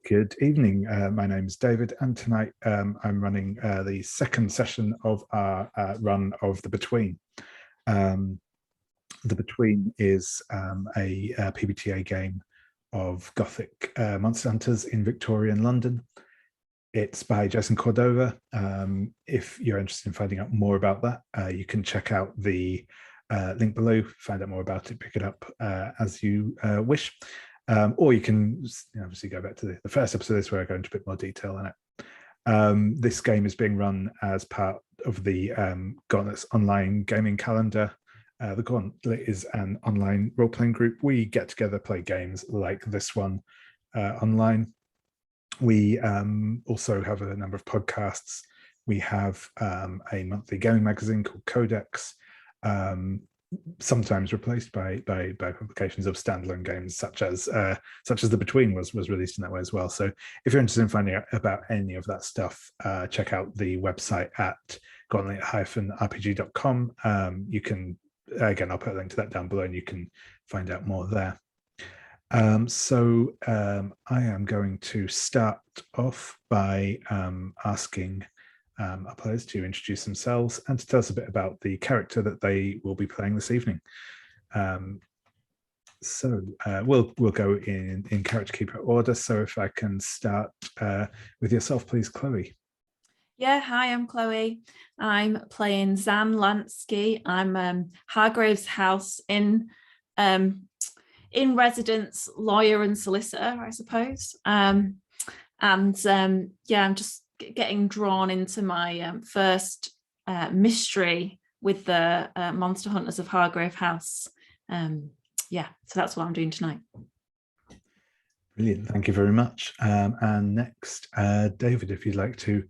Good evening. My name is David, and tonight I'm running the second session of our run of The Between. The Between is a PBTA game of Gothic monster hunters in Victorian London. It's by Jason Cordova. If you're interested in finding out more about that, you can check out the link below, find out more about it, pick it up as you wish. Or you can obviously go back to the first episode of this where I go into a bit more detail on it. This game is being run as part of the Gauntlet's online gaming calendar. The Gauntlet is an online role-playing group. We get together, play games like this one online. We also have a number of podcasts. We have a monthly gaming magazine called Codex, sometimes replaced by publications of standalone games, such as The Between was released in that way as well. So if you're interested in finding out about any of that stuff, check out the website at gauntlet-rpg.com. You can, again, I'll put a link to that down below, and you can find out more there. I am going to start off by asking our players to introduce themselves and to tell us a bit about the character that they will be playing this evening. We'll go in character keeper order. So if I can start with yourself, please, Chloe. Yeah, hi, I'm Chloe. I'm playing Zan Lansky. I'm Hargrave's house in residence lawyer and solicitor, I suppose. I'm just getting drawn into my first mystery with the Monster Hunters of Hargrave House. So that's what I'm doing tonight. Brilliant, thank you very much. And next, David, if you'd like to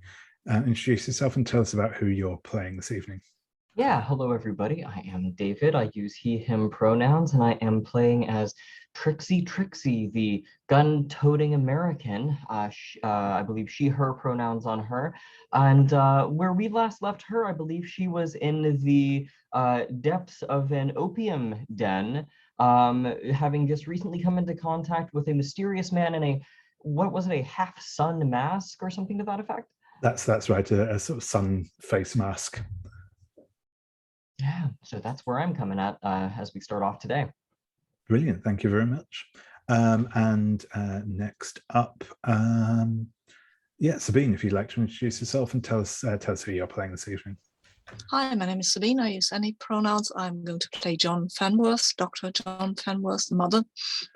introduce yourself and tell us about who you're playing this evening. Yeah, hello everybody. I am David. I use he, him pronouns, and I am playing as Trixie, the gun-toting American. I believe she, her pronouns on her. And where we last left her, I believe she was in the depths of an opium den, having just recently come into contact with a mysterious man in a half-sun mask or something to that effect? That's right, a sort of sun face mask. Yeah, so that's where I'm coming at as we start off today. Brilliant, thank you very much. And next up, Sabine, if you'd like to introduce yourself and tell us who you're playing this evening. Hi, my name is Sabine. I use any pronouns. I'm going to play John Fenworth, Dr. John Fenworth, the Mother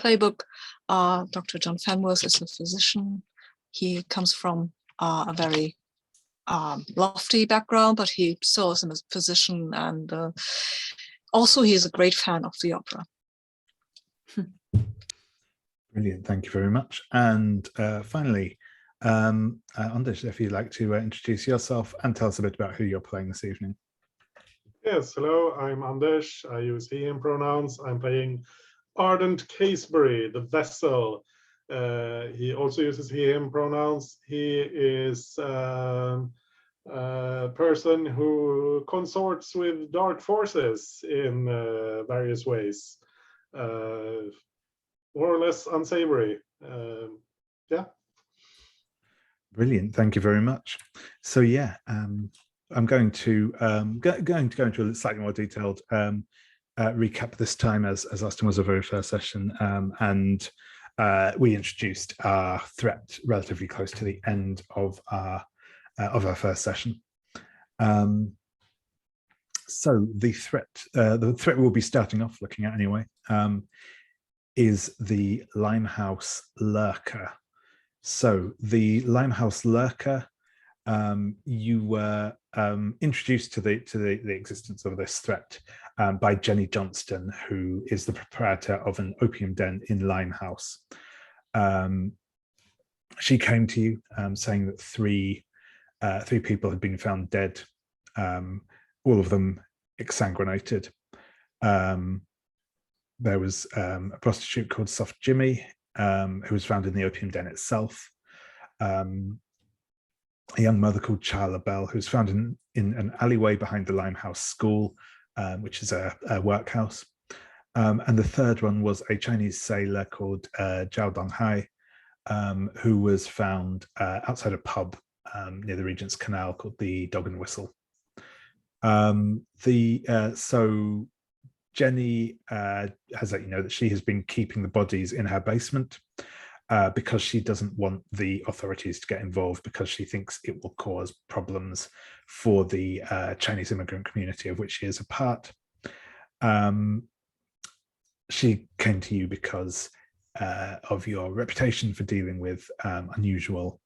playbook. Dr. John Fenworth is a physician. He comes from a very lofty background, but he still is a physician, and also he is a great fan of the opera. Brilliant, thank you very much. And finally, Anders, if you'd like to introduce yourself and tell us a bit about who you're playing this evening. Yes, hello, I'm Anders. I use he, him pronouns. I'm playing Ardent Casebury, the vessel. He also uses he, him pronouns. He is a person who consorts with dark forces in various ways. More or less unsavory. Brilliant, thank you very much. So I'm going to go into a slightly more detailed recap this time, as last time was our very first session, and we introduced our threat relatively close to the end of our first session. So the threat we'll be starting off looking at anyway is the Limehouse Lurker. So the Limehouse Lurker, you were introduced to the existence of this threat by Jenny Johnston, who is the proprietor of an opium den in Limehouse. She came to you saying that three people had been found dead, all of them exsanguinated. There was a prostitute called Soft Jimmy, who was found in the opium den itself. A young mother called Charla Bell, who was found in an alleyway behind the Limehouse School, which is a workhouse. And the third one was a Chinese sailor called Zhao Donghai, who was found outside a pub near the Regent's Canal called the Dog and Whistle. So Jenny has let you know that she has been keeping the bodies in her basement because she doesn't want the authorities to get involved, because she thinks it will cause problems for the Chinese immigrant community of which she is a part. She came to you because of your reputation for dealing with unusual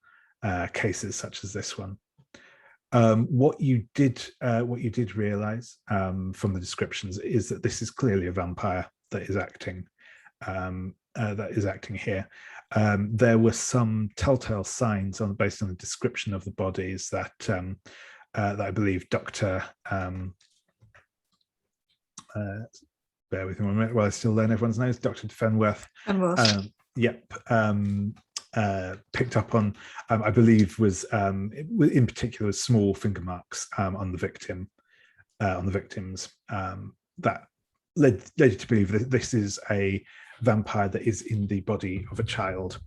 cases such as this one. What you did realize from the descriptions is that this is clearly a vampire that is acting here. There were some telltale signs based on the description of the bodies that I believe Dr. Bear with me one minute while I still learn everyone's names. Dr. Fenworth. Picked up on, I believe, was in particular small finger marks on the victims that led you to believe that this is a vampire that is in the body of a child.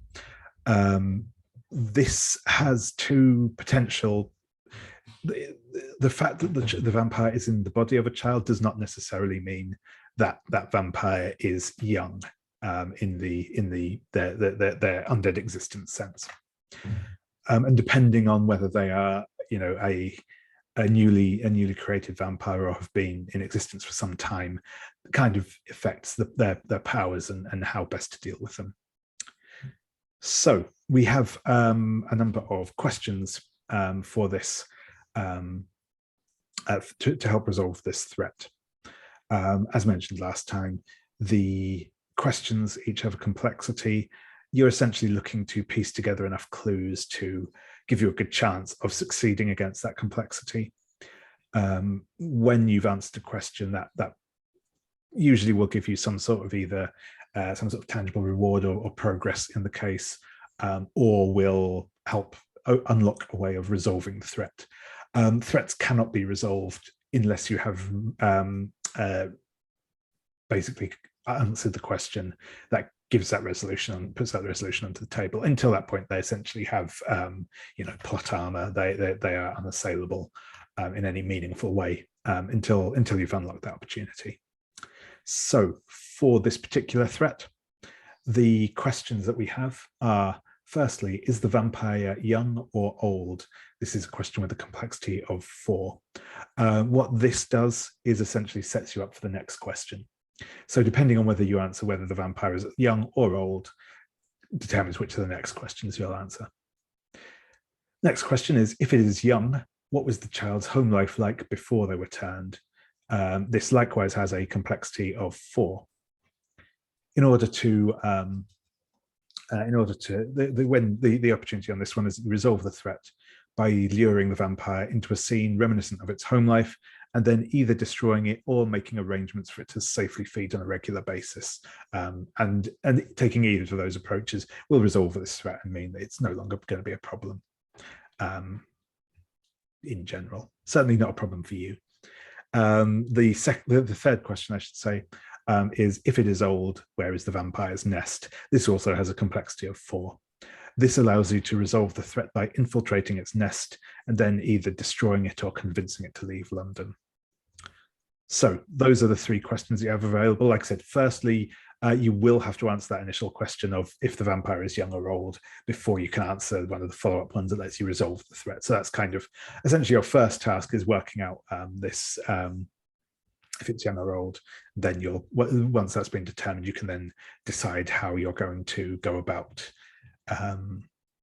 This has two potential. The fact that the vampire is in the body of a child does not necessarily mean that that vampire is young. In their undead existence sense, and depending on whether they are, a newly created vampire or have been in existence for some time, kind of affects their powers and how best to deal with them. So we have a number of questions for this to help resolve this threat. As mentioned last time, the questions each have a complexity. You're essentially looking to piece together enough clues to give you a good chance of succeeding against that complexity. When you've answered a question, that usually will give you some sort of either some sort of tangible reward or progress in the case, or will help unlock a way of resolving the threat. Threats cannot be resolved unless you have basically answered the question that gives that resolution, puts that resolution onto the table. Until that point, they essentially have, plot armor. They are unassailable in any meaningful way until you've unlocked that opportunity. So, for this particular threat, the questions that we have are: firstly, is the vampire young or old? This is a question with a complexity of 4. What this does is essentially sets you up for the next question. So depending on whether you answer whether the vampire is young or old, determines which of the next questions you'll answer. Next question is, if it is young, what was the child's home life like before they were turned? This likewise has a complexity of 4. The opportunity on this one is resolve the threat by luring the vampire into a scene reminiscent of its home life, and then either destroying it or making arrangements for it to safely feed on a regular basis. And taking either of those approaches will resolve this threat and mean that it's no longer going to be a problem in general. Certainly not a problem for you. The third question, I should say, is if it is old, where is the vampire's nest? This also has a complexity of 4. This allows you to resolve the threat by infiltrating its nest and then either destroying it or convincing it to leave London. So those are the 3 questions you have available. Like I said, firstly, you will have to answer that initial question of if the vampire is young or old before you can answer one of the follow-up ones that lets you resolve the threat. So that's kind of essentially your first task, is working out this. If it's young or old, then once that's been determined, you can then decide how you're going to go about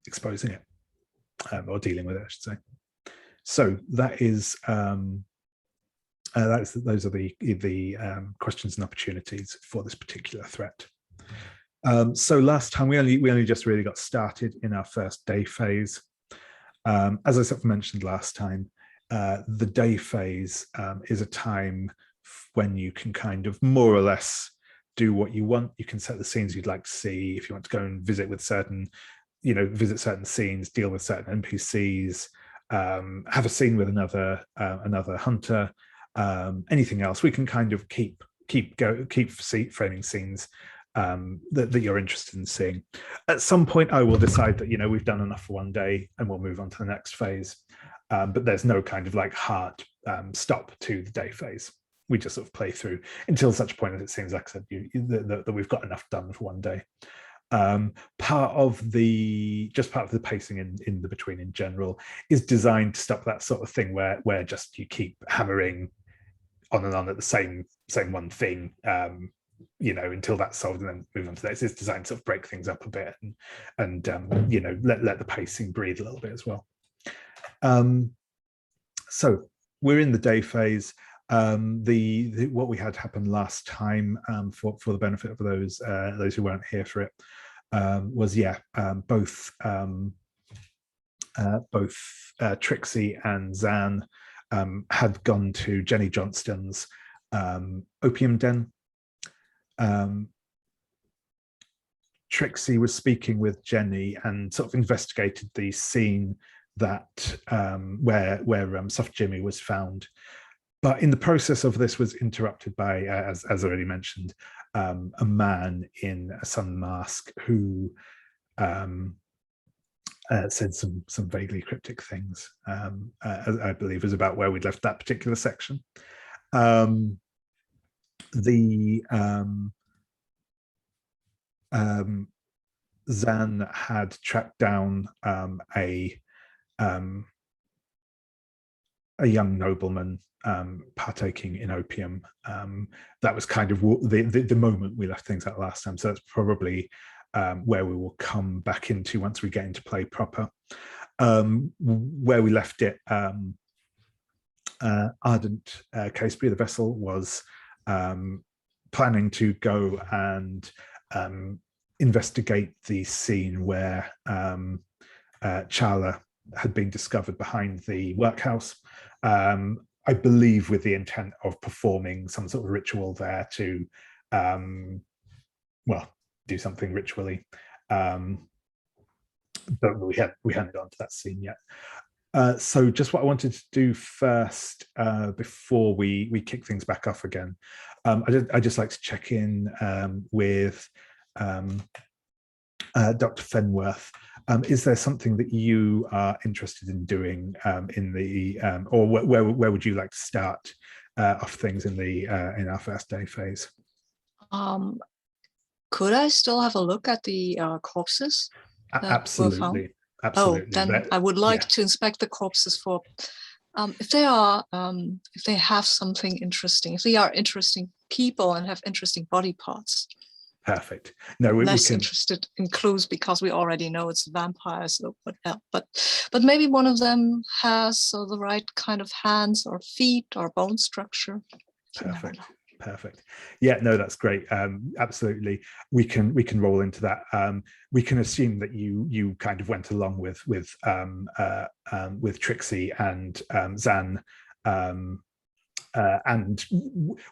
exposing it or dealing with it, I should say. So that is those are the questions and opportunities for this particular threat. So last time we only just really got started in our first day phase. As I sort of mentioned last time, the day phase is a time when you can kind of more or less do what you want. You can set the scenes you'd like to see. If you want to go and visit certain scenes, deal with certain NPCs, have a scene with another hunter, anything else, we can kind of keep framing scenes that you're interested in seeing. At some point, I will decide that, you know, we've done enough for one day and we'll move on to the next phase. But there's no kind of like hard stop to the day phase. We just sort of play through until such point as it seems, like I said, that we've got enough done for one day. Part of the pacing in the between in general is designed to stop that sort of thing where just you keep hammering on and on at the same one thing, you know, until that's solved and then move on to that. It's designed to sort of break things up a bit and you know, let the pacing breathe a little bit as well. So we're in the day phase. What we had happen last time, for the benefit of those who weren't here for it, was both Trixie and Zan had gone to Jenny Johnston's opium den. Trixie was speaking with Jenny and sort of investigated the scene that where Soft Jimmy was found. But in the process of this was interrupted by, as already mentioned, a man in a sun mask who said some vaguely cryptic things, I believe was about where we'd left that particular section. Zan had tracked down a young nobleman partaking in opium. That was kind of the moment we left things at last time. So that's probably where we will come back into once we get into play proper. Where we left it, Ardent Casebury, the vessel, was planning to go and investigate the scene where Charla had been discovered behind the workhouse. I believe with the intent of performing some sort of ritual there to, well, do something ritually. But we hadn't gone to that scene yet. So just what I wanted to do first, before we kick things back off again, I'd just like to check in with Dr. Fenworth. Is there something that you are interested in doing in the, or where would you like to start off things in our first day phase? Could I still have a look at the corpses? Absolutely. Oh, then I would like to inspect the corpses for if they have something interesting, if they are interesting people and have interesting body parts. Perfect. No, we're less interested in clues because we already know it's vampires. But maybe one of them has the right kind of hands or feet or bone structure. Perfect. Yeah, no, that's great. Absolutely, we can roll into that. We can assume that you kind of went along with Trixie and Zan. And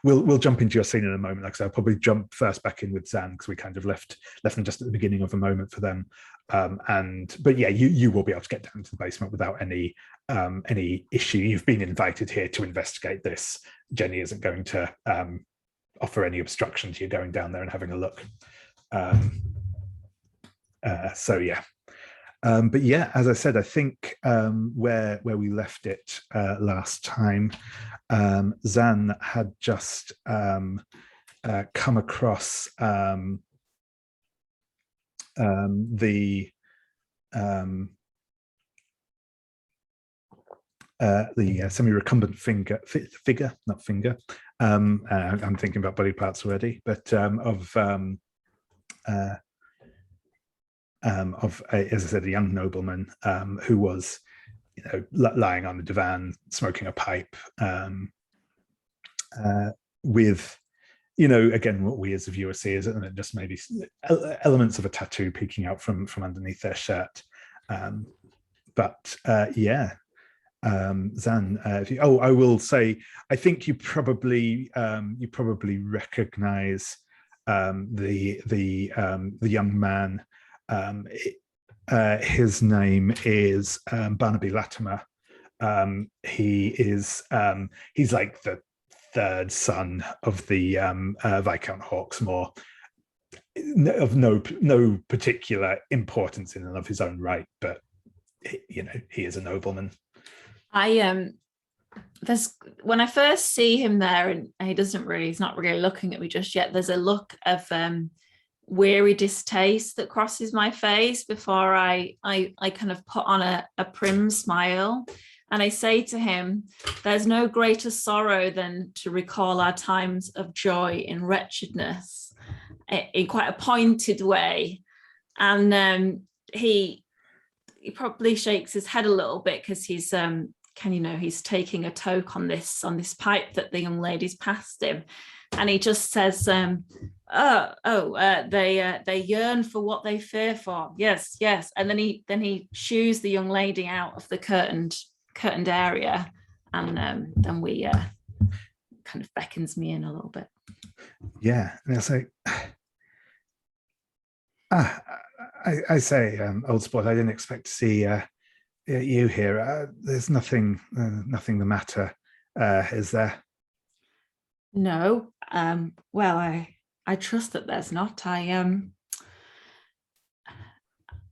we'll jump into your scene in a moment. Like I said, I'll probably jump first back in with Zan because we kind of left them just at the beginning of a moment for them. But yeah, you will be able to get down to the basement without any issue. You've been invited here to investigate this. Jenny isn't going to offer any obstruction to you going down there and having a look. So yeah. But yeah, as I said, I think where we left it last time, Zan had just come across the semi-recumbent figure, not finger. I'm thinking about body parts already, but of as I said, a young nobleman who was, you know, lying on the divan, smoking a pipe, with, you know, again, what we as a viewer see is just maybe elements of a tattoo peeking out from underneath their shirt. Yeah. Zan, I will say, I think you probably recognize the young man. His name is Barnaby Latimer. He's like the third son of the Viscount Hawksmoor. of no particular importance in and of his own right, but you know, he is a nobleman. There's when I first see him there, and he's not really looking at me just yet, there's a look of weary distaste that crosses my face before I kind of put on a prim smile, and I say to him, there's no greater sorrow than to recall our times of joy in wretchedness, in quite a pointed way. And he probably shakes his head a little bit because he's he's taking a toke on this pipe that the young lady's passed him, and he just says, they yearn for what they fear for. Yes, and then he shoos the young lady out of the curtained area, and then we kind of beckons me in a little bit. Yeah, and I say, I say, old sport, I didn't expect to see you here. There's nothing the matter, is there? No. Well, I trust that there's not.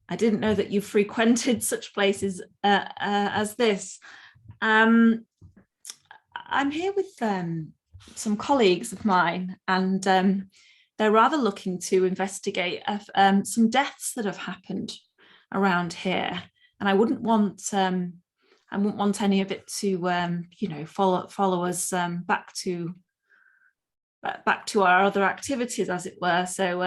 I didn't know that you frequented such places as this. I'm here with some colleagues of mine, and they're rather looking to investigate some deaths that have happened around here. And I wouldn't want any of it to follow us back to our other activities, as it were. So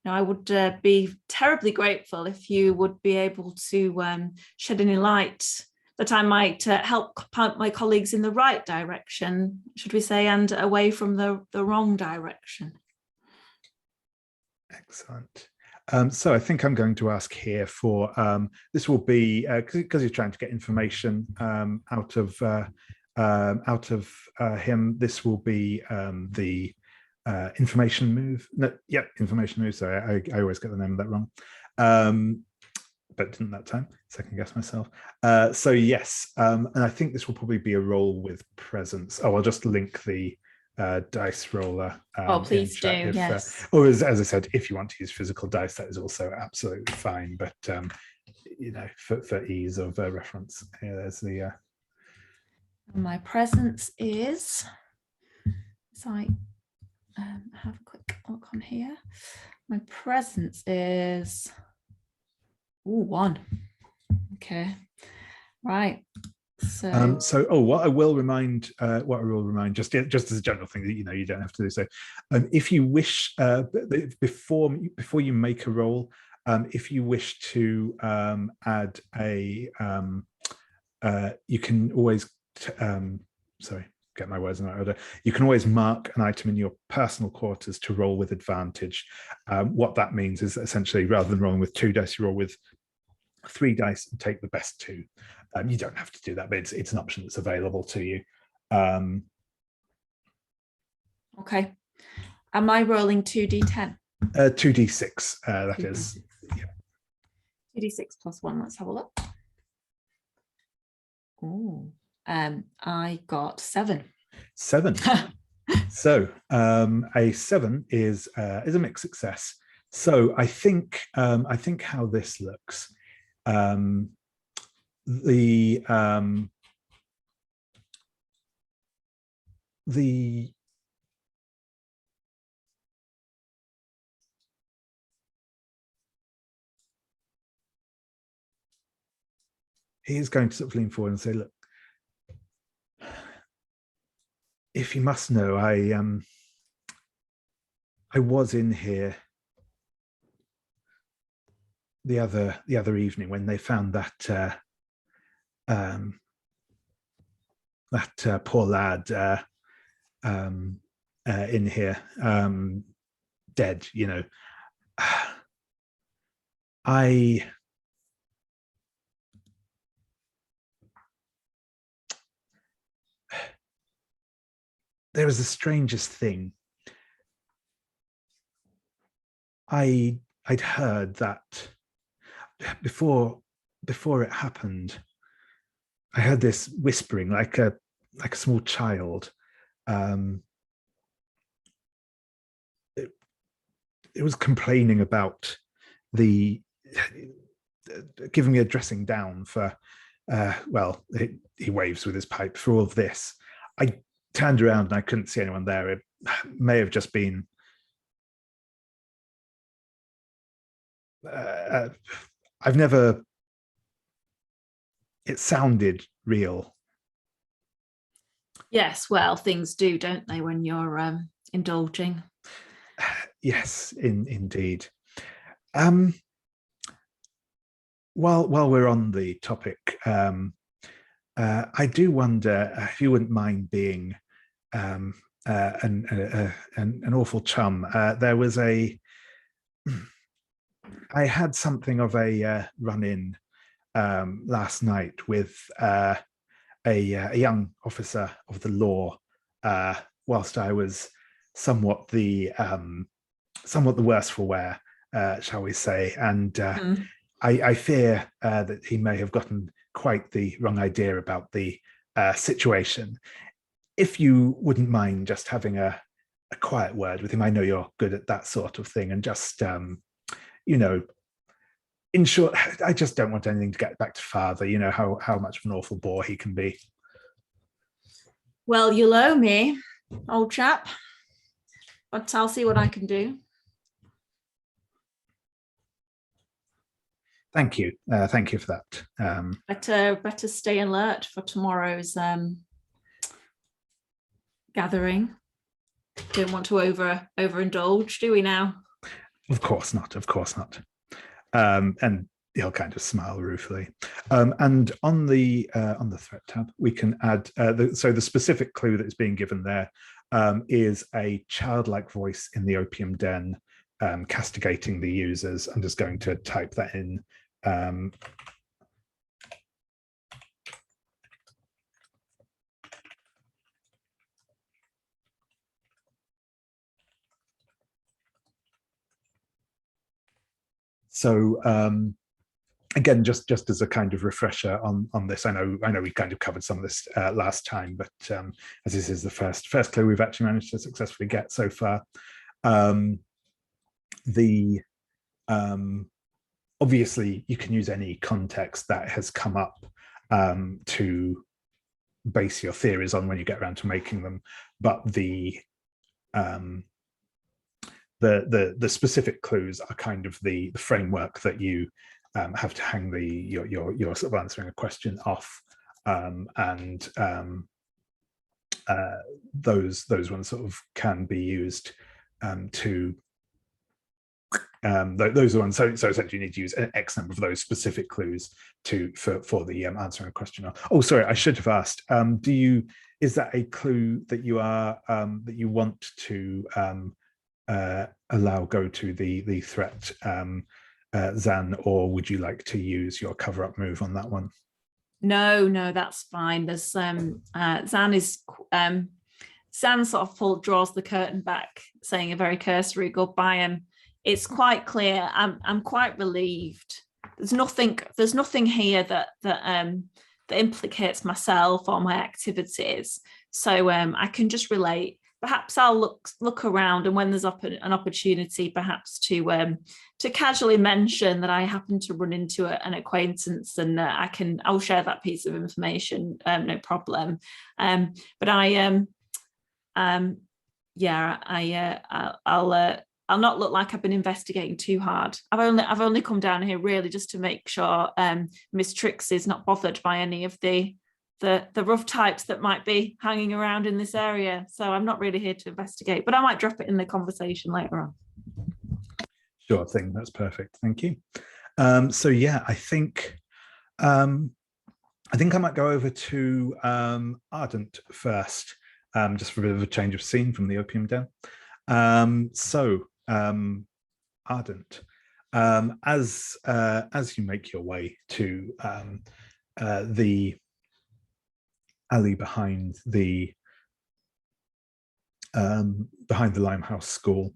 I would be terribly grateful if you would be able to shed any light that I might help point my colleagues in the right direction, should we say, and away from the wrong direction. Excellent. So I think I'm going to ask here for this will be because you're trying to get information out of him. This will be the information move. No, yeah, information move. Sorry, I always get the name of that wrong, but didn't that time. Second guess myself. So yes, and I think this will probably be a roll with presence. Oh, I'll just link the dice roller. Please do. Yes. Or as I said, if you want to use physical dice, that is also absolutely fine. But for ease of reference, here, there's the. My presence is. So I have a quick look on here. My presence is. 1. Okay. Right. So what I will remind just as a general thing that you don't have to do so, if you wish before you make a roll, if you wish to add a you can always get my words in the right order. You can always mark an item in your personal quarters to roll with advantage. What that means is essentially, rather than rolling with 2 dice, you roll with 3 dice and take the best 2. You don't have to do that, but it's an option that's available to you. Okay. Am I rolling 2d10? 2d6, that is. Yeah. 2d6 plus 1, let's have a look. Oh, I got 7. 7. So a 7 is a mixed success. So I think how this looks. He is going to sort of lean forward and say, look, if you must know, I was in here the other evening when they found that poor lad in here, dead. There was the strangest thing. I'd heard that before it happened, I heard this whispering like a small child. it was complaining about the giving me a dressing down for well, he waves with his pipe for all of this. I turned around and I couldn't see anyone there. It may have just been I've never, it sounded real. Yes, well, things do, don't they, when you're indulging? Yes, indeed. While we're on the topic, I do wonder if you wouldn't mind being an awful chum. There was I had something of a run-in last night with a young officer of the law, whilst I was somewhat the worse for wear, shall we say, and I fear that he may have gotten quite the wrong idea about the situation. If you wouldn't mind just having a quiet word with him, I know you're good at that sort of thing, and just you know, in short, I just don't want anything to get back to father. You know how much of an awful bore he can be. Well, you'll owe me, old chap, but I'll see what I can do. Thank you for that. Better stay alert for tomorrow's gathering. Don't want to overindulge, do we now? Of course not. And he'll kind of smile ruefully. And on the threat tab, we can add so the specific clue that is being given there is a childlike voice in the opium den castigating the users. I'm just going to type that in. So again, just as a kind of refresher on this, I know we kind of covered some of this last time, but as this is the first clue we've actually managed to successfully get so far, obviously you can use any context that has come up to base your theories on when you get around to making them, but the specific clues are kind of the framework that you have to hang your sort of answering a question off, and those ones sort of can be used to those are ones. So essentially you need to use an X number of those specific clues for the answering a question. Oh, sorry, I should have asked. Is that a clue that you are that you want to allow go to the threat, Zan, or would you like to use your cover-up move on that one? No, that's fine. There's Zan sort of draws the curtain back, saying a very cursory goodbye, and it's quite clear. I'm quite relieved. There's nothing here that implicates myself or my activities, so I can just relate. Perhaps I'll look around, and when there's an opportunity, perhaps to casually mention that I happen to run into an acquaintance, and I'll share that piece of information, no problem. But I'll not look like I've been investigating too hard. I've only come down here really just to make sure Miss Trixie is not bothered by any of the rough types that might be hanging around in this area. So I'm not really here to investigate, but I might drop it in the conversation later on. Sure thing. That's perfect. Thank you. So yeah, I think I might go over to Ardent first, just for a bit of a change of scene from the opium den. Ardent, as you make your way to the alley behind the Limehouse School,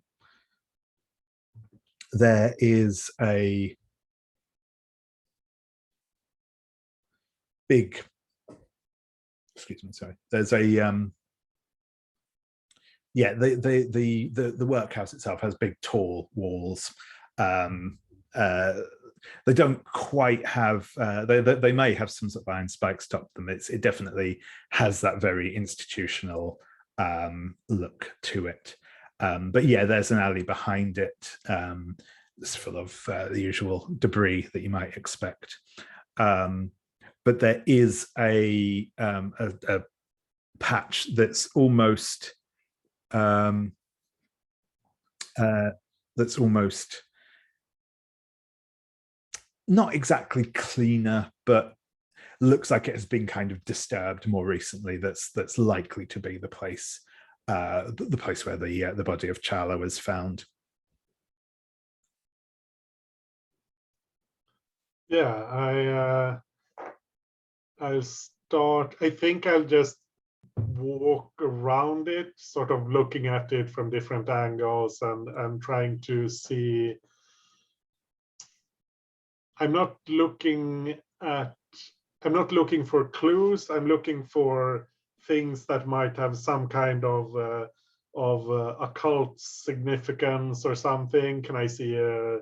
there is a big, excuse me, sorry, there's a yeah, the workhouse itself has big, tall walls. They don't quite have. They may have some sort of iron spikes top them. It definitely has that very institutional look to it. But yeah, there's an alley behind it. It's full of the usual debris that you might expect. But there is a patch that's almost not exactly cleaner, but looks like it has been kind of disturbed more recently. That's likely to be the place where the body of Charlo was found. Yeah, I'll start. I think I'll just walk around it, sort of looking at it from different angles and trying to see. I'm not looking for clues. I'm looking for things that might have some kind of occult significance or something. Can I see a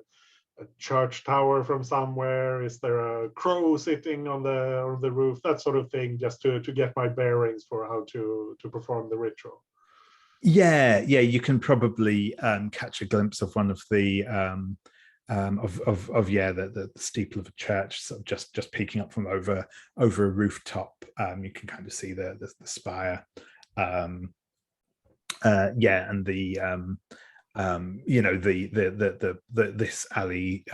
church tower from somewhere? Is there a crow sitting on the roof? That sort of thing, just to get my bearings for how to perform the ritual. Yeah, you can probably catch a glimpse of one of the the steeple of a church, sort of just peeking up from over a rooftop. You can kind of see the spire. And the this alley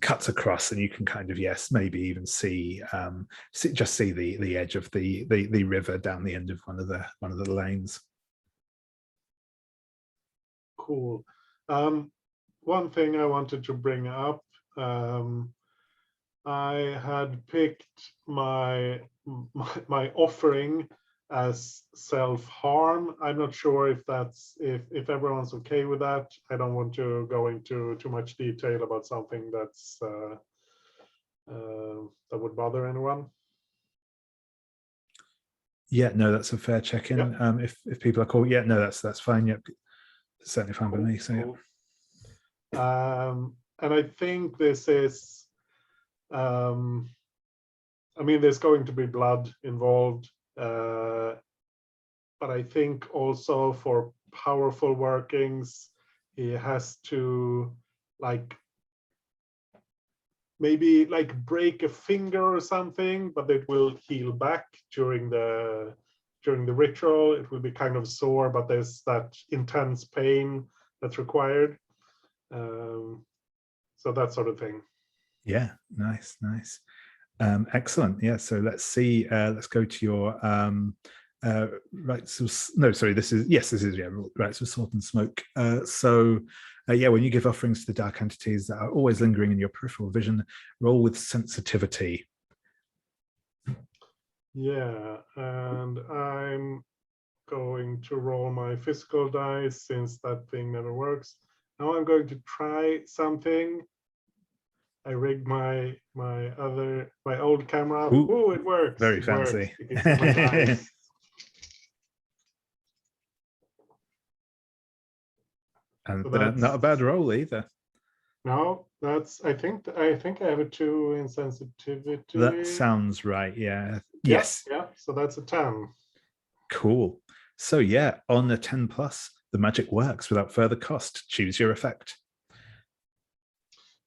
cuts across, and you can kind of maybe even see the edge of the river down the end of one of the lanes. Cool. One thing I wanted to bring up, I had picked my offering as self-harm. I'm not sure if if everyone's okay with that. I don't want to go into too much detail about something that's that would bother anyone. Yeah, no, that's a fair check-in. Yep. If people are cool, yeah, no, that's fine. Yep, certainly fine by me. So yeah. Cool. And I think this is, I mean, there's going to be blood involved, but I think also for powerful workings, he has to maybe break a finger or something, but it will heal back during the ritual. It will be kind of sore, but there's that intense pain that's required. So that sort of thing. Yeah, nice. Excellent. Yeah, so let's see. Let's go to your rites of this is rites of salt and smoke. When you give offerings to the dark entities that are always lingering in your peripheral vision, roll with sensitivity. Yeah, and I'm going to roll my physical dice since that thing never works. Now I'm going to try something. I rigged my old camera. Ooh, it works. Very fancy. And so not a bad roll either. No, I think I have a 2 in sensitivity. That sounds right. Yeah. Yes. Yeah. So that's a 10. Cool. So yeah, on a 10 plus, the magic works without further cost. Choose your effect.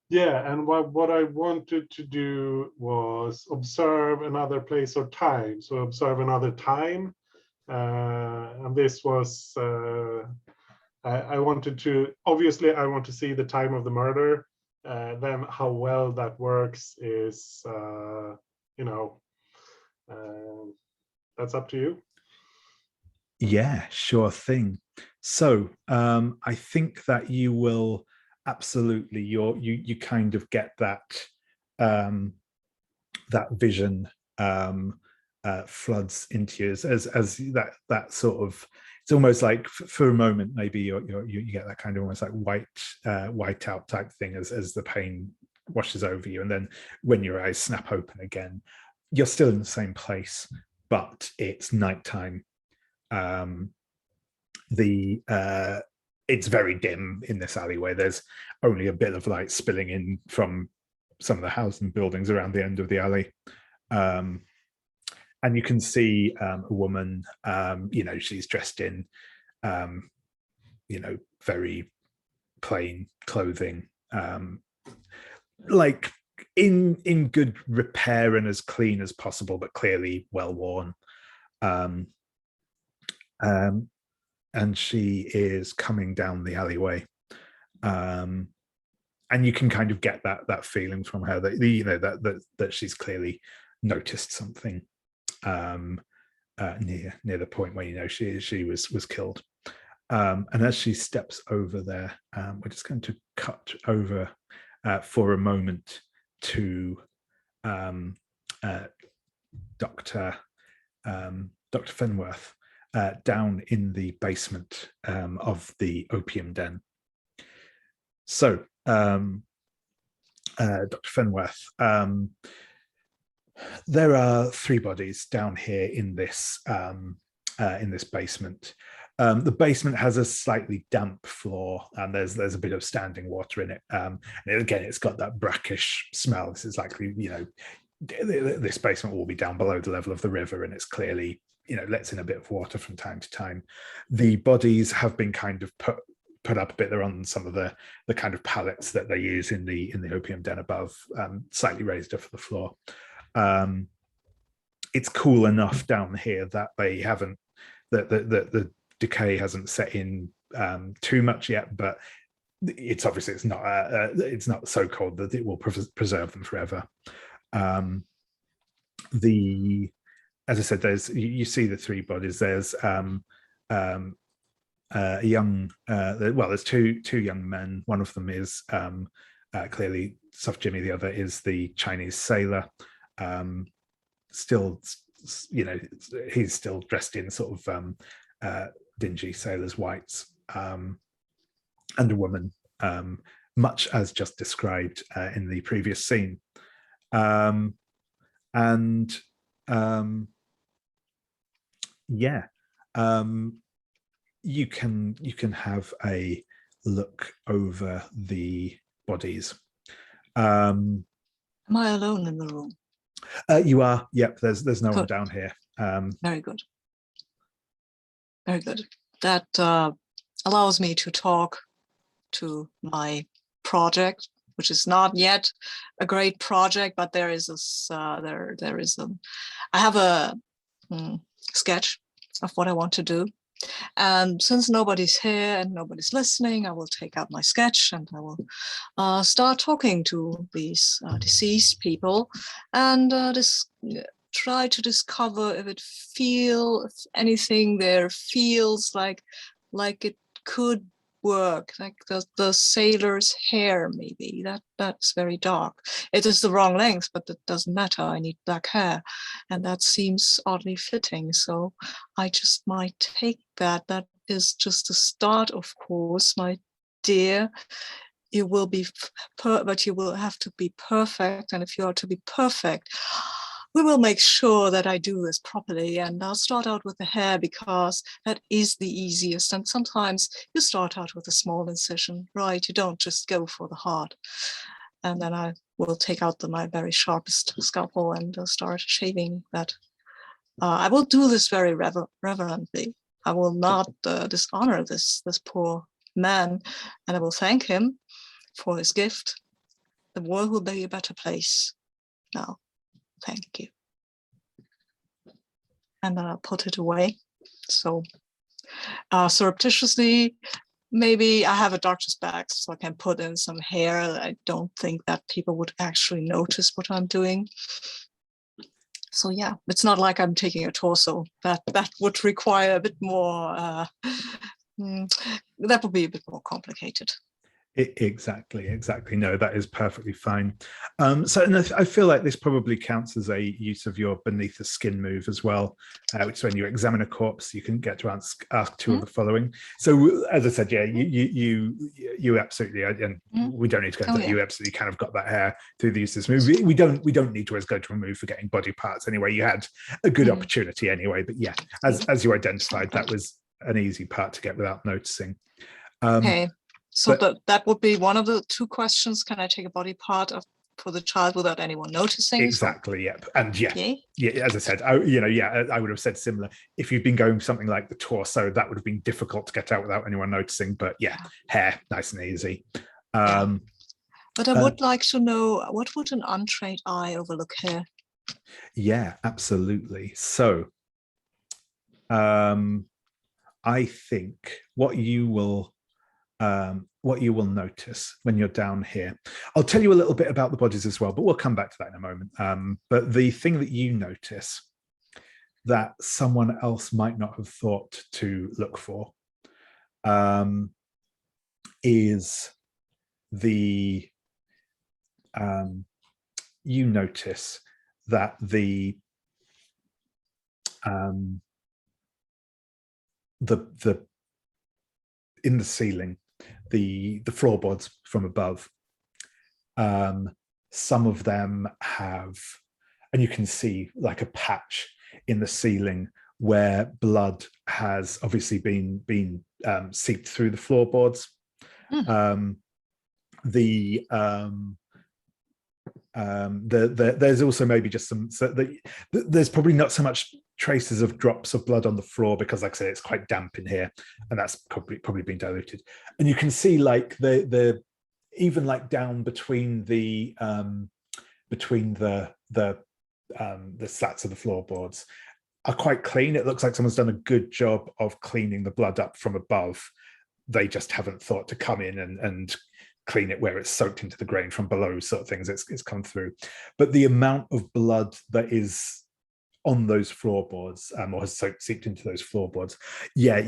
Yeah, and what I wanted to do was observe another place or time. So observe another time, and this was I wanted to, obviously I want to see the time of the murder. Then how well that works is that's up to you. Yeah, sure thing. So I think that you will absolutely you kind of get that that vision floods into you as that sort of, it's almost like for a moment maybe you get that kind of almost like white out type thing as the pain washes over you, and then when your eyes snap open again, you're still in the same place, but it's nighttime. it's very dim in this alleyway. There's only a bit of light spilling in from some of the houses and buildings around the end of the alley. And you can see a woman, she's dressed in, very plain clothing, like in good repair and as clean as possible, but clearly well worn. And she is coming down the alleyway. And you can kind of get that feeling from her that she's clearly noticed something near the point where she was killed. And as she steps over there, we're just going to cut over for a moment to Dr. Fenworth down in the basement of the opium den. So, Dr. Fenworth, there are 3 bodies down here in this basement. The basement has a slightly damp floor, and there's a bit of standing water in it. And again, it's got that brackish smell. This is likely, this basement will be down below the level of the river, and it's clearly, lets in a bit of water from time to time. The bodies have been kind of put up a bit. They're on some of the kind of pallets that they use in the opium den above, slightly raised off the floor. It's cool enough down here that they haven't, the decay hasn't set in too much yet, but it's obviously it's not so cold that it will preserve them forever. As I said, you see the 3 bodies. There's a young, there's two young men. One of them is clearly Soft Jimmy. The other is the Chinese sailor. Still, he's still dressed in sort of dingy sailor's whites, and a woman, much as just described in the previous scene. You can have a look over the bodies. Am I alone in the room? You are. Yep. There's no one down here. Very good. Very good. That allows me to talk to my project, which is not yet a great project, but there is this. I have a sketch of what I want to do. And since nobody's here and nobody's listening, I will take out my sketch and I will start talking to these deceased people and try to discover if anything there feels like it could work, like the sailor's hair, maybe. That's very dark. It is the wrong length, but it doesn't matter. I need black hair, and that seems oddly fitting. So I just might take that. That is just the start, of course, my dear. You will be, but you will have to be perfect. And if you are to be perfect, we will make sure that I do this properly, and I'll start out with the hair because that is the easiest. And sometimes you start out with a small incision, right? You don't just go for the heart. And then I will take out my very sharpest scalpel and start shaving that. I will do this very reverently. I will not dishonor this poor man, and I will thank him for his gift. The world will be a better place now. Thank you. And then I'll put it away. So surreptitiously, maybe I have a doctor's bag so I can put in some hair. I don't think that people would actually notice what I'm doing. So yeah, it's not like I'm taking a torso. That would require a bit more, that would be a bit more complicated. Exactly. No, that is perfectly fine. So I feel like this probably counts as a use of your beneath the skin move as well, which is when you examine a corpse, you can get to ask 2 of the following. So as I said, yeah, you absolutely, and we don't need to go into that. You absolutely kind of got that hair through the use of this move. We don't need to always go to a move for getting body parts anyway. You had a good opportunity anyway, but yeah, as you identified, that was an easy part to get without noticing. Okay, so but- that would be one of the two questions. Can I take a body part for the child without anyone noticing? Exactly. Yep. And yeah, Okay. yeah. As I said, I would have said similar. If you'd been going something like the torso, that would have been difficult to get out without anyone noticing. But yeah, hair, nice and easy. But I would like to know, what would an untrained eye overlook here? Yeah, absolutely. So, I think what you will notice when you're down here, I'll tell you a little bit about the bodies as well, but we'll come back to that in a moment. But the thing that you notice that someone else might not have thought to look for is you notice that the in the ceiling, the floorboards from above, some of them have, and you can see like a patch in the ceiling where blood has obviously been seeped through the floorboards. There's also maybe just there's probably not so much traces of drops of blood on the floor because, like I said, it's quite damp in here, and that's probably been diluted. And you can see like the even like down between the slats of the floorboards are quite clean. It looks like someone's done a good job of cleaning the blood up from above. They just haven't thought to come in and clean it where it's soaked into the grain from below, sort of things. It's come through. But the amount of blood that is on those floorboards or has seeped into those floorboards, yeah,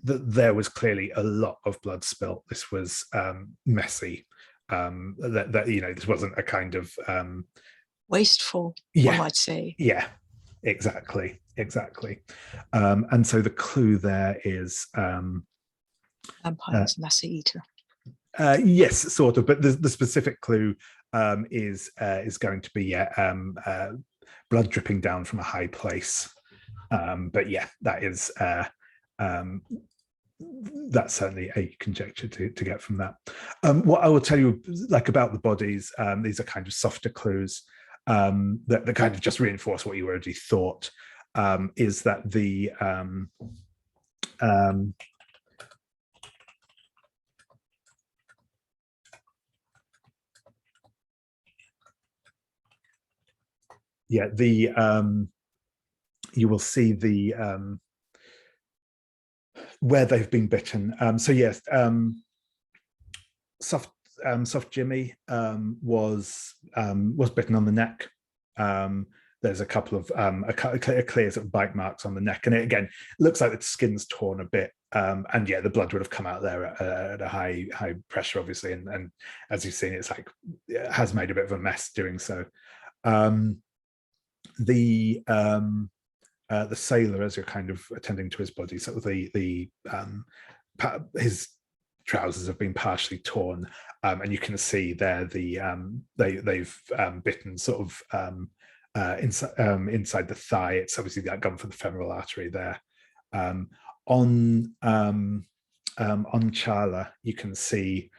there was clearly a lot of blood spilt. This was messy. This wasn't a kind of wasteful, yeah, one might say. Yeah, exactly. And so the clue there is Vampire's messy eater. Yes, sort of, but the specific clue is going to be blood dripping down from a high place. But yeah, that is that's certainly a conjecture to get from that. What I will tell you, like about the bodies, these are kind of softer clues that kind of just reinforce what you already thought. Is that the you will see the where they've been bitten. So yes, soft Jimmy was bitten on the neck. There's a couple of clear sort of bite marks on the neck, and it again looks like the skin's torn a bit. And yeah, the blood would have come out there at a high pressure, obviously, and as you've seen, it's like it has made a bit of a mess doing so. The sailor, as you're kind of attending to his body, so his trousers have been partially torn, and you can see there they've bitten sort of inside the thigh. It's obviously that gone for the femoral artery there. On Charla, you can see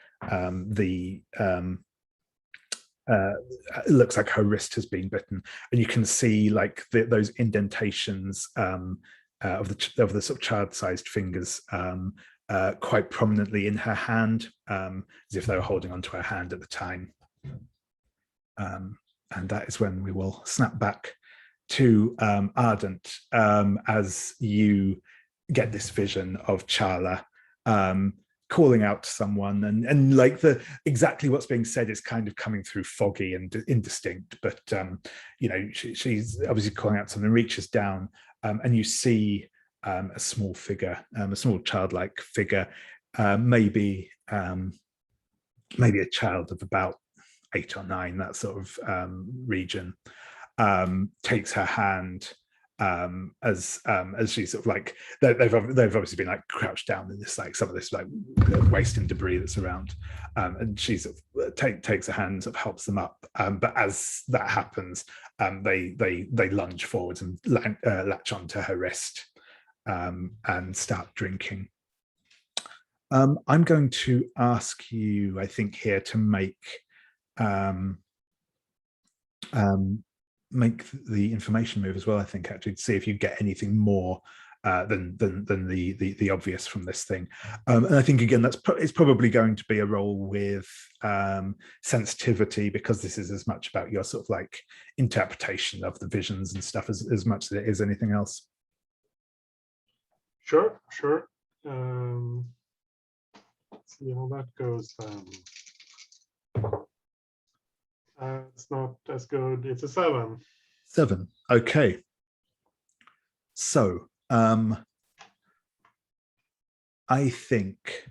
it looks like her wrist has been bitten, and you can see like those indentations of the sort of child-sized fingers quite prominently in her hand, as if they were holding onto her hand at the time. And that is when we will snap back to Ardent as you get this vision of Charla calling out to someone, and like exactly what's being said is kind of coming through foggy and indistinct, but she's obviously calling out someone, reaches down, and you see a small figure, a small childlike figure, maybe a child of about 8 or 9, that sort of region, takes her hand as she sort of like they've obviously been like crouched down in this like some of this like waste and debris that's around, and she sort of takes a hand, sort of helps them up, but as that happens, they lunge forwards and latch onto her wrist, and start drinking. I'm going to ask you, I think, here to make the information move as well. I think actually to see if you get anything more than the obvious from this thing. And I think again it's probably going to be a roll with sensitivity, because this is as much about your sort of like interpretation of the visions and stuff as much as it is anything else. Sure. Let's see how that goes. It's not as good. It's a 7. 7. Okay. So I think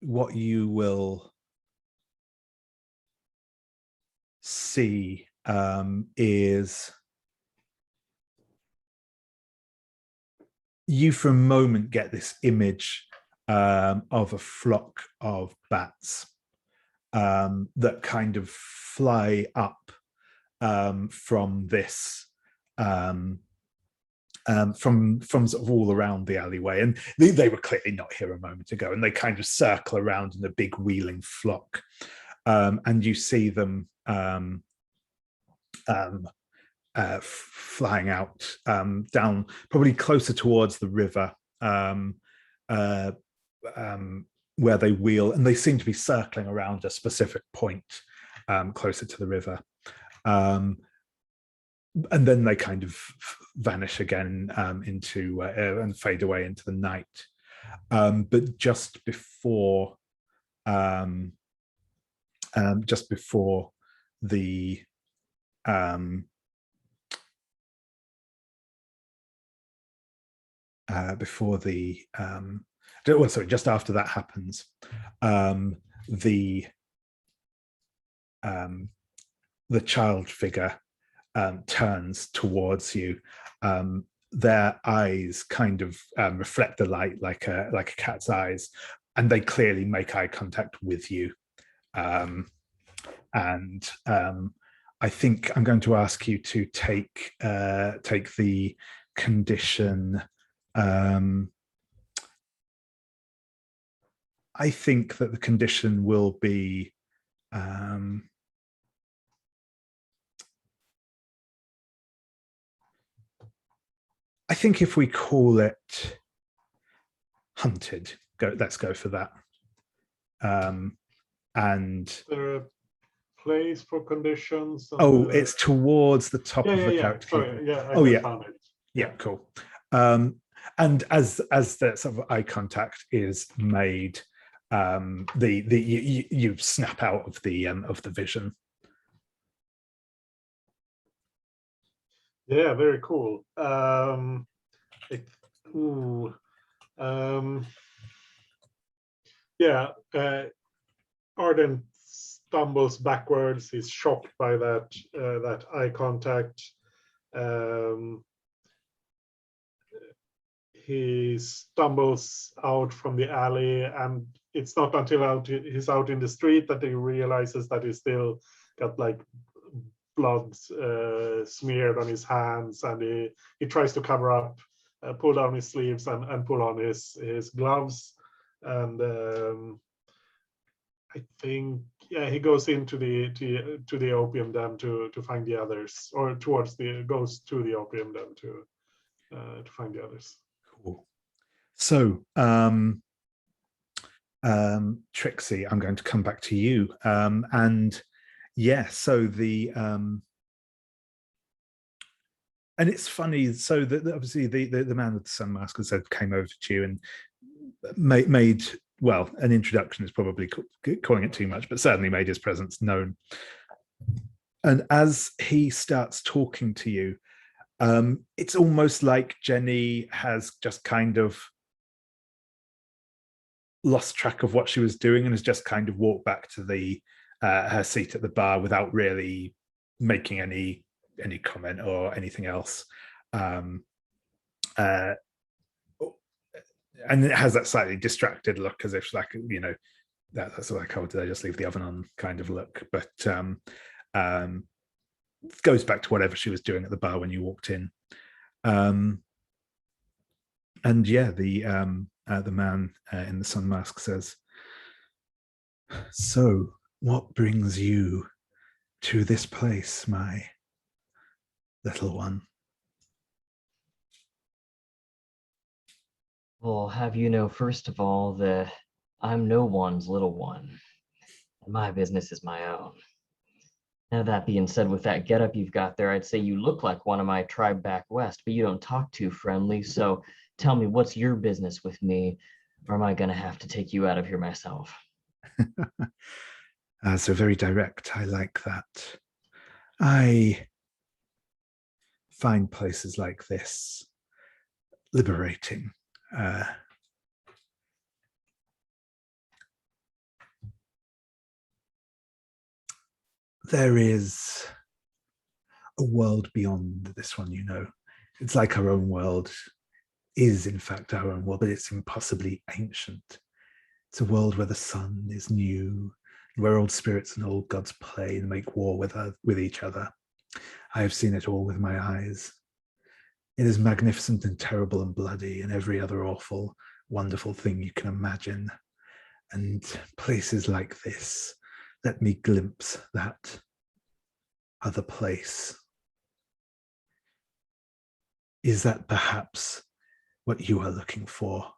what you will see is you for a moment get this image of a flock of bats that kind of fly up from this from sort of all around the alleyway, and they were clearly not here a moment ago, and they kind of circle around in a big wheeling flock, and you see them flying out down probably closer towards the river, where they wheel, and they seem to be circling around a specific point closer to the river. And then they kind of vanish again into and fade away into the night. But just before the just after that happens, the child figure turns towards you. Their eyes kind of reflect the light like a cat's eyes, and they clearly make eye contact with you. And I think I'm going to ask you to take the condition. I think that the condition will be I think if we call it hunted, let's go for that. And is there a place for conditions? It's towards the top of the character. Sorry, I found it. Yeah, cool. And as the sort of eye contact is made, you snap out of the vision. Yeah, very cool. Ardent stumbles backwards. He's shocked by that eye contact. He stumbles out from the alley, and it's not until he's out in the street that he realizes that he's still got like blood smeared on his hands, and he tries to cover up, pull down his sleeves and pull on his gloves, and I think he goes into the opium den to find the others, or goes to the opium den to find the others. Cool. So Trixie, I'm going to come back to you, and yeah, so and it's funny, so obviously the man with the sun mask came over to you and made well, an introduction is probably calling it too much, but certainly made his presence known. And as he starts talking to you, it's almost like Jenny has just kind of lost track of what she was doing and has just kind of walked back to her seat at the bar without really making any comment or anything else. And it has that slightly distracted look, as if like, you know, that's like, oh, did I just leave the oven on kind of look. But goes back to whatever she was doing at the bar when you walked in. And yeah, the man in the sun mask says, "So, what brings you to this place, my little one?" Well, have you know, first of all, that I'm no one's little one. And my business is my own. Now, that being said, with that getup you've got there, I'd say you look like one of my tribe back west, but you don't talk too friendly. So tell me, what's your business with me? Or am I going to have to take you out of here myself? So very direct. I like that. I find places like this liberating. There is a world beyond this one, you know. It's like our own world is, in fact, our own world, but it's impossibly ancient. It's a world where the sun is new, where old spirits and old gods play and make war with each other. I have seen it all with my eyes. It is magnificent and terrible and bloody and every other awful, wonderful thing you can imagine. And places like this let me glimpse that other place. Is that perhaps what you are looking for?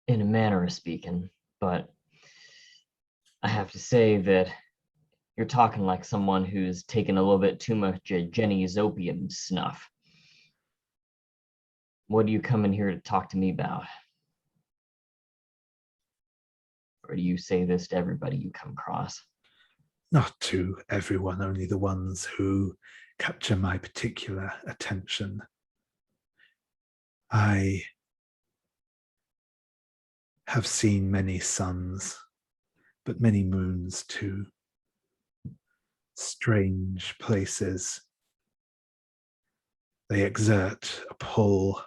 In a manner of speaking, but I have to say that you're talking like someone who's taken a little bit too much Jenny's opium snuff. What do you come in here to talk to me about? Or do you say this to everybody you come across? Not to everyone, only the ones who capture my particular attention. I have seen many suns, but many moons too. Strange places. They exert a pull,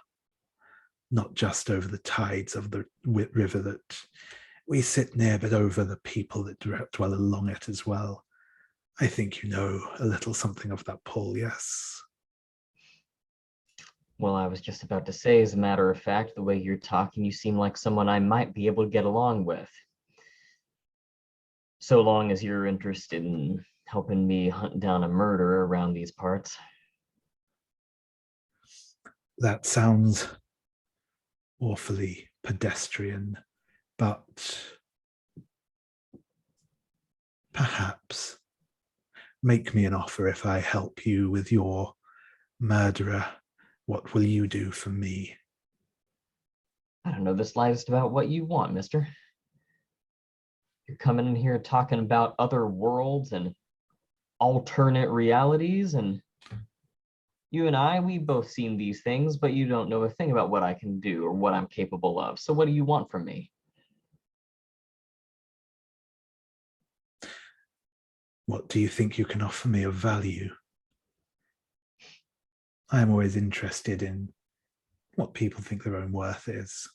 not just over the tides of the river that we sit near, but over the people that dwell along it as well. I think you know a little something of that pull, yes? Well, I was just about to say, as a matter of fact, the way you're talking, you seem like someone I might be able to get along with. So long as you're interested in helping me hunt down a murderer around these parts. That sounds awfully pedestrian, but perhaps make me an offer if I help you with your murderer. What will you do for me? I don't know the slightest about what you want, mister. You're coming in here talking about other worlds and alternate realities, and you and I, we've both seen these things, but you don't know a thing about what I can do or what I'm capable of. So what do you want from me? What do you think you can offer me of value? I am always interested in what people think their own worth is.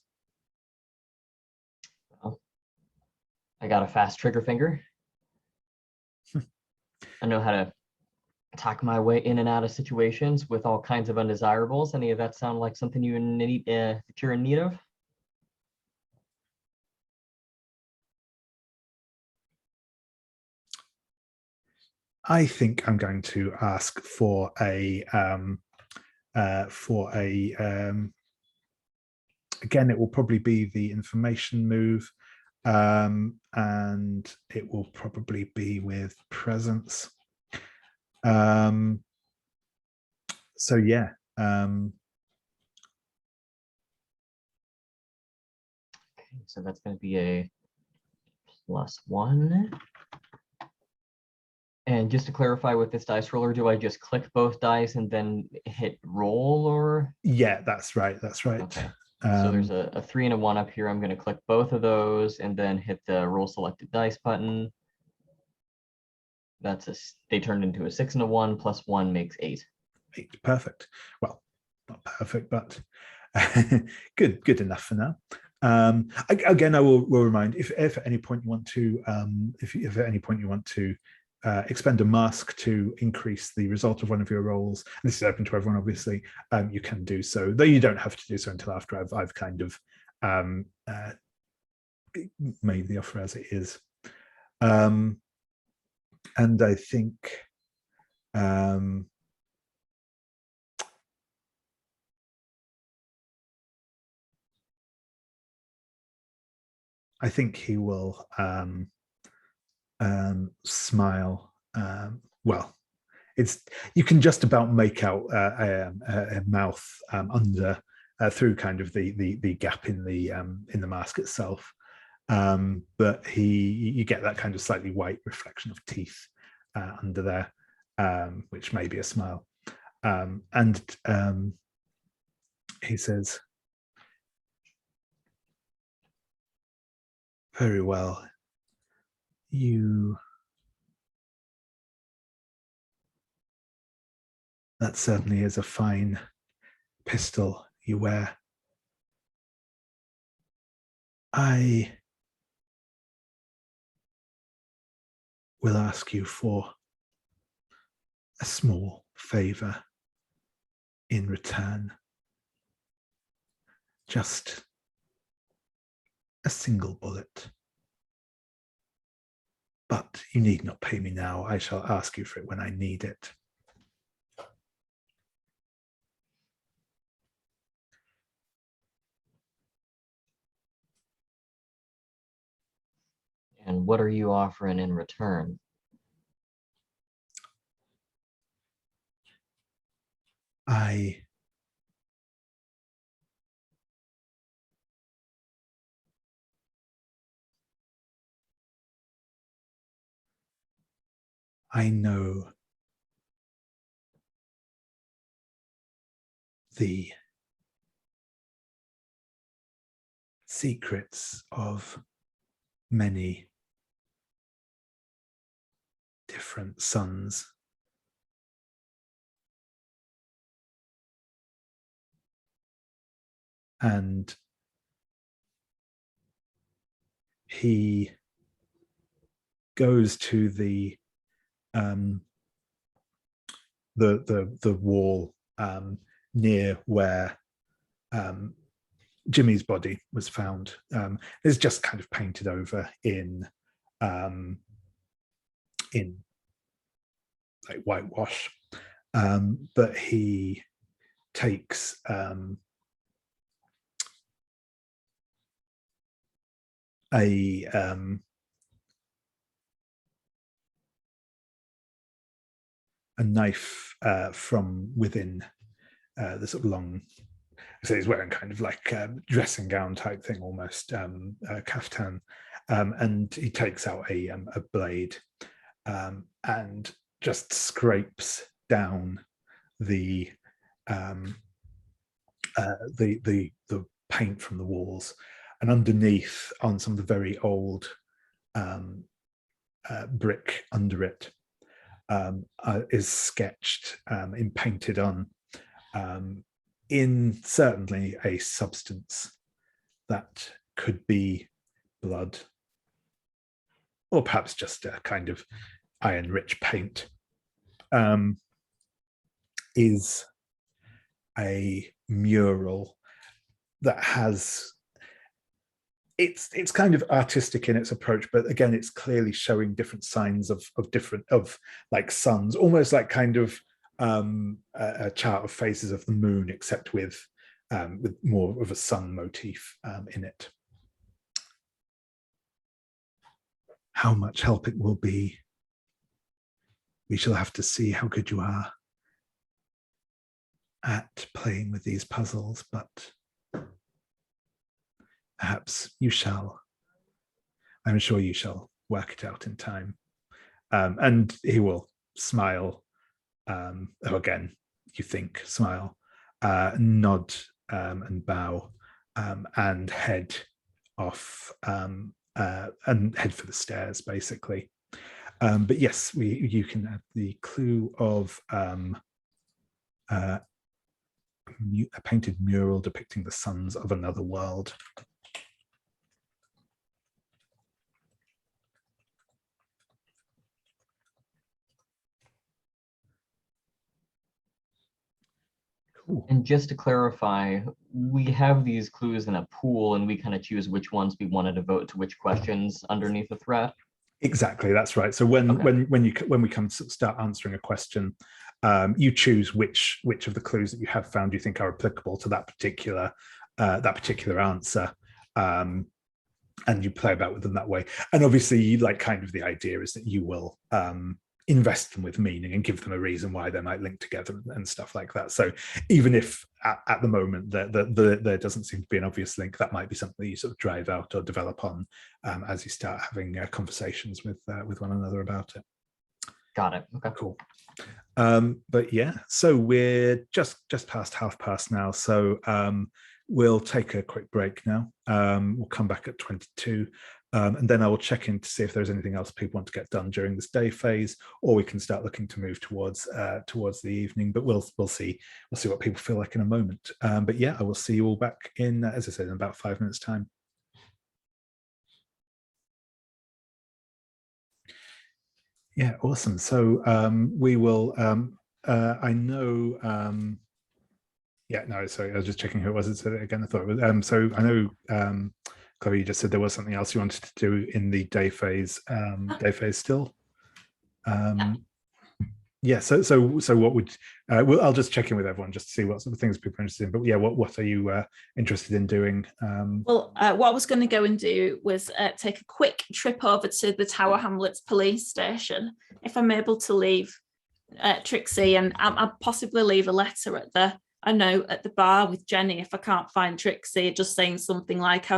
Well, I got a fast trigger finger. I know how to talk my way in and out of situations with all kinds of undesirables. Any of that sound like something you need, that you're in need of? I think I'm going to ask for a again, it will probably be the information move, and it will probably be with presence. So yeah. Okay, so that's going to be a +1. And just to clarify with this dice roller, do I just click both dice and then hit roll, or? Yeah, that's right. That's right. Okay. So there's a 3 and a 1 up here. I'm going to click both of those and then hit the roll selected dice button. They turned into a 6 and a 1 plus 1 makes 8. 8, perfect. Well, not perfect, but good enough for now. Again, I will remind, if at any point you want to, if at any point you want to expend a mask to increase the result of one of your rolls, and this is open to everyone, obviously, you can do so, though you don't have to do so until after I've kind of made the offer as it is. And I think he will smile. Well, you can just about make out a mouth under through kind of the gap in the mask itself, but you get that kind of slightly white reflection of teeth under there, which may be a smile, and he says, "Very well. That certainly is a fine pistol you wear. I will ask you for a small favor in return. Just a single bullet. But you need not pay me now. I shall ask you for it when I need it." And what are you offering in return? I know the secrets of many different suns. And he goes to the wall near where Jimmy's body was found. It's just kind of painted over in like whitewash, but he takes a knife from within the sort of long, so he's wearing kind of like a dressing gown type thing, almost a kaftan, and he takes out a blade and just scrapes down the paint from the walls, and underneath, on some of the very old brick under it, is sketched and painted on in certainly a substance that could be blood, or perhaps just a kind of iron-rich paint, is a mural that has, it's kind of artistic in its approach, but again, it's clearly showing different signs of like suns, almost like kind of a chart of faces of the moon, except with more of a sun motif in it. How much help it will be, we shall have to see how good you are at playing with these puzzles, but perhaps you shall. I'm sure you shall work it out in time. And he will smile, again, you think, smile, nod and bow, and head off, and head for the stairs, basically. But yes, you can add the clue of a painted mural depicting the suns of another world. And just to clarify, we have these clues in a pool and we kind of choose which ones we want to devote to which questions underneath the threat. Exactly, that's right. So when we come to start answering a question, you choose which of the clues that you have found you think are applicable to that particular answer, and you play about with them that way. And obviously, like, kind of the idea is that you will invest them with meaning and give them a reason why they might link together and stuff like that. So even if at the moment there doesn't seem to be an obvious link, that might be something that you sort of drive out or develop on as you start having conversations with one another about it. Got it. Okay. Cool. But yeah, so we're just past past now. So we'll take a quick break now. We'll come back at 22. And then I will check in to see if there's anything else people want to get done during this day phase, or we can start looking to move towards the evening. But we'll see what people feel like in a moment. But yeah, I will see you all back in, as I said, in about 5 minutes' time. Yeah, awesome. So we will. I know. Yeah, no, sorry, I was just checking who it was that said it again. I thought it was. So I know. Chloe, you just said there was something else you wanted to do in the day phase. Still. Yeah. So what would? I'll just check in with everyone just to see what sort of things people are interested in. But yeah, what are you interested in doing? Well, what I was going to go and do was take a quick trip over to the Tower Hamlets police station. If I'm able to leave Trixie, and I'll possibly leave a letter at the bar with Jenny if I can't find Trixie, just saying something like,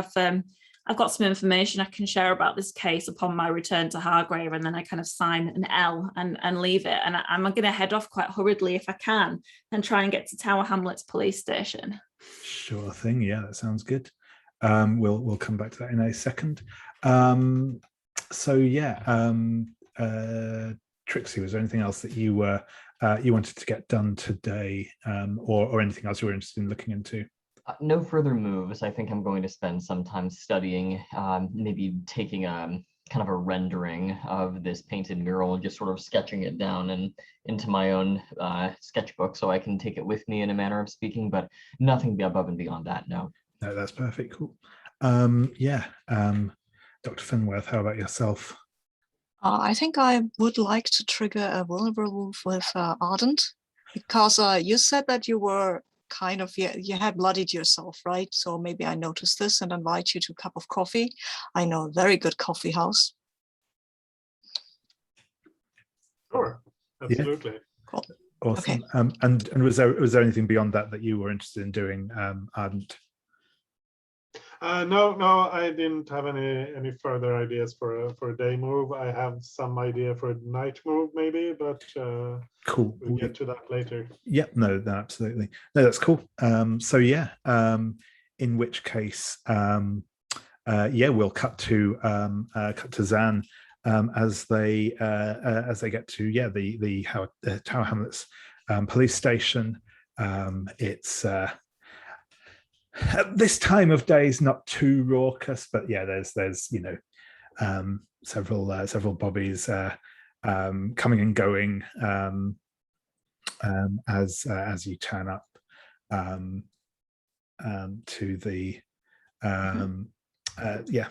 I've got some information I can share about this case upon my return to Hargrave, and then I kind of sign an L and leave it. And I'm going to head off quite hurriedly if I can and try and get to Tower Hamlets police station. Sure thing. Yeah, that sounds good. We'll come back to that in a second. So yeah, Trixie, was there anything else that you wanted to get done today, or anything else you were interested in looking into? No further moves. I think I'm going to spend some time studying, maybe taking a kind of a rendering of this painted mural and just sort of sketching it down and into my own sketchbook so I can take it with me in a manner of speaking, but nothing above and beyond that, no. No, that's perfect. Cool. Yeah. Dr. Fenworth, how about yourself? I think I would like to trigger a vulnerable with Ardent, because you said that you were kind of, you had bloodied yourself, right? So maybe I noticed this and invite you to a cup of coffee. I know a very good coffee house. Sure, absolutely. Yeah. Cool. Awesome. Okay. And was there anything beyond that you were interested in doing, Ardent? No, I didn't have any further ideas for a day move. I have some idea for a night move maybe, but cool. We'll get to that later. Yep. No, absolutely. No, that's cool. So yeah. In which case, yeah, we'll cut to Zan as they get to the Tower Hamlets police station. It's this time of day is not too raucous, but yeah, there's several bobbies coming and going as you turn up to the yeah.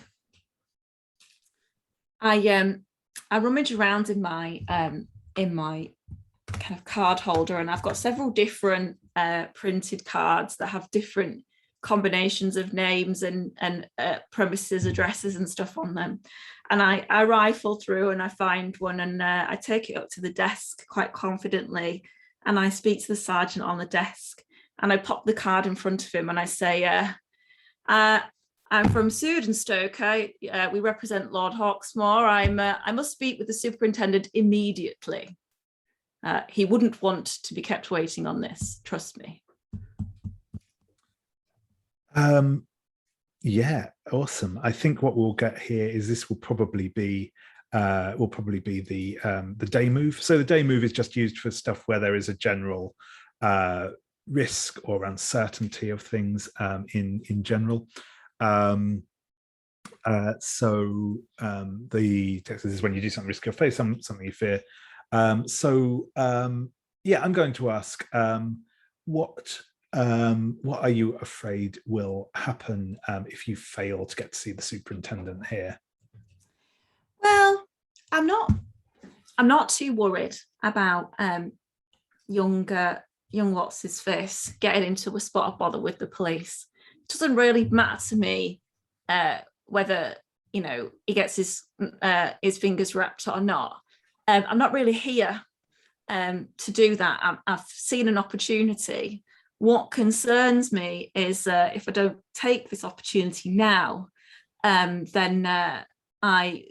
I rummage around in my kind of card holder, and I've got several different printed cards that have different combinations of names and premises, addresses and stuff on them. And I rifle through and I find one, and I take it up to the desk quite confidently, and I speak to the sergeant on the desk, and I pop the card in front of him and I say, I'm from Sudenstoke. We represent Lord Hawksmoor. I must speak with the superintendent immediately. He wouldn't want to be kept waiting on this, trust me. Yeah, awesome. I think what we'll get here is this will probably be the day move. So the day move is just used for stuff where there is a general risk or uncertainty of things in general. The text is when you do something risky or face something you fear. Yeah, I'm going to ask what what are you afraid will happen if you fail to get to see the superintendent here? Well, I'm not too worried about young what's his face getting into a spot of bother with the police. It doesn't really matter to me whether he gets his fingers wrapped or not. I'm not really here to do that. I've seen an opportunity. What concerns me is if I don't take this opportunity now, then I'm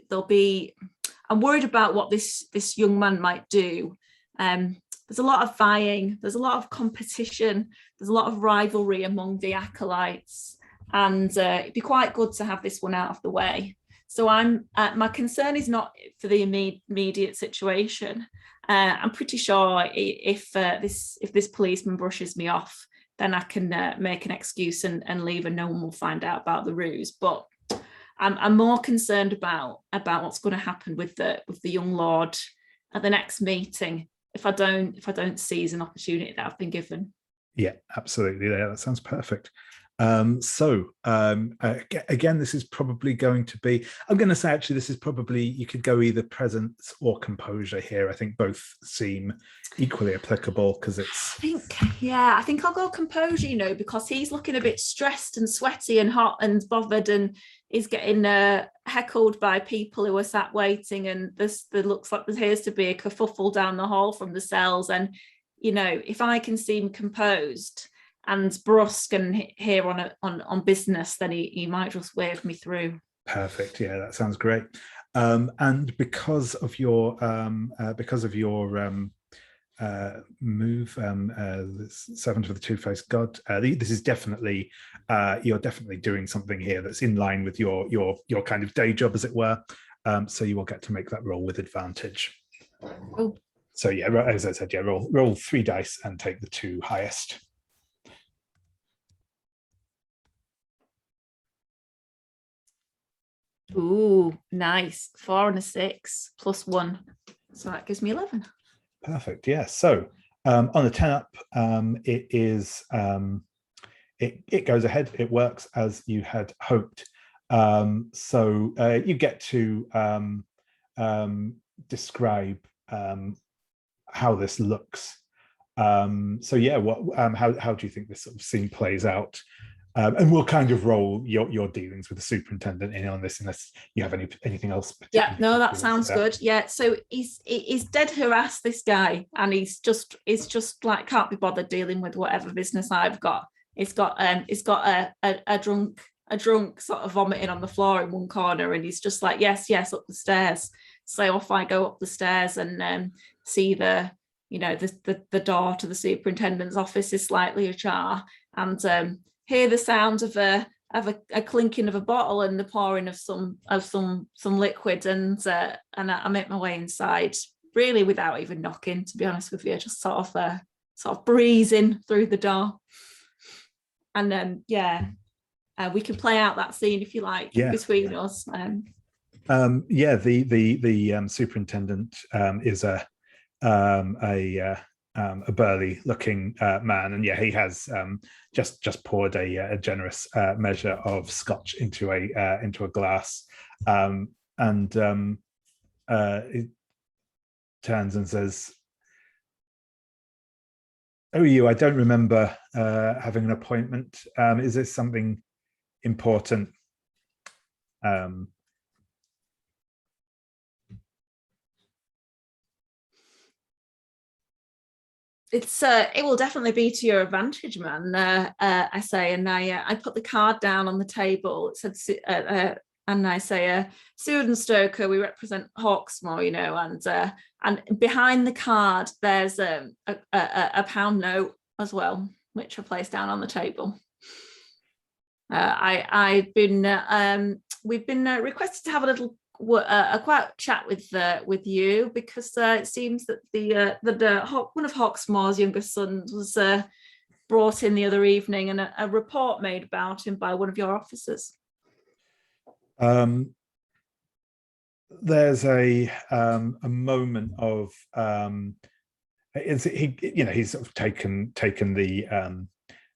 worried about what this young man might do. There's a lot of vying, there's a lot of competition, there's a lot of rivalry among the acolytes, and it'd be quite good to have this one out of the way. So my concern is not for the immediate situation. I'm pretty sure if this policeman brushes me off, then I can make an excuse and leave, and no one will find out about the ruse. But I'm more concerned about what's going to happen with the young lord at the next meeting if I don't seize an opportunity that I've been given. Yeah, absolutely. Yeah, that sounds perfect. Again, this is probably going to be, I'm going to say actually this is probably, you could go either presence or composure here. I think both seem equally applicable because it's, I think I'll go composure, because he's looking a bit stressed and sweaty and hot and bothered, and he's getting heckled by people who are sat waiting, and there looks like there appears to be a kerfuffle down the hall from the cells. And if I can seem composed and brusque and here on business, then he might just wave me through. Perfect. Yeah, that sounds great. And because of your move, Servant of the Two-Faced God, this is definitely you're definitely doing something here that's in line with your kind of day job, as it were. So you will get to make that roll with advantage. Oh. So yeah, as I said, yeah, roll 3 dice and take the 2 highest. Ooh, nice. 4 and a 6 plus 1. So that gives me 11. Perfect. Yeah. So on the 10 up, it is it goes ahead. It works as you had hoped. So you get to describe how this looks. So yeah, how do you think this sort of scene plays out? And we'll kind of roll your dealings with the superintendent in on this, unless you have anything else. Yeah, no, that sounds good. Yeah, so he's dead harassed, this guy, and he's just like can't be bothered dealing with whatever business I've got. He's got a drunk sort of vomiting on the floor in one corner, and he's just like yes up the stairs. So off I go up the stairs and see the door to the superintendent's office is slightly ajar, and hear the sound of a clinking of a bottle and the pouring of some liquid, and I make my way inside, really without even knocking, to be honest with you, just sort of breezing through the door. And then we can play out that scene if you like between us. The superintendent is a burly looking man, and he has just poured a generous measure of scotch into a glass, and it turns and says, "Oh, I don't remember having an appointment. Is this something important?" It will definitely be to your advantage, man. I say, and I put the card down on the table. It said, and I say, Seward and Stoker, we represent Hawksmoor, and behind the card there's a pound note as well, which I placed down on the table. We've been requested to have a little a quiet chat with you, because it seems that one of Hawksmoor's younger sons was brought in the other evening, and a report made about him by one of your officers. There's a moment of he's sort of taken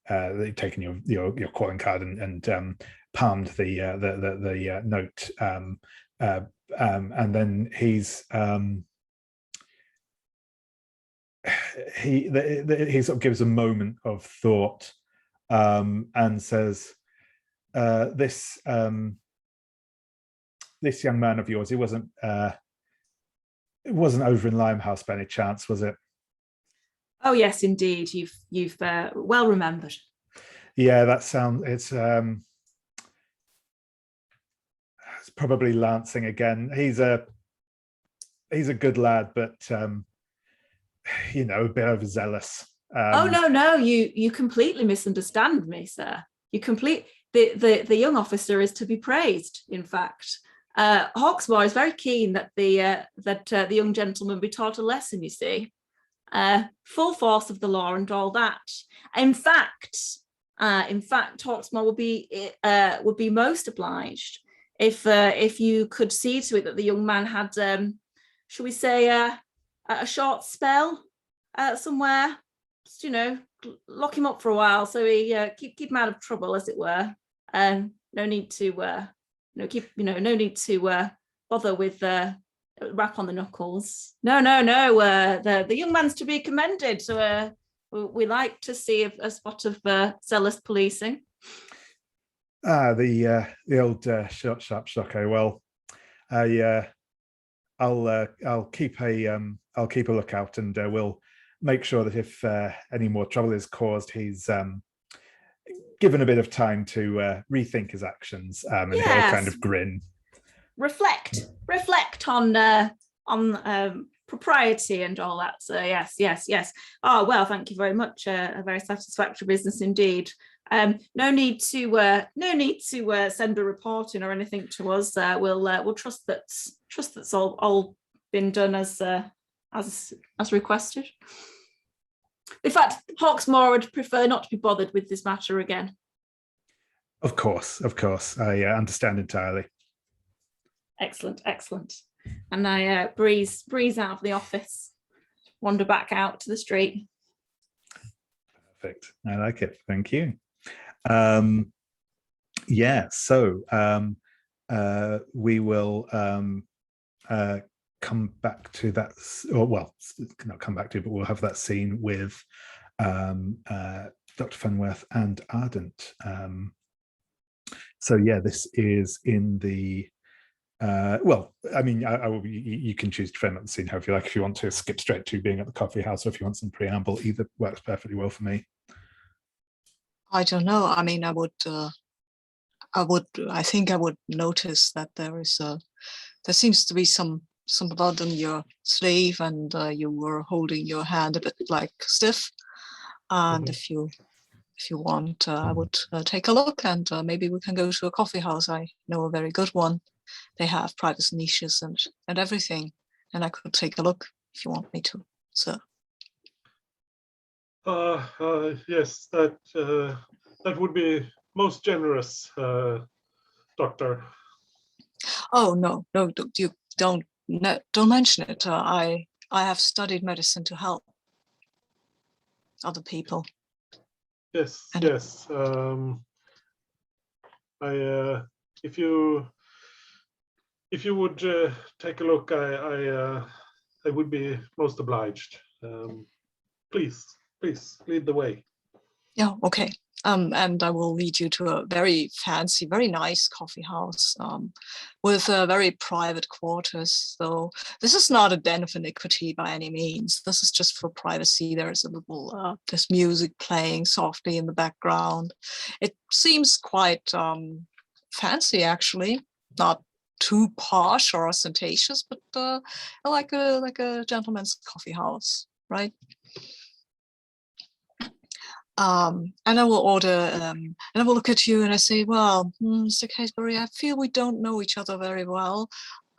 taken your calling card and palmed the note, and then he sort of gives a moment of thought, and says, this young man of yours, it wasn't over in Limehouse by any chance, was it? Oh yes, indeed. You've well remembered. Yeah, it's probably Lancing again. He's a good lad, but a bit overzealous. Oh no, you completely misunderstand me, sir. The young officer is to be praised. In fact, Hawksmoor is very keen that the young gentleman be taught a lesson. You see, full force of the law and all that. In fact, Hawksmoor would be most obliged if you could see to it that the young man had, shall we say, a short spell somewhere. Just, lock him up for a while so he keep him out of trouble, as it were. No need to bother with rap on the knuckles. No. The young man's to be commended. So we like to see a spot of zealous policing. The old short, sharp shocko. Well, I'll keep a lookout, and we'll make sure that if any more trouble is caused, he's given a bit of time to rethink his actions, and he'll kind of grin. Reflect on propriety and all that. So yes. Oh well, thank you very much. A very satisfactory business indeed. No need to send a report in or anything to us. We'll trust that's all been done as requested. In fact, Hawksmoor would prefer not to be bothered with this matter again. Of course. I understand entirely. Excellent. And I breeze out of the office, wander back out to the street. Perfect. I like it. Thank you. So we will come back to that, or well, not come back to, but we'll have that scene with Dr. Fenworth and Ardent. This is in the you can choose to frame up the scene however you like. If you want to skip straight to being at the coffee house, or if you want some preamble, either works perfectly well for me. I don't know. I mean, I think I would notice that there seems to be some blood on your sleeve, and you were holding your hand a bit like stiff. And if you want, I would take a look, and maybe we can go to a coffee house. I know a very good one. They have private niches and everything, and I could take a look if you want me to, sir. Yes, that would be most generous, Doctor. Oh no, you don't mention it. I have studied medicine to help other people. Yes. If you would take a look, I would be most obliged. Please lead the way. Yeah, okay. And I will lead you to a very fancy, very nice coffee house with very private quarters. So this is not a den of iniquity by any means. This is just for privacy. There's a little, there's music playing softly in the background. It seems quite fancy, actually. Not too posh or ostentatious, but like a gentleman's coffee house, right? And I will order, and I will look at you and I say, well, Mr. Caseberry, I feel we don't know each other very well.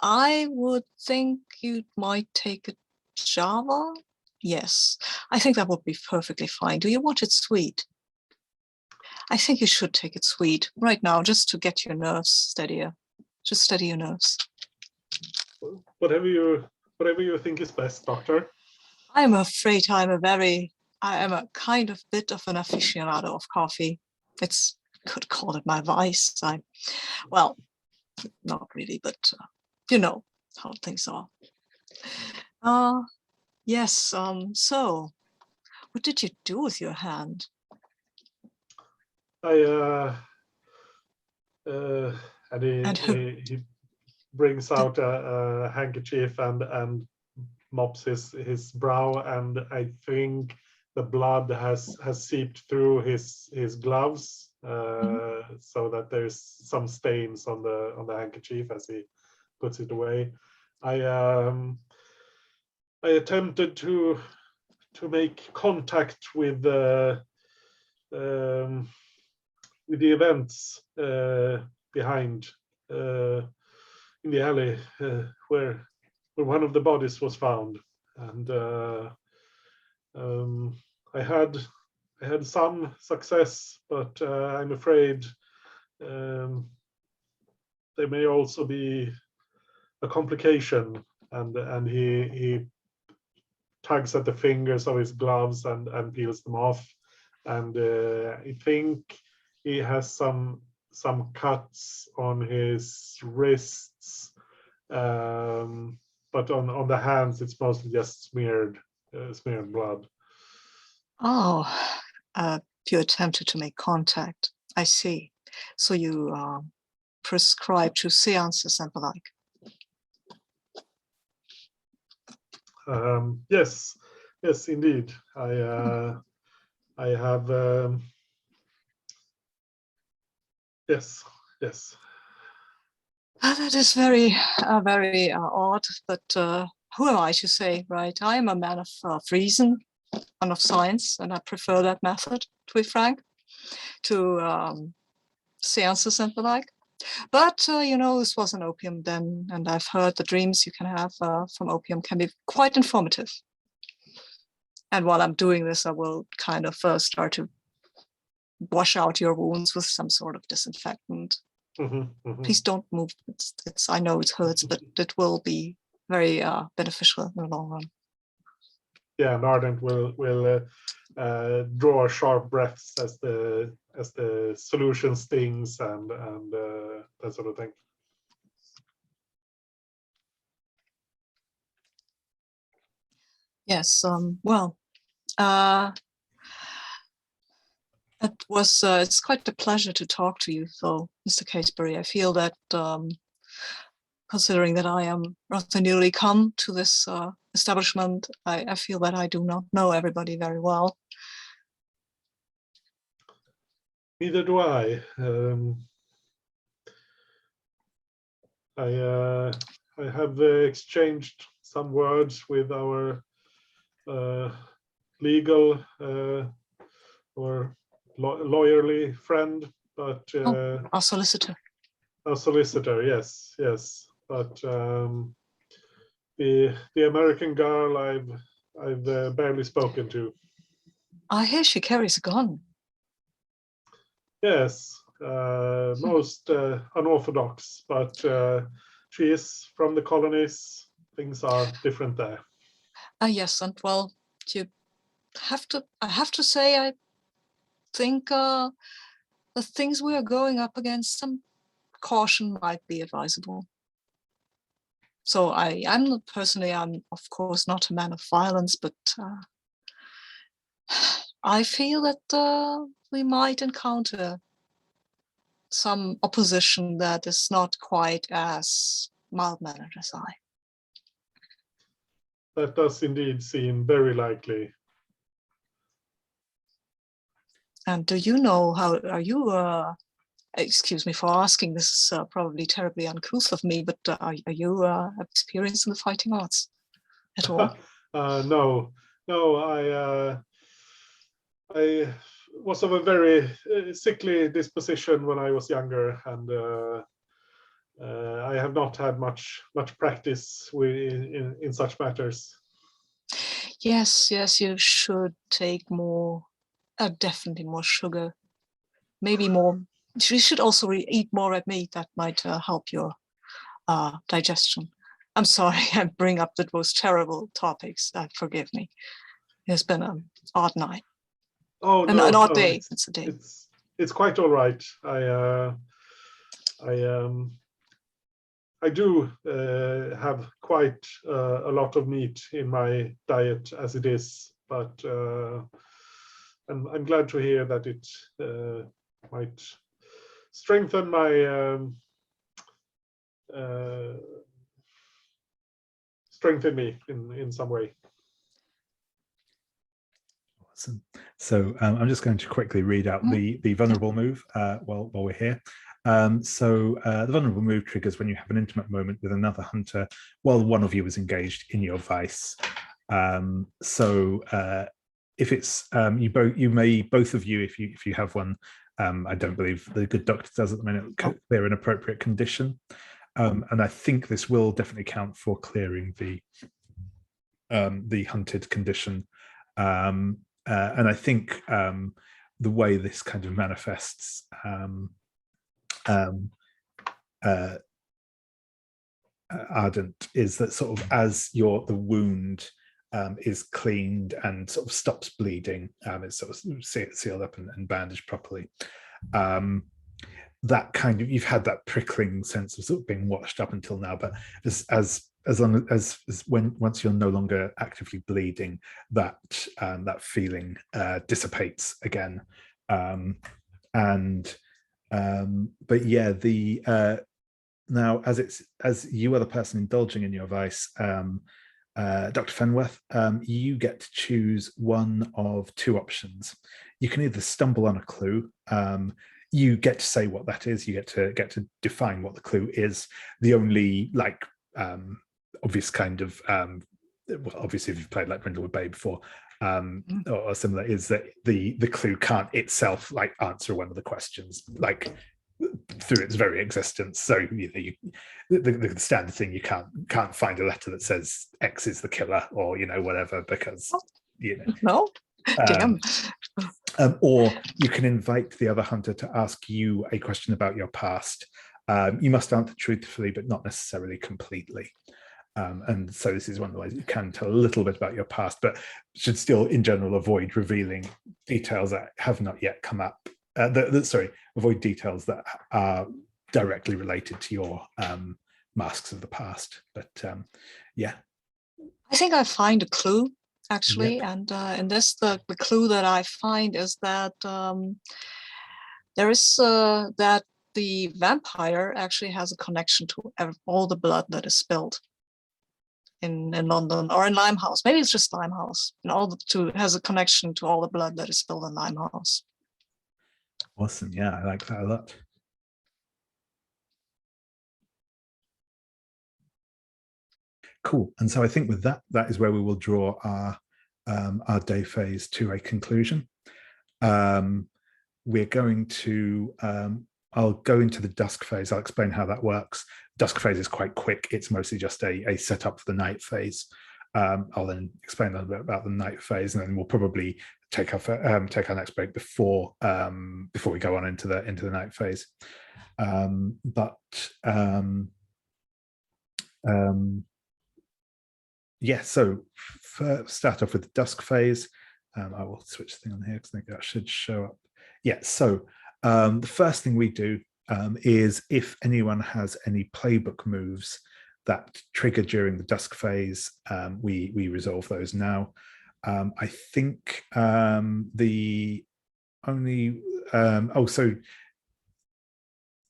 I would think you might take a Java. Yes, I think that would be perfectly fine. Do you want it sweet? I think you should take it sweet right now, just to get your nerves steadier. Just steady your nerves. Whatever you think is best, Doctor. I'm afraid I'm a very I am a kind of bit of an aficionado of coffee. It's, could call it my vice. Well, not really, but you know how things are. Yes, so what did you do with your hand? And he brings out a handkerchief and mops his brow, and I think the blood has seeped through his gloves, so that there's some stains on the handkerchief as he puts it away. I attempted to make contact with the events behind in the alley where one of the bodies was found, and I had some success, but I'm afraid there may also be a complication, and he tugs at the fingers of his gloves and peels them off, and I think he has some cuts on his wrists, but on the hands it's mostly just smeared blood. Oh, you attempted to make contact. I see. So you prescribe to seances and the like. Yes, indeed. I have. Yes. That is very odd, but who am I to say, right? I am a man of reason and of science, and I prefer that method, to be frank, to seances and the like. But you know, this was an opium den, and I've heard the dreams you can have from opium can be quite informative. And while I'm doing this, I will kind of start to wash out your wounds with some sort of disinfectant. Please don't move. It's I know it hurts, but it will be very beneficial in the long run. Yeah, and Ardent will draw sharp breaths as the solution stings and that sort of thing. Yes. Well. It's quite a pleasure to talk to you, though, Mr. Caseberry. I feel that, considering that I am rather newly come to this establishment, I feel that I do not know everybody very well. Neither do I. I have exchanged some words with our legal or lawyerly friend, but our solicitor. Our solicitor, yes, but the American girl I've barely spoken to. I hear she carries a gun. Yes, most unorthodox, but she is from the colonies. Things are different there. Yes, and well, I have to say, I think the things we are going up against, some caution might be advisable. So I'm of course not a man of violence, but I feel that we might encounter some opposition that is not quite as mild-mannered as I. That does indeed seem very likely. And do you know how, are you, excuse me for asking, this is probably terribly uncouth of me, but are you experienced in the fighting arts at all? No, I was of a very sickly disposition when I was younger, and I have not had much practice in such matters. Yes, you should take more, definitely more sugar, maybe more. You should also eat more red meat. That might help your digestion. I'm sorry, I bring up the most terrible topics. Forgive me. It's been an odd night. Oh An no, odd no, day. It's a day. it's quite all right. I do have quite a lot of meat in my diet as it is, but I'm glad to hear that it might strengthen my strengthen me in some way. Awesome. So I'm just going to quickly read out the vulnerable move while we're here. The vulnerable move triggers when you have an intimate moment with another hunter while one of you is engaged in your vice. If it's both of you, if you have one, I don't believe the good doctor does at the minute, clear an appropriate condition. And I think this will definitely count for clearing the hunted condition. And I think the way this kind of manifests Ardent is that sort of as the wound is cleaned and sort of stops bleeding, it's sort of sealed up and bandaged properly. That kind of, you've had that prickling sense of sort of being watched up until now, but once you're no longer actively bleeding, that feeling dissipates again. But yeah, now as you are the person indulging in your vice, Dr. Fenworth, you get to choose one of two options. You can either stumble on a clue. You get to say what that is. You get to define what the clue is. The only obvious kind of well, obviously if you've played like Brindlewood Bay before or similar, is that the clue can't itself answer one of the questions through its very existence. So the standard thing, you can't find a letter that says X is the killer or whatever, because No. Damn. Or you can invite the other hunter to ask you a question about your past. You must answer truthfully, but not necessarily completely. And so this is one of the ways you can tell a little bit about your past, but should still, in general, avoid revealing details that have not yet come up. Avoid details that are directly related to your masks of the past. But yeah. I think I find a clue, actually. Yep. And in this, the clue that I find is that there is that the vampire actually has a connection to all the blood that is spilled in London or in Limehouse. Maybe it's just Limehouse. And has a connection to all the blood that is spilled in Limehouse. Awesome. Yeah, I like that a lot. Cool. And so I think with that is where we will draw our day phase to a conclusion. We're going to I'll go into the dusk phase. I'll explain how that works. Dusk phase is quite quick. It's mostly just a setup for the night phase. I'll then explain a little bit about the night phase, and then we'll probably take our next break before we go on into the night phase. Yeah, so start off with the dusk phase. I will switch the thing on here because I think that should show up. Yeah, so the first thing we do is if anyone has any playbook moves that trigger during the dusk phase, we resolve those now. I think the only so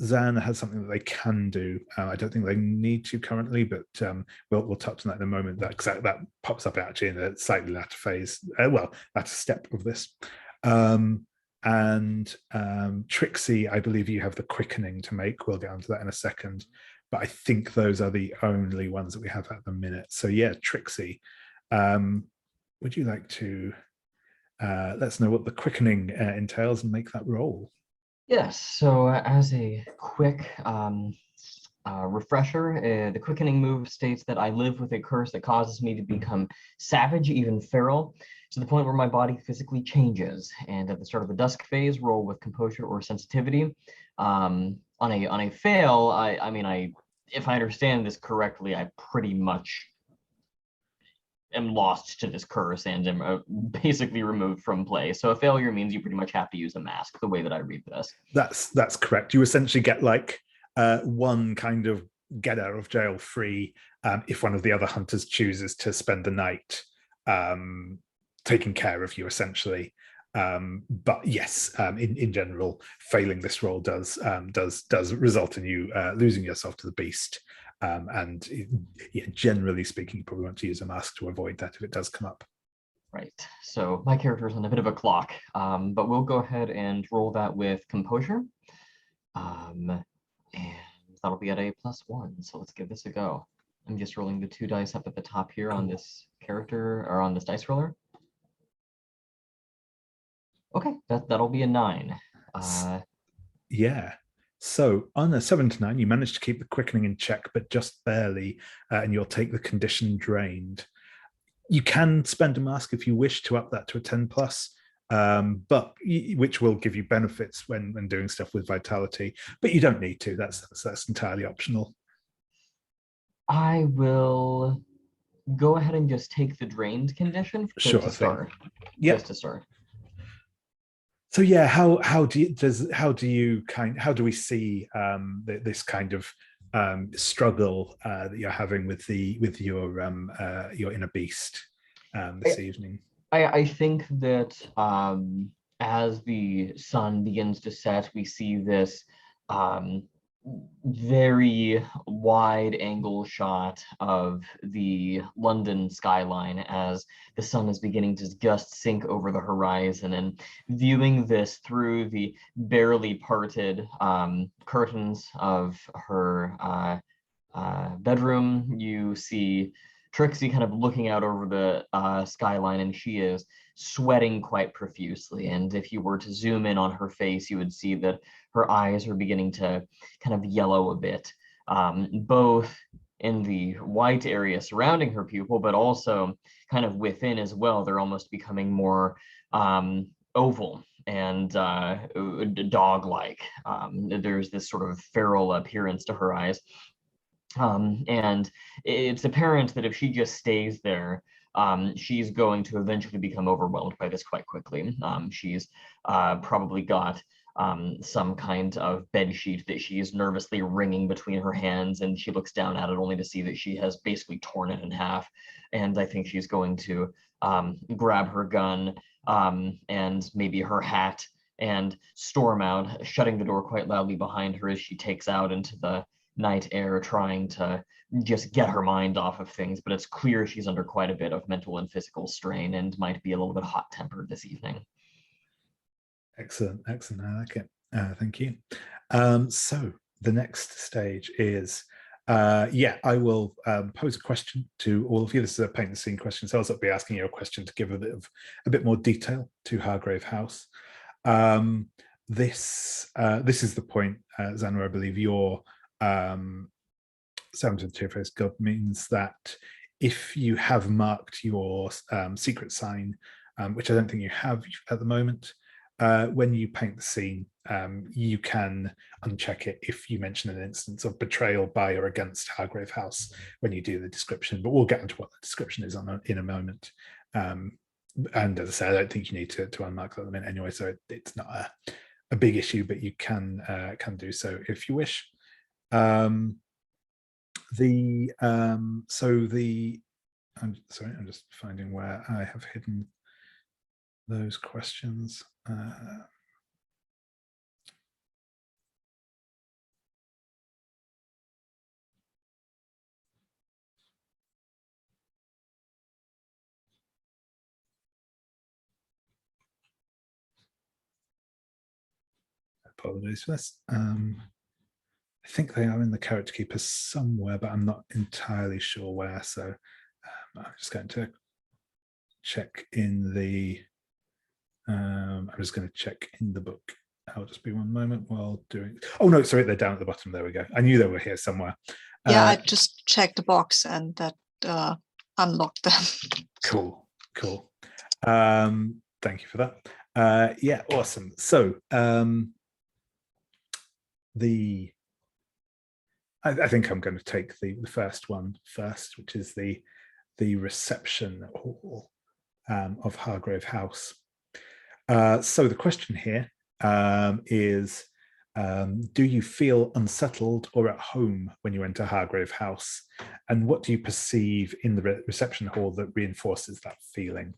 Zan has something that they can do. I don't think they need to currently, but we'll touch on that in a moment. That pops up actually in a slightly latter phase. Latter step of this. And Trixie, I believe you have the quickening to make. We'll get onto that in a second. But I think those are the only ones that we have at the minute. So yeah, Trixie, would you like to let us know what the quickening entails and make that roll? Yes, so as a quick refresher, the quickening move states that I live with a curse that causes me to become savage, even feral, to the point where my body physically changes. And at the start of the dusk phase, roll with composure or sensitivity. On a fail, I mean, if I understand this correctly, I pretty much am lost to this curse and am basically removed from play. So a failure means you pretty much have to use a mask, the way that I read this. That's correct. You essentially get like one kind of get out of jail free if one of the other hunters chooses to spend the night taking care of you, essentially. But yes, in general, failing this roll does result in you losing yourself to the beast. And yeah, generally speaking, you probably want to use a mask to avoid that if it does come up. Right. So my character is on a bit of a clock, but we'll go ahead and roll that with composure. And that'll be at a +1. So let's give this a go. I'm just rolling the 2 dice up at the top here on this character or on this dice roller. Okay, that'll be a 9. Yeah. So on a 7 to 9, you manage to keep the quickening in check, but just barely, and you'll take the condition drained. You can spend a mask if you wish to up that to a 10 plus, but which will give you benefits when doing stuff with vitality. But you don't need to. That's entirely optional. I will go ahead and just take the drained condition to start. Yeah. Just to start. So yeah, how do we see this kind of struggle that you're having with your inner beast this evening? I think that as the sun begins to set, we see this very wide angle shot of the London skyline as the sun is beginning to just sink over the horizon, and viewing this through the barely parted curtains of her bedroom, you see Trixie kind of looking out over the skyline, and she is sweating quite profusely. And if you were to zoom in on her face, you would see that her eyes are beginning to kind of yellow a bit, both in the white area surrounding her pupil, but also kind of within as well. They're almost becoming more oval and dog-like. There's this sort of feral appearance to her eyes. And it's apparent that if she just stays there, she's going to eventually become overwhelmed by this quite quickly. She's probably got some kind of bed sheet that she is nervously wringing between her hands, and she looks down at it only to see that she has basically torn it in half. And I think she's going to grab her gun and maybe her hat and storm out, shutting the door quite loudly behind her as she takes out into the night air, trying to just get her mind off of things. But it's clear she's under quite a bit of mental and physical strain and might be a little bit hot-tempered this evening. Excellent. I like it. Thank you. So the next stage is, I will pose a question to all of you. This is a paint the scene question, so I'll be asking you a question to give a bit more detail to Hargrave House. This is the point, Zanra, I believe your 7th Two-Face God means that if you have marked your secret sign, which I don't think you have at the moment, when you paint the scene, you can uncheck it if you mention an instance of betrayal by or against Hargrave House when you do the description. But we'll get into what the description is in a moment. And as I said, I don't think you need to unmark that at the minute anyway, so it's not a big issue, but you can do so if you wish. I'm just finding where I have hidden those questions. Apologies for this. I think they are in the character keeper somewhere, but I'm not entirely sure where. So I'm just going to check in the. I'm just going to check in the book. I'll just be one moment while doing. Oh no, sorry, they're down at the bottom. There we go. I knew they were here somewhere. Yeah, I just checked the box and that unlocked them. Cool. Thank you for that. Yeah, awesome. So I think I'm going to take the first one first, which is the the reception hall of Hargrave House. So the question here is, do you feel unsettled or at home when you enter Hargrave House? And what do you perceive in the reception hall that reinforces that feeling?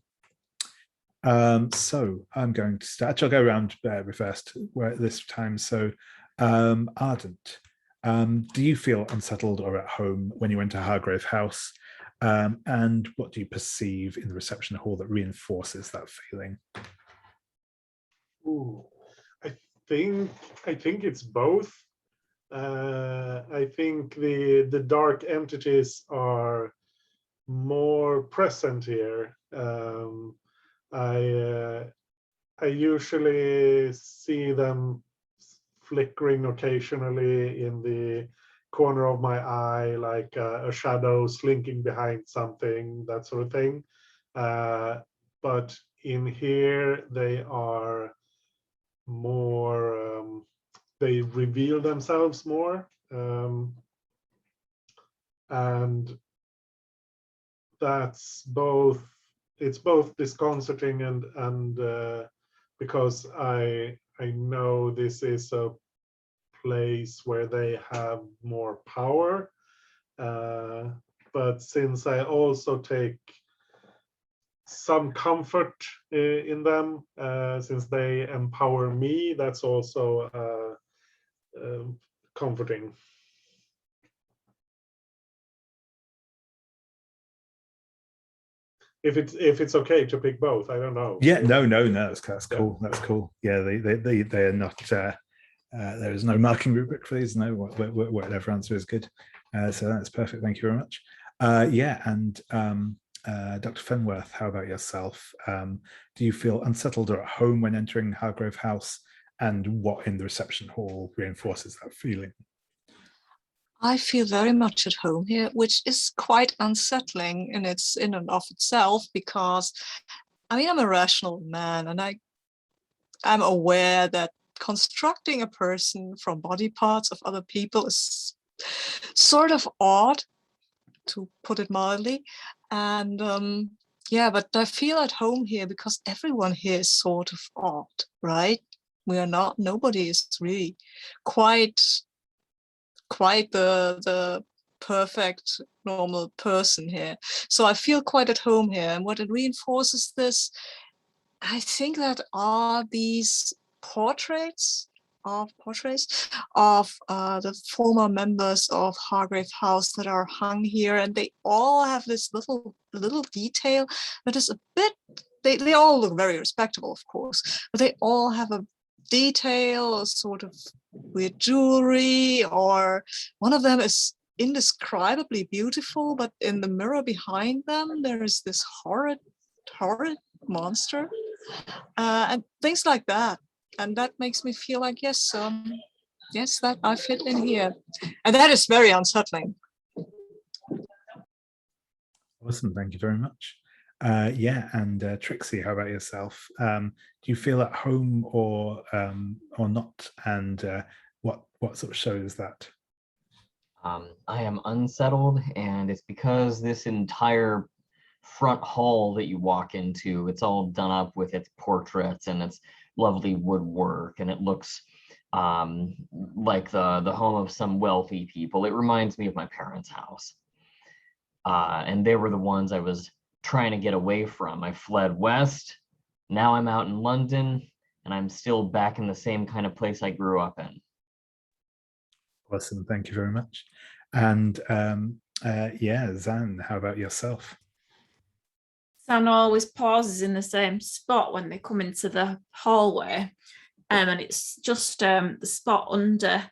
So I'm going to start. I'll go around reversed this time. So Ardent, do you feel unsettled or at home when you enter Hargrave House? And what do you perceive in the reception hall that reinforces that feeling? Ooh, I think it's both. I think the dark entities are more present here. I usually see them flickering occasionally in the corner of my eye, like a shadow slinking behind something, that sort of thing. But in here, they are more, they reveal themselves more. And that's both, it's both disconcerting and because I know this is a place where they have more power, but since I also take some comfort in them, since they empower me, that's also comforting. If it's okay to pick both, I don't know. Yeah, no, that's cool. That's cool. Yeah, they are not. There is no marking rubric for these. No, whatever answer is good. So that's perfect. Thank you very much. Yeah, and Dr. Fenworth, how about yourself? Do you feel unsettled or at home when entering Hargrave House? And what in the reception hall reinforces that feeling? I feel very much at home here, which is quite unsettling in and of itself, because I mean, I'm a rational man, and I'm aware that constructing a person from body parts of other people is sort of odd, to put it mildly. And yeah, but I feel at home here because everyone here is sort of odd, right? We are not, nobody is really quite the perfect normal person here. So I feel quite at home here. And what it reinforces this, I think, that are these portraits of the former members of Hargrave House that are hung here, and they all have this little detail that is a bit, they all look very respectable, of course, but they all have a detail, a sort of weird jewelry, or one of them is indescribably beautiful, but in the mirror behind them there is this horrid monster, and things like that. And that makes me feel like, yes, that I fit in here, and that is very unsettling. Awesome, thank you very much. Yeah, and Trixie, how about yourself? Do you feel at home or not? And what sort of shows that? I am unsettled, and it's because this entire front hall that you walk into, it's all done up with its portraits and its lovely woodwork, and it looks like the home of some wealthy people. It reminds me of my parents' house, and they were the ones I was trying to get away from. I fled west. Now I'm out in London, and I'm still back in the same kind of place I grew up in. Awesome, thank you very much. And yeah, Zan, how about yourself? Zan always pauses in the same spot when they come into the hallway, and it's just the spot under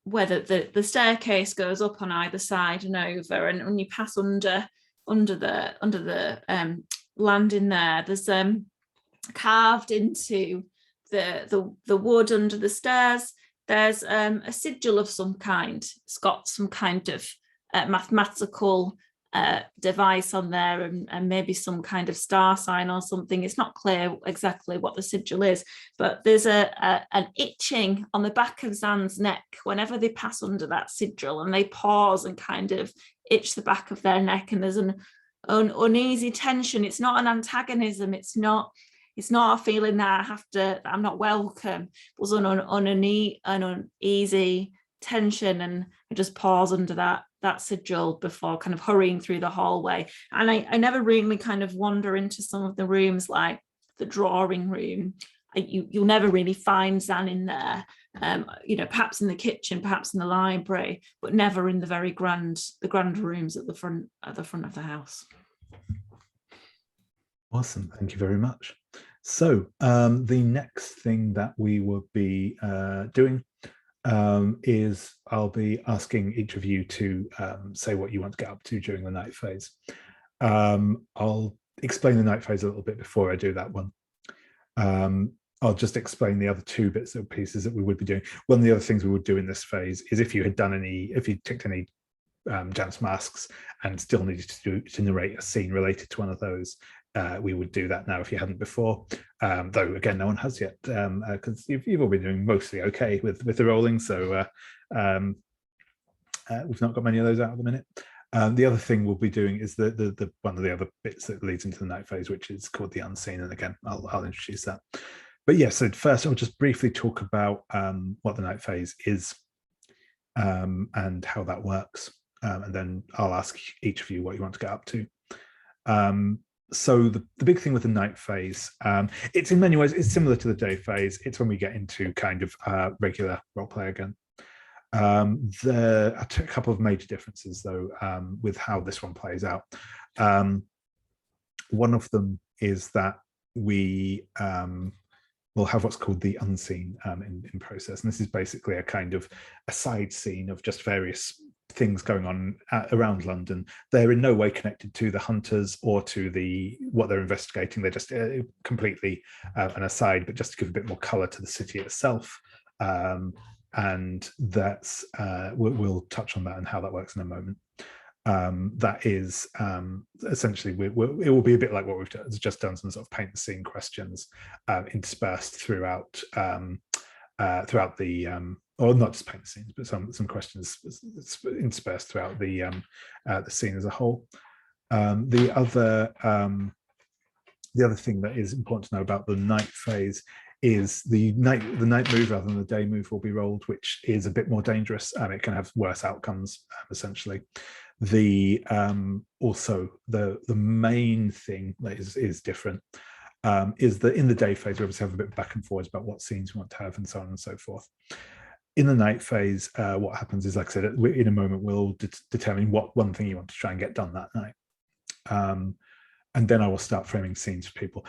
where the staircase goes up on either side and over, and when you pass under the landing there's carved into the wood under the stairs, there's a sigil of some kind. It's got some kind of mathematical device on there, and maybe some kind of star sign or something. It's not clear exactly what the sigil is, but there's an itching on the back of Zan's neck whenever they pass under that sigil, and they pause and kind of itch the back of their neck, and there's uneasy tension. It's not an antagonism. It's not a feeling that I'm not welcome. It was an uneasy tension, and I just pause under that sigil before kind of hurrying through the hallway. And I never really kind of wander into some of the rooms, like the drawing room. You'll never really find Zan in there. Perhaps in the kitchen, perhaps in the library, but never in the grand rooms at the front of the house. Awesome, thank you very much. So the next thing that we will be doing is I'll be asking each of you to say what you want to get up to during the night phase. I'll explain the night phase a little bit before I do that one. I'll just explain the other two bits and pieces that we would be doing. One of the other things we would do in this phase is if you ticked any Janus masks and still needed to narrate a scene related to one of those, we would do that now if you hadn't before. Though again, no one has yet, because you've all been doing mostly okay with the rolling, so we've not got many of those out at the minute. The other thing we'll be doing is the one of the other bits that leads into the night phase, which is called the unseen, and again I'll introduce that. But yeah, so first I'll just briefly talk about what the night phase is and how that works, and then I'll ask each of you what you want to get up to. So the big thing with the night phase, it's in many ways, it's similar to the day phase. It's when we get into kind of regular roleplay again. There are a couple of major differences though with how this one plays out. One of them is that we will have what's called the unseen in process. And this is basically a kind of a side scene of just various things going on around London. They're in no way connected to the hunters or to what they're investigating. They're just completely an aside, but just to give a bit more color to the city itself. And that's we'll touch on that and how that works in a moment. That is essentially it will be a bit like what we've just done, some sort of paint the scene questions interspersed throughout the or not just paint the scenes, but some questions interspersed throughout the scene as a whole. The other thing that is important to know about the night phase is the night move rather than the day move will be rolled, which is a bit more dangerous. It can have worse outcomes essentially. Also the main thing that is different is that in the day phase we obviously have a bit of back and forwards about what scenes we want to have and so on and so forth. In the night phase, what happens is, like I said, in a moment we'll determine what one thing you want to try and get done that night, and then I will start framing scenes for people.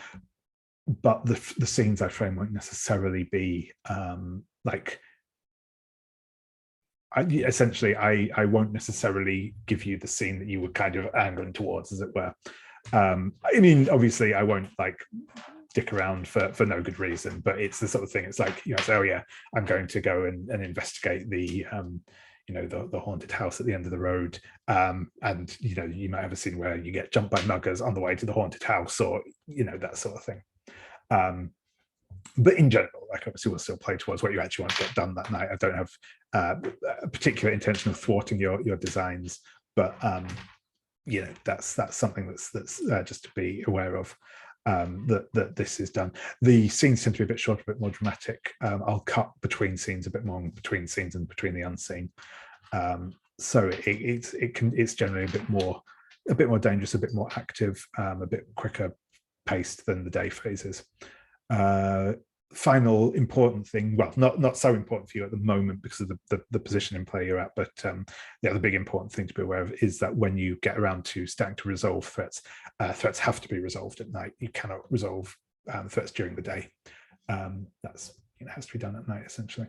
But the scenes I frame won't necessarily be essentially I won't necessarily give you the scene that you were kind of angling towards, as it were. I mean, obviously I won't dick around for no good reason, but it's the sort of thing, it's like, say, oh yeah, I'm going to go and investigate the haunted house at the end of the road, and you might have a scene where you get jumped by muggers on the way to the haunted house, or that sort of thing. But in general, obviously we'll still play towards what you actually want to get done that night. I don't have a particular intention of thwarting your designs, but that's something that's just to be aware of, that this is done. The scenes tend to be a bit shorter, a bit more dramatic. I'll cut between scenes a bit more, between scenes and between the unseen. So it's generally a bit more dangerous, a bit more active, a bit quicker paced than the day phases. Final important thing, well, not so important for you at the moment because of the position in play you're at, but the other big important thing to be aware of is that when you get around to starting to resolve threats, threats have to be resolved at night. You cannot resolve threats during the day. That's has to be done at night essentially.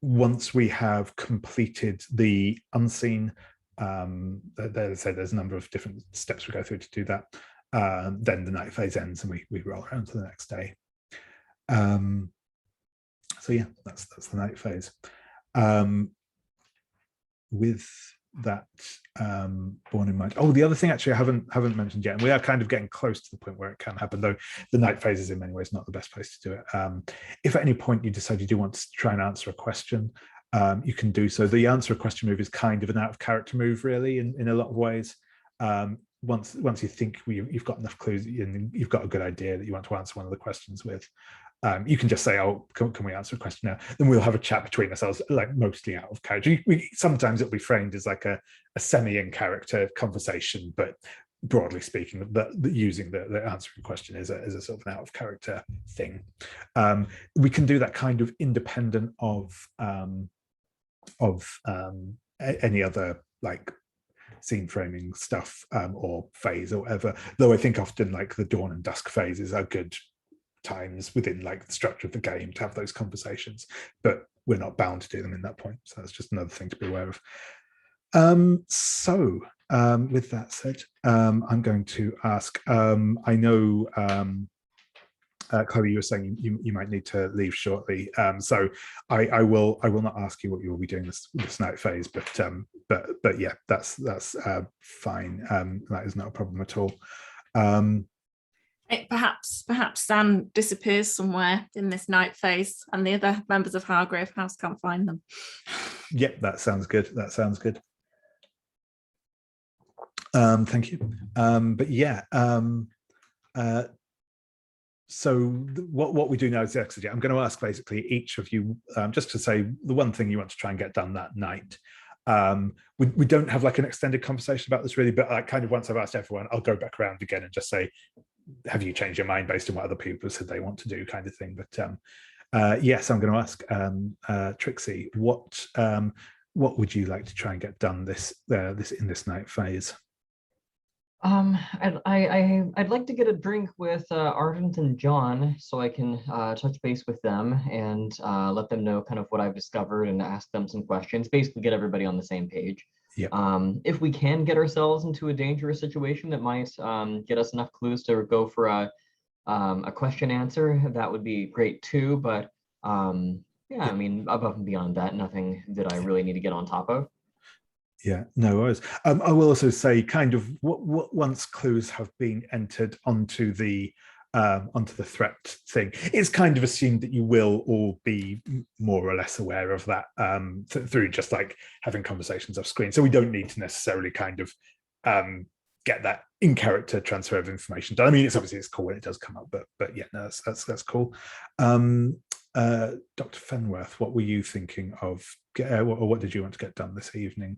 Once we have completed the unseen, there's a number of different steps we go through to do that. Then the night phase ends and we roll around to the next day. So yeah, that's the night phase. With that borne in mind, the other thing actually I haven't mentioned yet, and we are kind of getting close to the point where it can happen, though the night phase is in many ways not the best place to do it. If at any point you decide you do want to try and answer a question, you can do so. The answer a question move is kind of an out of character move, really, in a lot of ways. Once you think you've got enough clues and you've got a good idea that you want to answer one of the questions with, you can just say, "Oh, can we answer a question now?" Then we'll have a chat between ourselves, like mostly out of character. Sometimes it'll be framed as like a semi-in-character conversation, but broadly speaking, using the answering question is a sort of an out of character thing. We can do that kind of independent of any other like scene framing stuff or phase or whatever. Though I think often like the dawn and dusk phases are good times within like the structure of the game to have those conversations, but we're not bound to do them in that point. So that's just another thing to be aware of. With that said, I'm going to ask, I know Chloe, you were saying you might need to leave shortly, so I will not ask you what you will be doing this night phase, but yeah, that's fine. That is not a problem at all. Perhaps Stan disappears somewhere in this night phase, and the other members of Hargrave House can't find them. Yep, that sounds good. Thank you. But yeah. So what we do now is the exit. I'm going to ask basically each of you just to say the one thing you want to try and get done that night. We don't have like an extended conversation about this really, but like kind of once I've asked everyone, I'll go back around again and just say, have you changed your mind based on what other people said they want to do, kind of thing. But yes, I'm going to ask Trixie, what would you like to try and get done this in this night phase? I'd like to get a drink with Ardent and John so I can touch base with them and let them know kind of what I've discovered and ask them some questions, basically get everybody on the same page. Yep. If we can get ourselves into a dangerous situation that might get us enough clues to go for a question answer, that would be great too. But yeah, I mean, above and beyond that, nothing that I really need to get on top of. Yeah, no worries. I will also say, kind of, what once clues have been entered onto the threat thing, it's kind of assumed that you will all be more or less aware of that through just like having conversations off screen. So we don't need to necessarily kind of get that in character transfer of information done. I mean, it's cool when it does come up, but yeah, no, that's cool. Dr. Fenworth, what were you thinking of, or what did you want to get done this evening?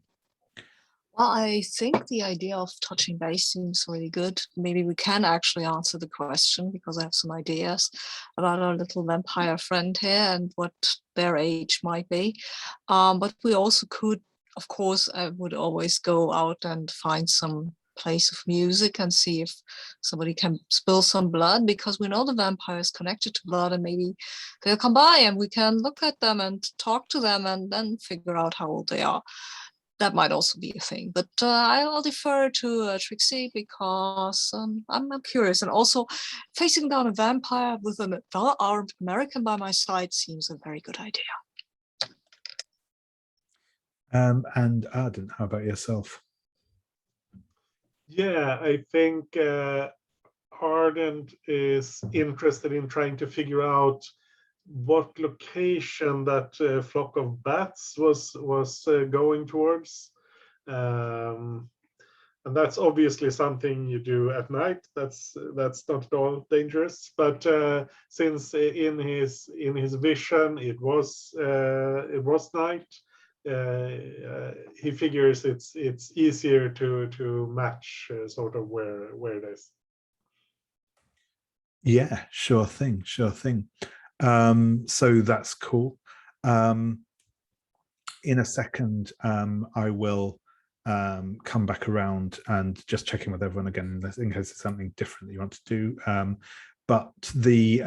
Well, I think the idea of touching base seems really good. Maybe we can actually answer the question because I have some ideas about our little vampire friend here and what their age might be. But we also could, of course, I would always go out and find some place of music and see if somebody can spill some blood, because we know the vampire is connected to blood, and maybe they'll come by and we can look at them and talk to them and then figure out how old they are. That might also be a thing, but I'll defer to Trixie because I'm curious. And also, facing down a vampire with a well-armed American by my side seems a very good idea. And Ardent, how about yourself? Yeah, I think Ardent is interested in trying to figure out what location that flock of bats was going towards, and that's obviously something you do at night. That's not at all dangerous. But since in his vision it was night, he figures it's easier to match sort of where it is. Yeah, sure thing. So that's cool. In a second, I will come back around and just check in with everyone again in case there's something different that you want to do. But the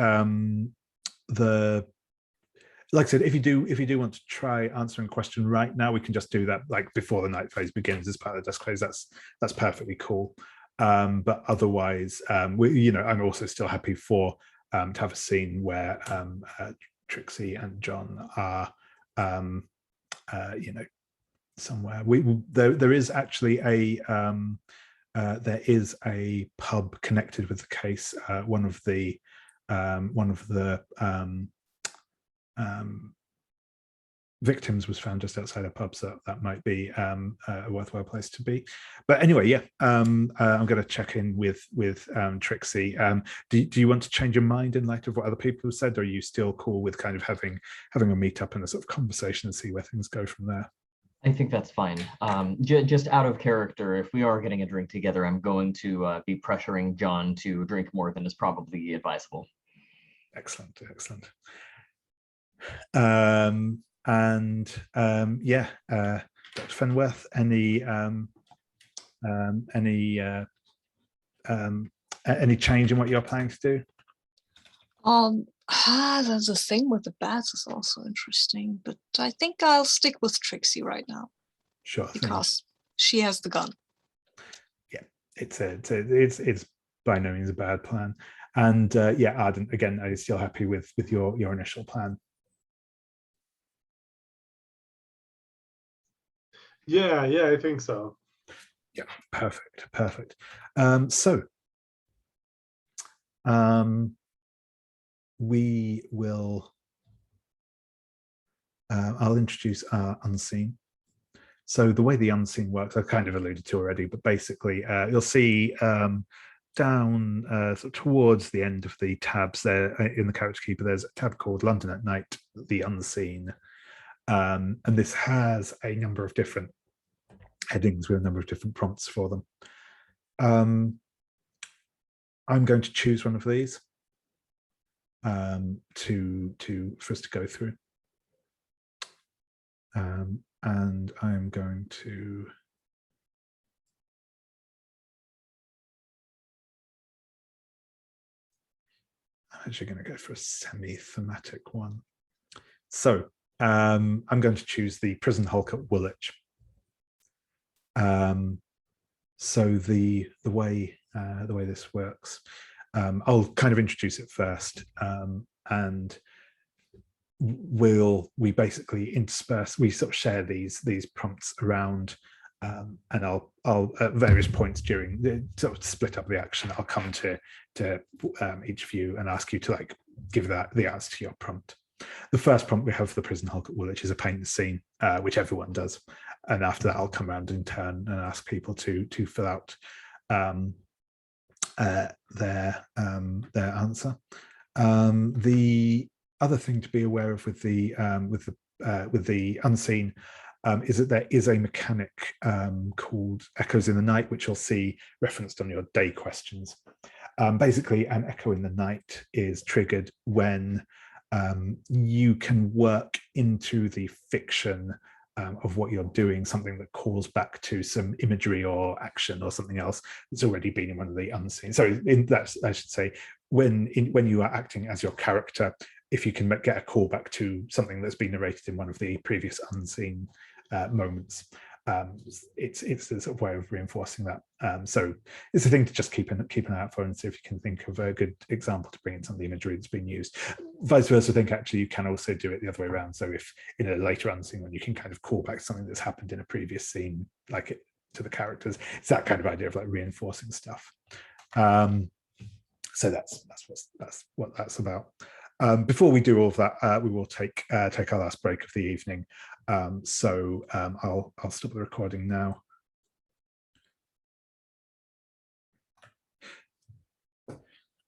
like I said, if you do want to try answering a question right now, we can just do that like before the night phase begins as part of the desk phase. That's perfectly cool. But otherwise, I'm also still happy for to have a scene where Trixie and John are, somewhere. There is actually there is a pub connected with the case. One of the victims was found just outside a pub, so that might be a worthwhile place to be. But anyway, yeah, I'm going to check in with Trixie. Do you want to change your mind in light of what other people have said, or are you still cool with kind of having a meetup and a sort of conversation and see where things go from there? I think that's fine. Just out of character, if we are getting a drink together, I'm going to be pressuring John to drink more than is probably advisable. Excellent. Yeah, Dr. Fenworth, any change in what you're planning to do? There's a thing with the bats is also interesting, but I think I'll stick with Trixie right now. Sure. Because she has the gun. Yeah, it's by no means a bad plan. And yeah, Ardent, again, are you still happy with your initial plan? Yeah, I think so. Yeah, perfect. So we will. I'll introduce our unseen. So the way the unseen works, I've kind of alluded to already, but basically you'll see down sort of towards the end of the tabs there in the character keeper, there's a tab called London at Night, the Unseen. And this has a number of different headings with a number of different prompts for them. I'm going to choose one of these for us to go through. And I'm going to I'm actually going to go for a semi-thematic one. So I'm going to choose the prison hulk at Woolwich. So the way this works, I'll kind of introduce it first, and we basically intersperse, we sort of share these prompts around, and I'll at various points during the sort of split up the action, I'll come to each of you and ask you to like give the answer to your prompt. The first prompt we have for the prison hulk at Woolwich is a paint the scene, which everyone does, and after that I'll come around in turn and ask people to fill out their answer. The other thing to be aware of with the unseen is that there is a mechanic called Echoes in the Night, which you'll see referenced on your day questions. Basically, an echo in the night is triggered when you can work into the fiction of what you're doing, something that calls back to some imagery or action or something else that's already been in one of the unseen. So that's, I should say, when you are acting as your character, if you can get a callback to something that's been narrated in one of the previous unseen moments, it's a sort of way of reinforcing that. So it's a thing to just keep an eye out for and see if you can think of a good example to bring in some of the imagery that's been used. Vice versa, I think actually you can also do it the other way around. So if in a later unseen one, you can kind of call back something that's happened in a previous scene, like it to the characters. It's that kind of idea of like reinforcing stuff. So that's what that's about. Before we do all of that, we will take our last break of the evening. So I'll stop the recording now.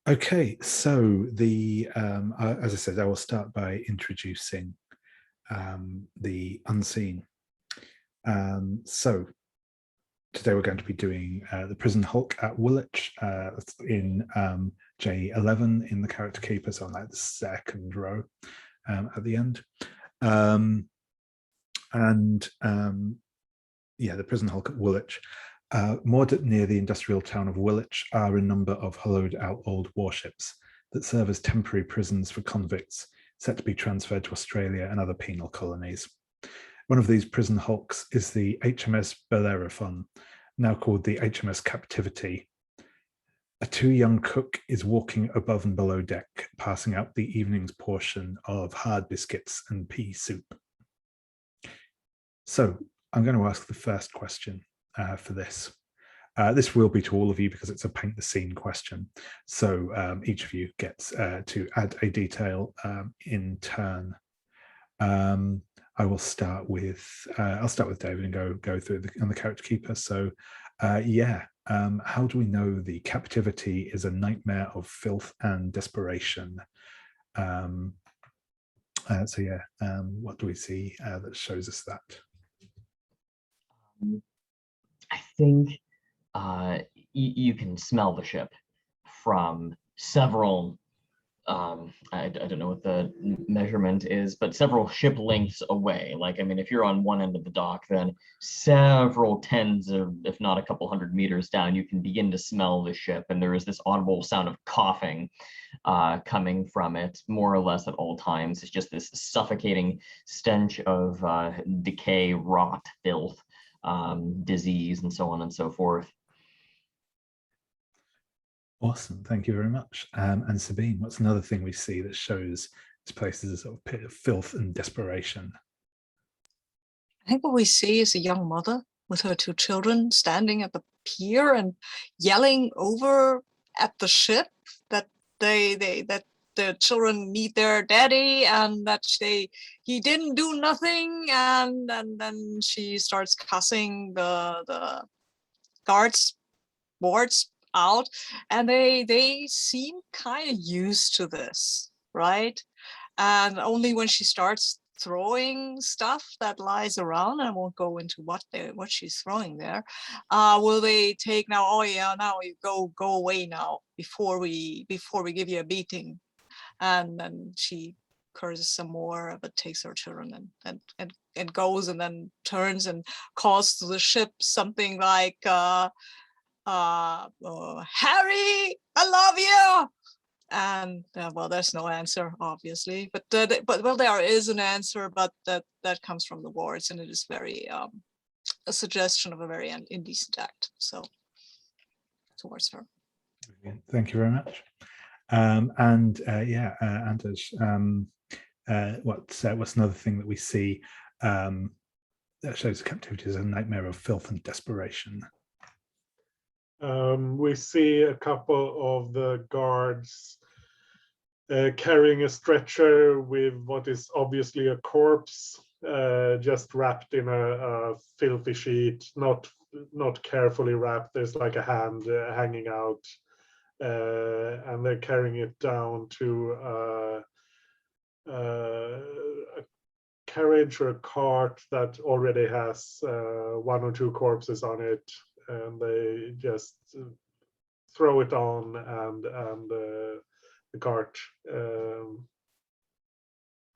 Okay, so as I said, I will start by introducing the unseen. So today we're going to be doing the prison hulk at Woolwich in J11 in the character keeper, so on like the second row at the end. Yeah, the prison hulk at Woolwich. Moored near the industrial town of Woolwich are a number of hollowed out old warships that serve as temporary prisons for convicts set to be transferred to Australia and other penal colonies. One of these prison hulks is the HMS Bellerophon, now called the HMS Captivity. A too-young cook is walking above and below deck, passing out the evening's portion of hard biscuits and pea soup. So I'm going to ask the first question for this. This will be to all of you because it's a paint the scene question. So each of you gets to add a detail in turn. I will start with I'll start with David and go through the character keeper. So how do we know the captivity is a nightmare of filth and desperation? What do we see that shows us that? I think you can smell the ship from several, I don't know what the measurement is, but several ship lengths away. Like, I mean, if you're on one end of the dock, then several tens of, if not a couple 100 meters down, you can begin to smell the ship. And there is this audible sound of coughing coming from it, more or less at all times. It's just this suffocating stench of decay, rot, filth, disease, and so on and so forth. Awesome, thank you very much. And Sabine, what's another thing we see that shows this place is a sort of pit of filth and desperation? I think what we see is a young mother with her 2 children standing at the pier and yelling over at the ship that that the children need their daddy and that he didn't do nothing, and then she starts cussing the guards boards out, and they seem kind of used to this, right? And only when she starts throwing stuff that lies around, and I won't go into what she's throwing there, will they take now, oh yeah, now you go away now before we give you a beating. And then she curses some more, but takes her children and goes, and then turns and calls to the ship something like Harry, I love you. And well, there's no answer, obviously, but well, there is an answer, but that comes from the wards, and it is very a suggestion of a very indecent act. So towards her. Thank you very much. Anders, what's another thing that we see that shows the captivity is a nightmare of filth and desperation? We see a couple of the guards carrying a stretcher with what is obviously a corpse, just wrapped in a filthy sheet, not carefully wrapped. There's like a hand hanging out, and they're carrying it down to a carriage or a cart that already has 1 or 2 corpses on it, and they just throw it on, and the cart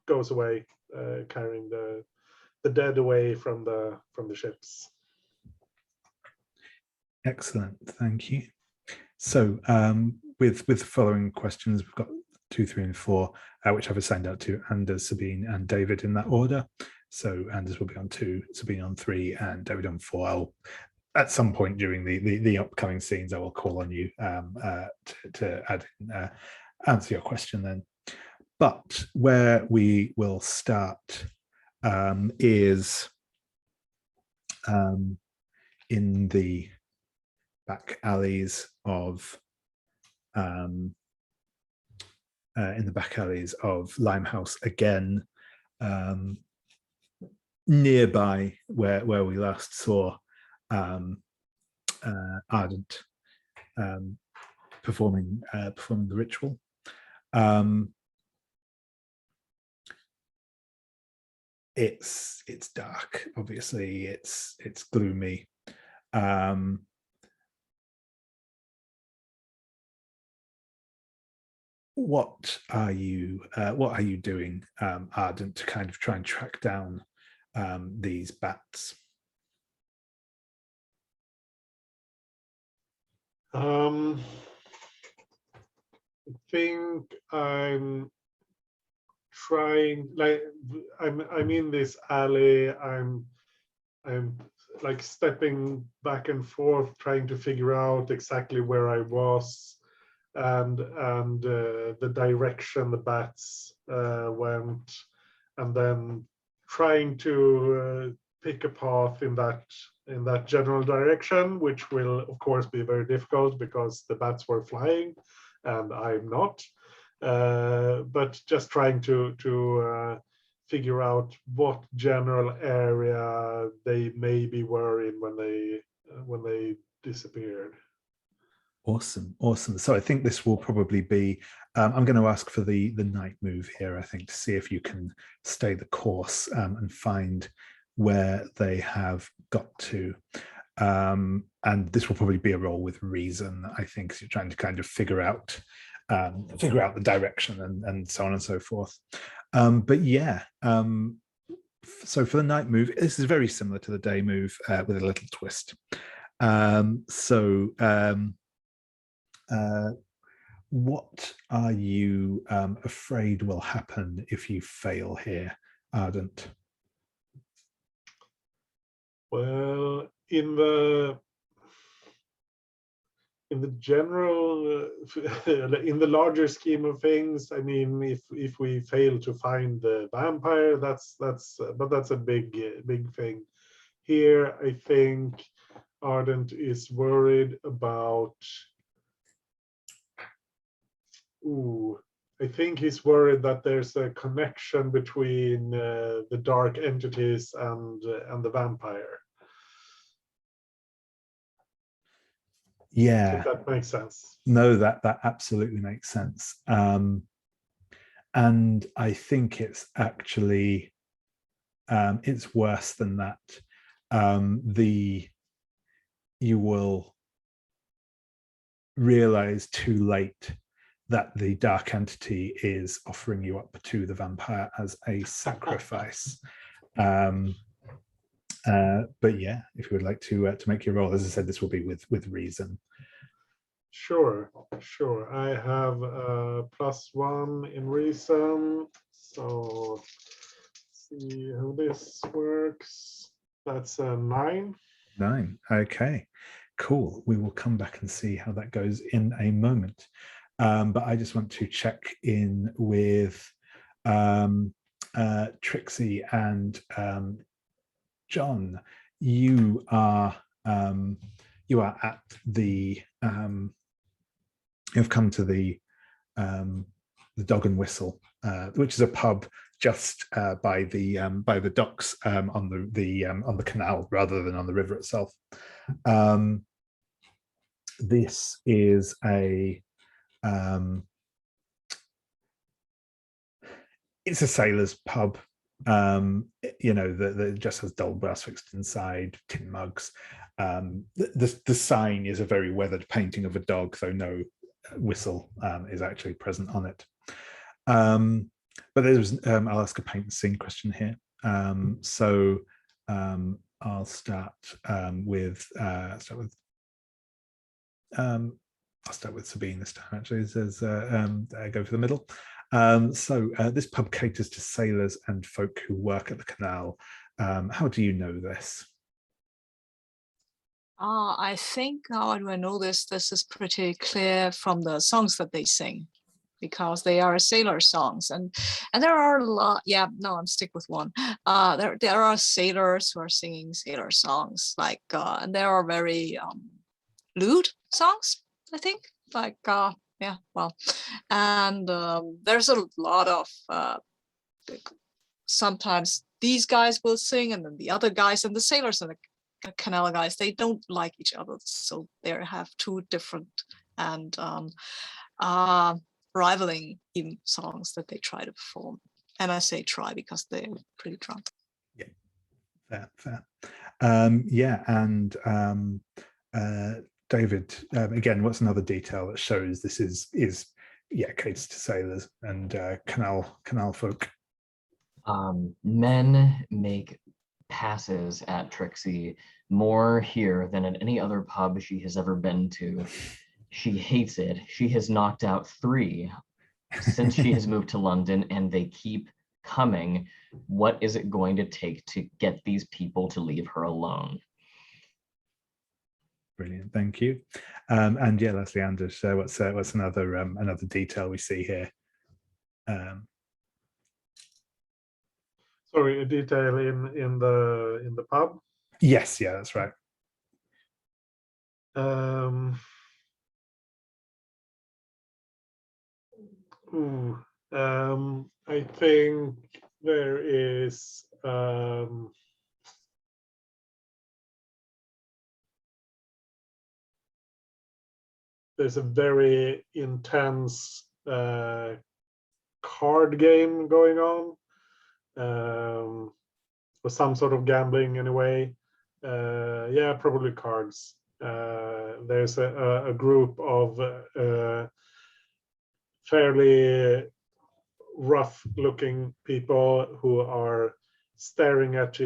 goes away, carrying the dead away from the ships. Excellent, thank you. So with the following questions, we've got 2, 3, and 4, which I've assigned out to Anders, Sabine, and David in that order. So Anders will be on 2, Sabine on 3, and David on 4. I'll, at some point during the upcoming scenes, I will call on you to add in, answer your question then. But where we will start is in the back alleys of Limehouse again, nearby where we last saw Ardent performing the ritual. It's dark, obviously. It's gloomy. What are you doing, Ardent, to kind of try and track down these bats? I think I'm trying, like, I'm in this alley. I'm like stepping back and forth, trying to figure out exactly where I was, and the direction the bats went, and then trying to pick a path in that general direction, which will of course be very difficult because the bats were flying and I'm not. But just trying to figure out what general area they maybe were in when they disappeared. Awesome, awesome. So I think this will probably be, I'm going to ask for the night move here, I think, to see if you can stay the course and find where they have got to. And this will probably be a roll with reason, I think, 'cause you're trying to kind of figure out the direction and so on and so forth. But yeah, so for the night move, this is very similar to the day move with a little twist. What are you afraid will happen if you fail here, Ardent? Well, in the general, in the larger scheme of things, I mean, if we fail to find the vampire, that's a big thing. Here, I think Ardent is worried about. I think he's worried that there's a connection between the dark entities and the vampire. Yeah, if that makes sense. No, that absolutely makes sense. And I think it's actually it's worse than that. You will realize too late that the dark entity is offering you up to the vampire as a sacrifice. But yeah, if you would like to make your roll, as I said, this will be with reason. Sure. I have +1 in reason. So let's see how this works. That's a 9. 9. Okay, cool. We will come back and see how that goes in a moment. But I just want to check in with Trixie and John. You are at the you've come to the Dog and Whistle, which is a pub just by the docks on the canal rather than on the river itself. This is it's a sailor's pub. That just has dull brass fixed inside, tin mugs. The sign is a very weathered painting of a dog, though no whistle is actually present on it. But there's I'll ask a paint and sing question here. So I'll start with Sabine this time. Actually, it says I go for the middle. So this pub caters to sailors and folk who work at the canal. How do you know this? I think how do I know this? This is pretty clear from the songs that they sing, because they are sailor songs, and there are a lot. Yeah, no, I'm stick with one. There are sailors who are singing sailor songs, like and there are very lewd songs, I think, like yeah, well, and there's a lot of sometimes these guys will sing, and then the other guys, and the sailors and the canal guys, they don't like each other, so they have two different and rivaling even songs that they try to perform. And I say try because they're pretty drunk. Yeah, fair. Yeah, and David, again, what's another detail that shows this is caters to sailors and canal folk? Men make passes at Trixie more here than at any other pub she has ever been to. She hates it. She has knocked out 3 since she has moved to London, and they keep coming. What is it going to take to get these people to leave her alone? Brilliant, thank you. And yeah, Leslie, Anders, what's another detail we see here? Sorry, a detail in the pub? Yes, yeah, that's right. I think there is there's a very intense card game going on, or some sort of gambling anyway. Yeah, probably cards. There's a group of fairly rough-looking people who are staring at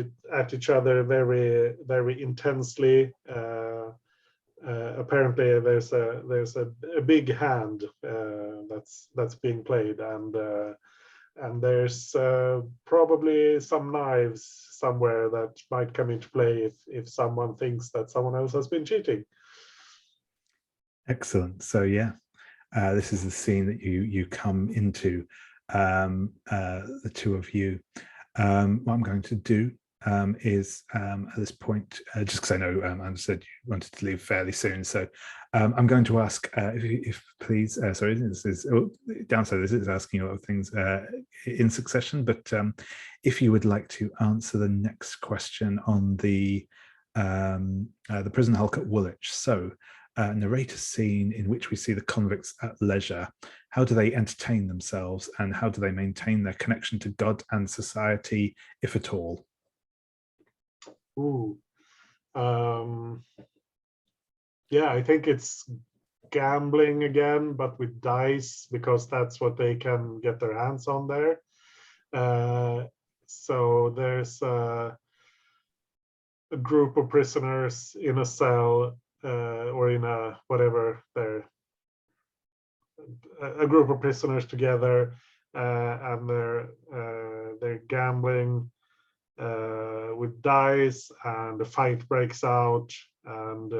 each other very, very intensely. Apparently, there's a big hand that's being played, and there's probably some knives somewhere that might come into play if someone thinks that someone else has been cheating. Excellent. So yeah, this is the scene that you come into, the two of you. What I'm going to do is at this point, just because I know Anne said you wanted to leave fairly soon, so I'm going to ask if please, sorry, this is downside. This is asking a lot of things in succession, but if you would like to answer the next question on the prison hulk at Woolwich. So narrate a scene in which we see the convicts at leisure. How do they entertain themselves, and how do they maintain their connection to God and society, if at all? Ooh. Yeah, I think it's gambling again, but with dice, because that's what they can get their hands on there. So there's a group of prisoners in a cell, or in a whatever, they're a group of prisoners together, and they're gambling with dice, and a fight breaks out, and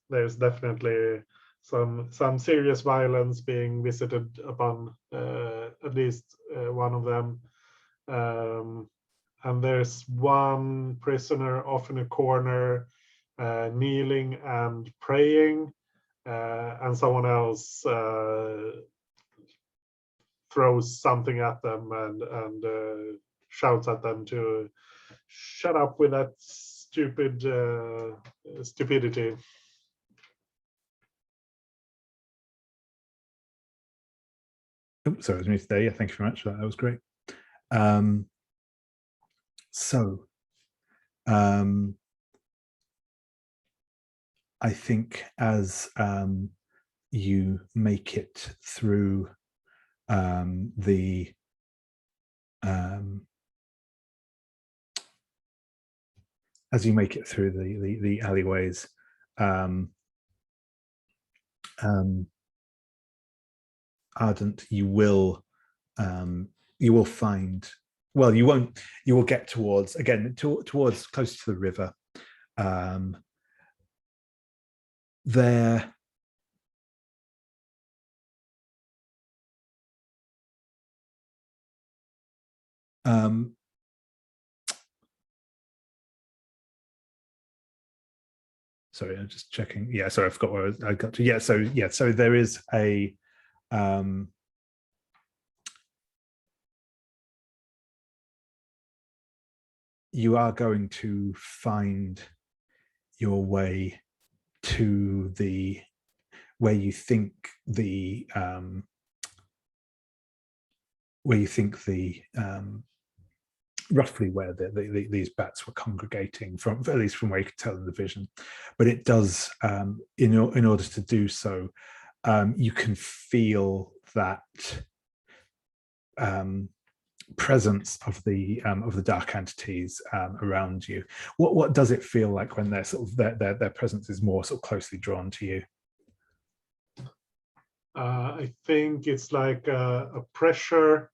there's definitely some serious violence being visited upon at least one of them, and there's one prisoner off in a corner kneeling and praying, and someone else throws something at them and shouts at them to shut up with that stupidity. Oh, sorry, it was me today. Yeah, thank you very much. That was great. I think as you make it through the alleyways, Ardent, you will find, well, you will get towards, again, towards close to the river. There sorry, I'm just checking. Yeah, sorry, I forgot where I got to. So there is a you are going to find your way to where you think the roughly where these bats were congregating, from at least from where you could tell in the vision. But it does, in order to do so, you can feel that presence of the dark entities around you. What does it feel like when they're sort of their presence is more sort of closely drawn to you? I think it's like a pressure,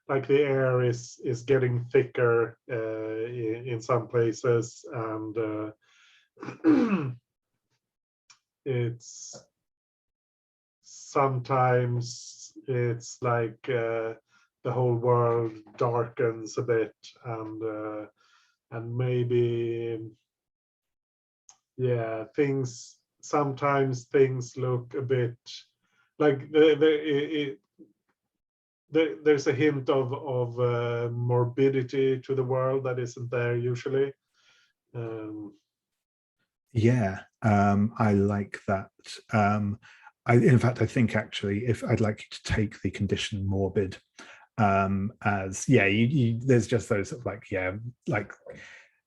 like the air is getting thicker in some places, and it's sometimes it's like the whole world darkens a bit, and maybe, yeah, sometimes things look a bit like there's a hint of morbidity to the world that isn't there usually. Yeah, I like that. In fact, I think actually, if I'd like you to take the condition morbid, as there's just those sort of like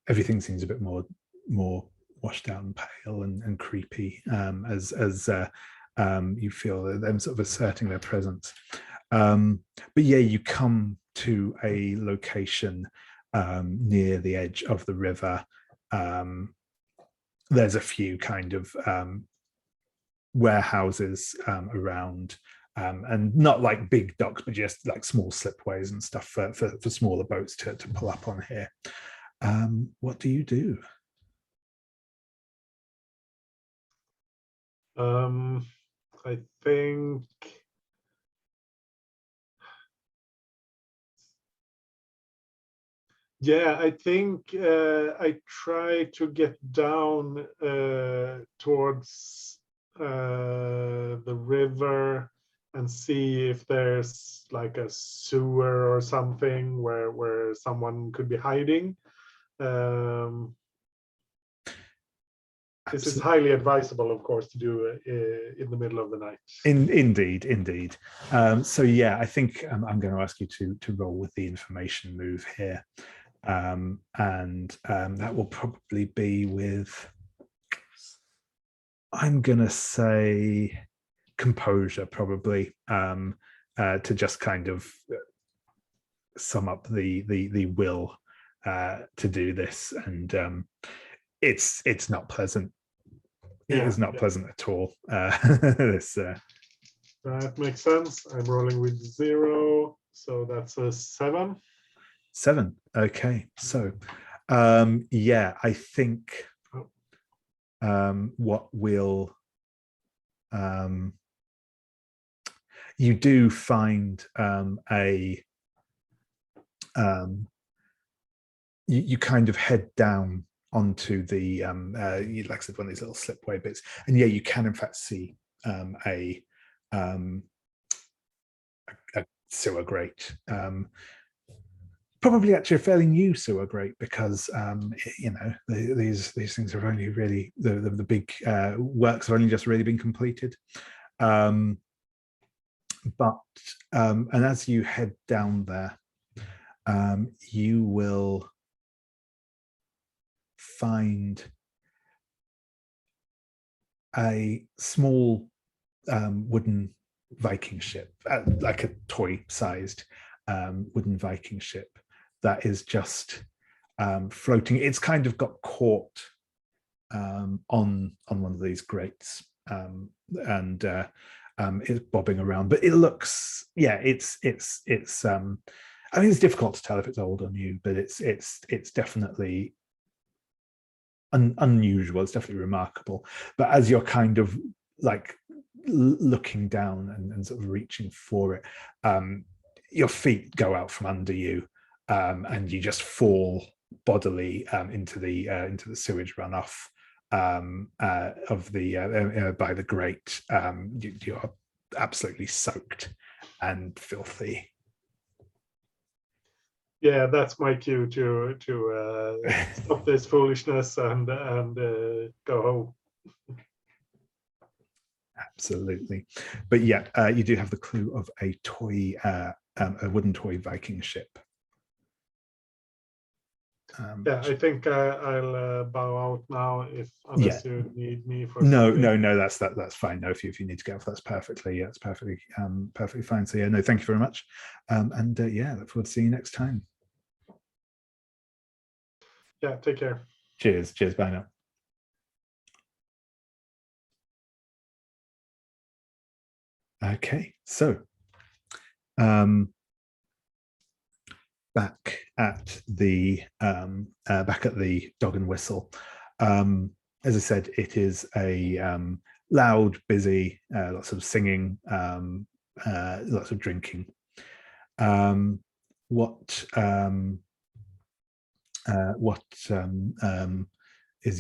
everything seems a bit more washed out and pale and creepy, as you feel them sort of asserting their presence. But yeah, you come to a location near the edge of the river. There's a few kind of warehouses around, and not like big docks, but just like small slipways and stuff for smaller boats to pull up on here. What do you do? I think I think I try to get down towards the river and see if there's like a sewer or something where someone could be hiding. This is highly advisable, of course, to do in the middle of the night. Indeed. So yeah, I think I'm going to ask you to roll with the information move here, and that will probably be with, I'm going to say, composure, probably, to just kind of sum up the will to do this, and it's not pleasant. It is not pleasant at all. That makes sense. I'm rolling with 0, so that's a 7. 7. Okay, so I think what will you do find you kind of head down onto the like I said, one of these little slipway bits, and you can in fact see a sewer grate, probably actually a fairly new sewer grate, because these things have only really the big works have only just really been completed, and as you head down there, you will find a small wooden Viking ship, like a toy-sized wooden Viking ship that is just floating. It's kind of got caught on one of these grates, and it's bobbing around. But it looks, it's I mean, it's difficult to tell if it's old or new, but it's definitely unusual. It's definitely remarkable. But as you're kind of like looking down and sort of reaching for it, your feet go out from under you, and you just fall bodily into the sewage runoff of the by the grate. You're absolutely soaked and filthy. Yeah, that's my cue to stop this foolishness and go home. Absolutely, but you do have the clue of a toy, a wooden toy Viking ship. I think I'll bow out now, unless you need me for something. No, that's fine. No, if you need to go off, that's perfectly perfectly fine. So no, thank you very much, and look forward to seeing you next time. Yeah, take care. Cheers, bye now. Okay, so back at the Dog and Whistle. As I said, it is a loud, busy, lots of singing, lots of drinking. What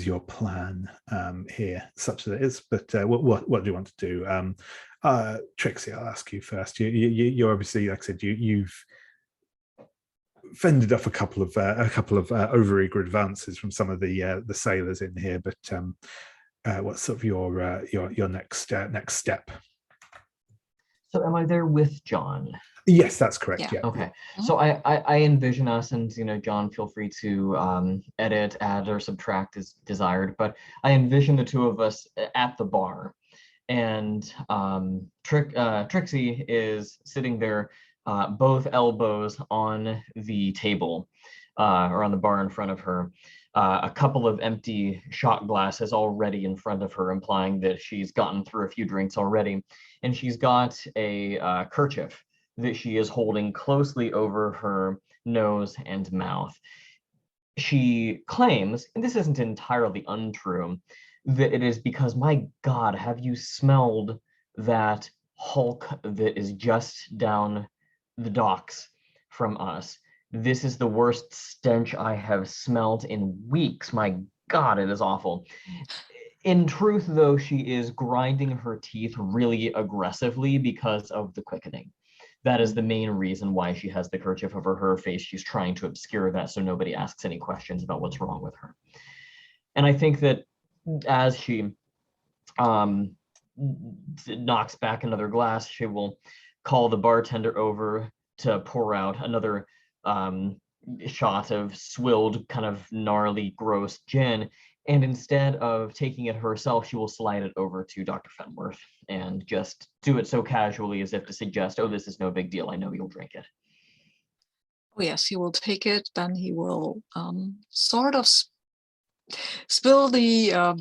your plan here, such that it is. But what do you want to do? Trixie, I'll ask you first. You're obviously, like I said, you've fended off a couple of overeager advances from some of the sailors in here. But what's sort of your next step? So am I there with John? Yes, that's correct. Yeah. Okay. So I envision us, and John, feel free to edit, add, or subtract as desired. But I envision the two of us at the bar, and Trixie is sitting there, both elbows on the table, or on the bar in front of her. A couple of empty shot glasses already in front of her, implying that she's gotten through a few drinks already. And she's got a kerchief that she is holding closely over her nose and mouth. She claims, and this isn't entirely untrue, that it is because, my God, have you smelled that hulk that is just down the docks from us? This is the worst stench I have smelled in weeks. My God, it is awful. In truth, though, she is grinding her teeth really aggressively because of the quickening. That is the main reason why she has the kerchief over her face. She's trying to obscure that so nobody asks any questions about what's wrong with her. And I think that as she knocks back another glass, she will call the bartender over to pour out another shot of swilled, kind of gnarly, gross gin. And instead of taking it herself, she will slide it over to Dr. Fenworth and just do it so casually as if to suggest, oh, this is no big deal. I know you'll drink it. Oh, yes, he will take it. Then he will sort of spill the,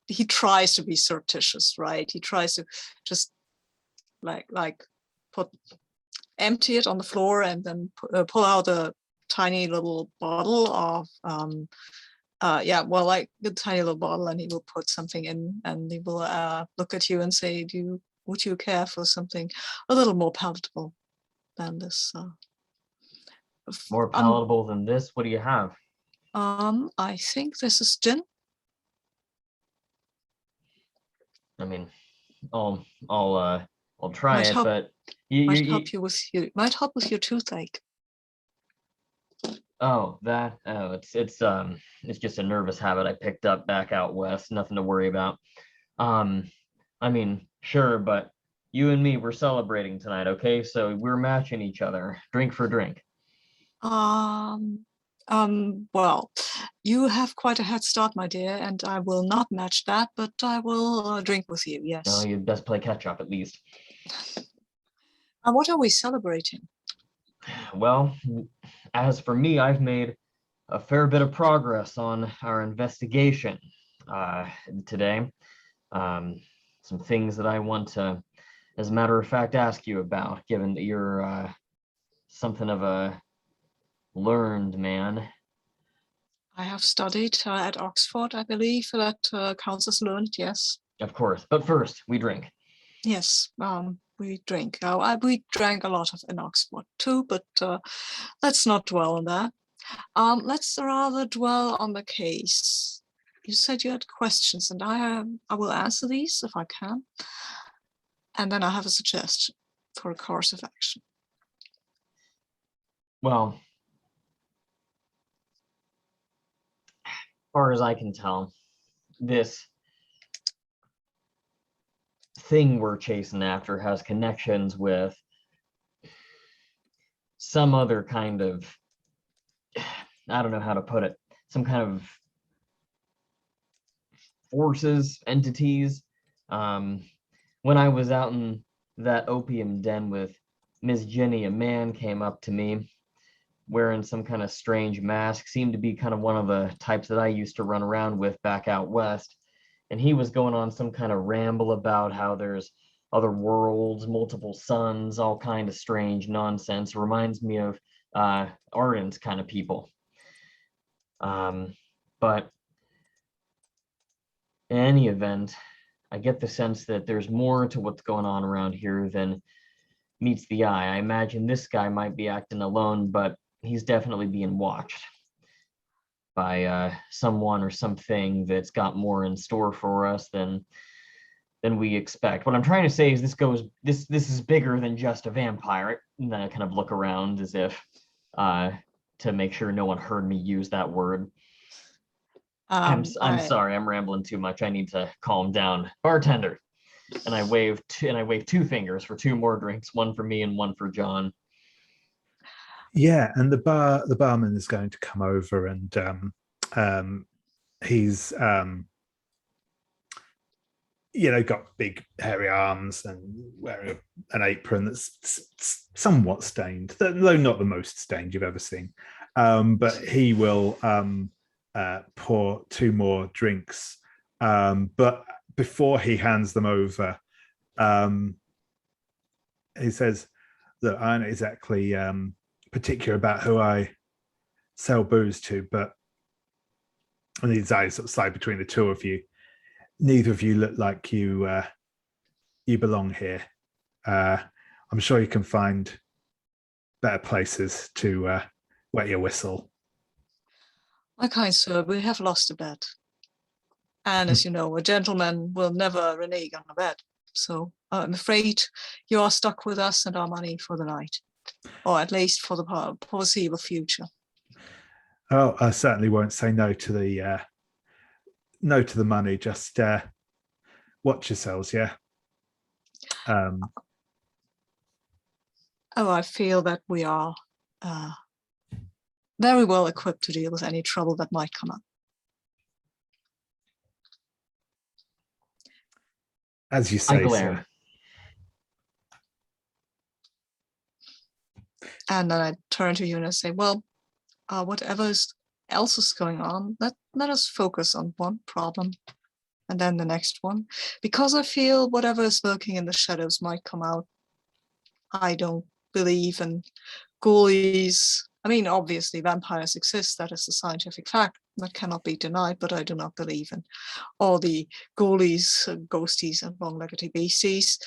he tries to be surreptitious, right? He tries to just empty it on the floor and then pull out a tiny little bottle of like a tiny little bottle, and he will put something in, and he will look at you and say, would you care for something a little more palatable than this? More palatable than this? What do you have? I think this is gin. I mean, I'll try it, but might help with your toothache. It's just a nervous habit I picked up back out west. Nothing to worry about. I mean, sure, but you and me, we're celebrating tonight, okay? So we're matching each other, drink for drink. Well, you have quite a head start, my dear, and I will not match that, but I will drink with you, yes. No, you'd best play catch up at least. And what are we celebrating? Well, as for me, I've made a fair bit of progress on our investigation today. Some things that I want to, as a matter of fact, ask you about, given that you're something of a learned man. I have studied at Oxford, I believe. That counts as learned, yes. Of course, but first, we drink. Yes, we drink. We drank a lot in Oxford too, but let's not dwell on that. Let's rather dwell on the case. You said you had questions, and I will answer these if I can. And then I have a suggestion for a course of action. Well, as far as I can tell, this thing we're chasing after has connections with some other kind of, I don't know how to put it, some kind of forces, entities. When I was out in that opium den with Miss Jenny, a man came up to me wearing some kind of strange mask, seemed to be kind of one of the types that I used to run around with back out west. And he was going on some kind of ramble about how there's other worlds, multiple suns, all kind of strange nonsense. Reminds me of Ardent kind of people. But in any event, I get the sense that there's more to what's going on around here than meets the eye. I imagine this guy might be acting alone, but he's definitely being watched. by someone or something that's got more in store for us than we expect. What I'm trying to say is this is bigger than just a vampire. And then I kind of look around as if to make sure no one heard me use that word. I'm sorry, I'm rambling too much. I need to calm down. Bartender. And I wave two fingers for 2 more drinks, one for me and one for John. Yeah, and the barman is going to come over, and he's got big hairy arms and wearing an apron that's somewhat stained, though not the most stained you've ever seen. But he will pour 2 more drinks. But before he hands them over, he says, "Look, I'm not exactly particular about who I sell booze to, but," and his eyes sort of slide between the 2 of you. "Neither of you look like you belong here. I'm sure you can find better places to wet your whistle." My kind sir, we have lost a bet. And as you know, a gentleman will never renege on a bet. So I'm afraid you are stuck with us and our money for the night, or at least for the foreseeable future. Oh, I certainly won't say no to the money. Just watch yourselves, yeah. I feel that we are very well equipped to deal with any trouble that might come up. As you say, sir. And then I turn to you and I say, well, whatever else is going on, let us focus on one problem and then the next one. Because I feel whatever is lurking in the shadows might come out. I don't believe in ghoulies. I mean, obviously vampires exist. That is a scientific fact that cannot be denied, but I do not believe in all the ghoulies, ghosties, and long-legged beasties.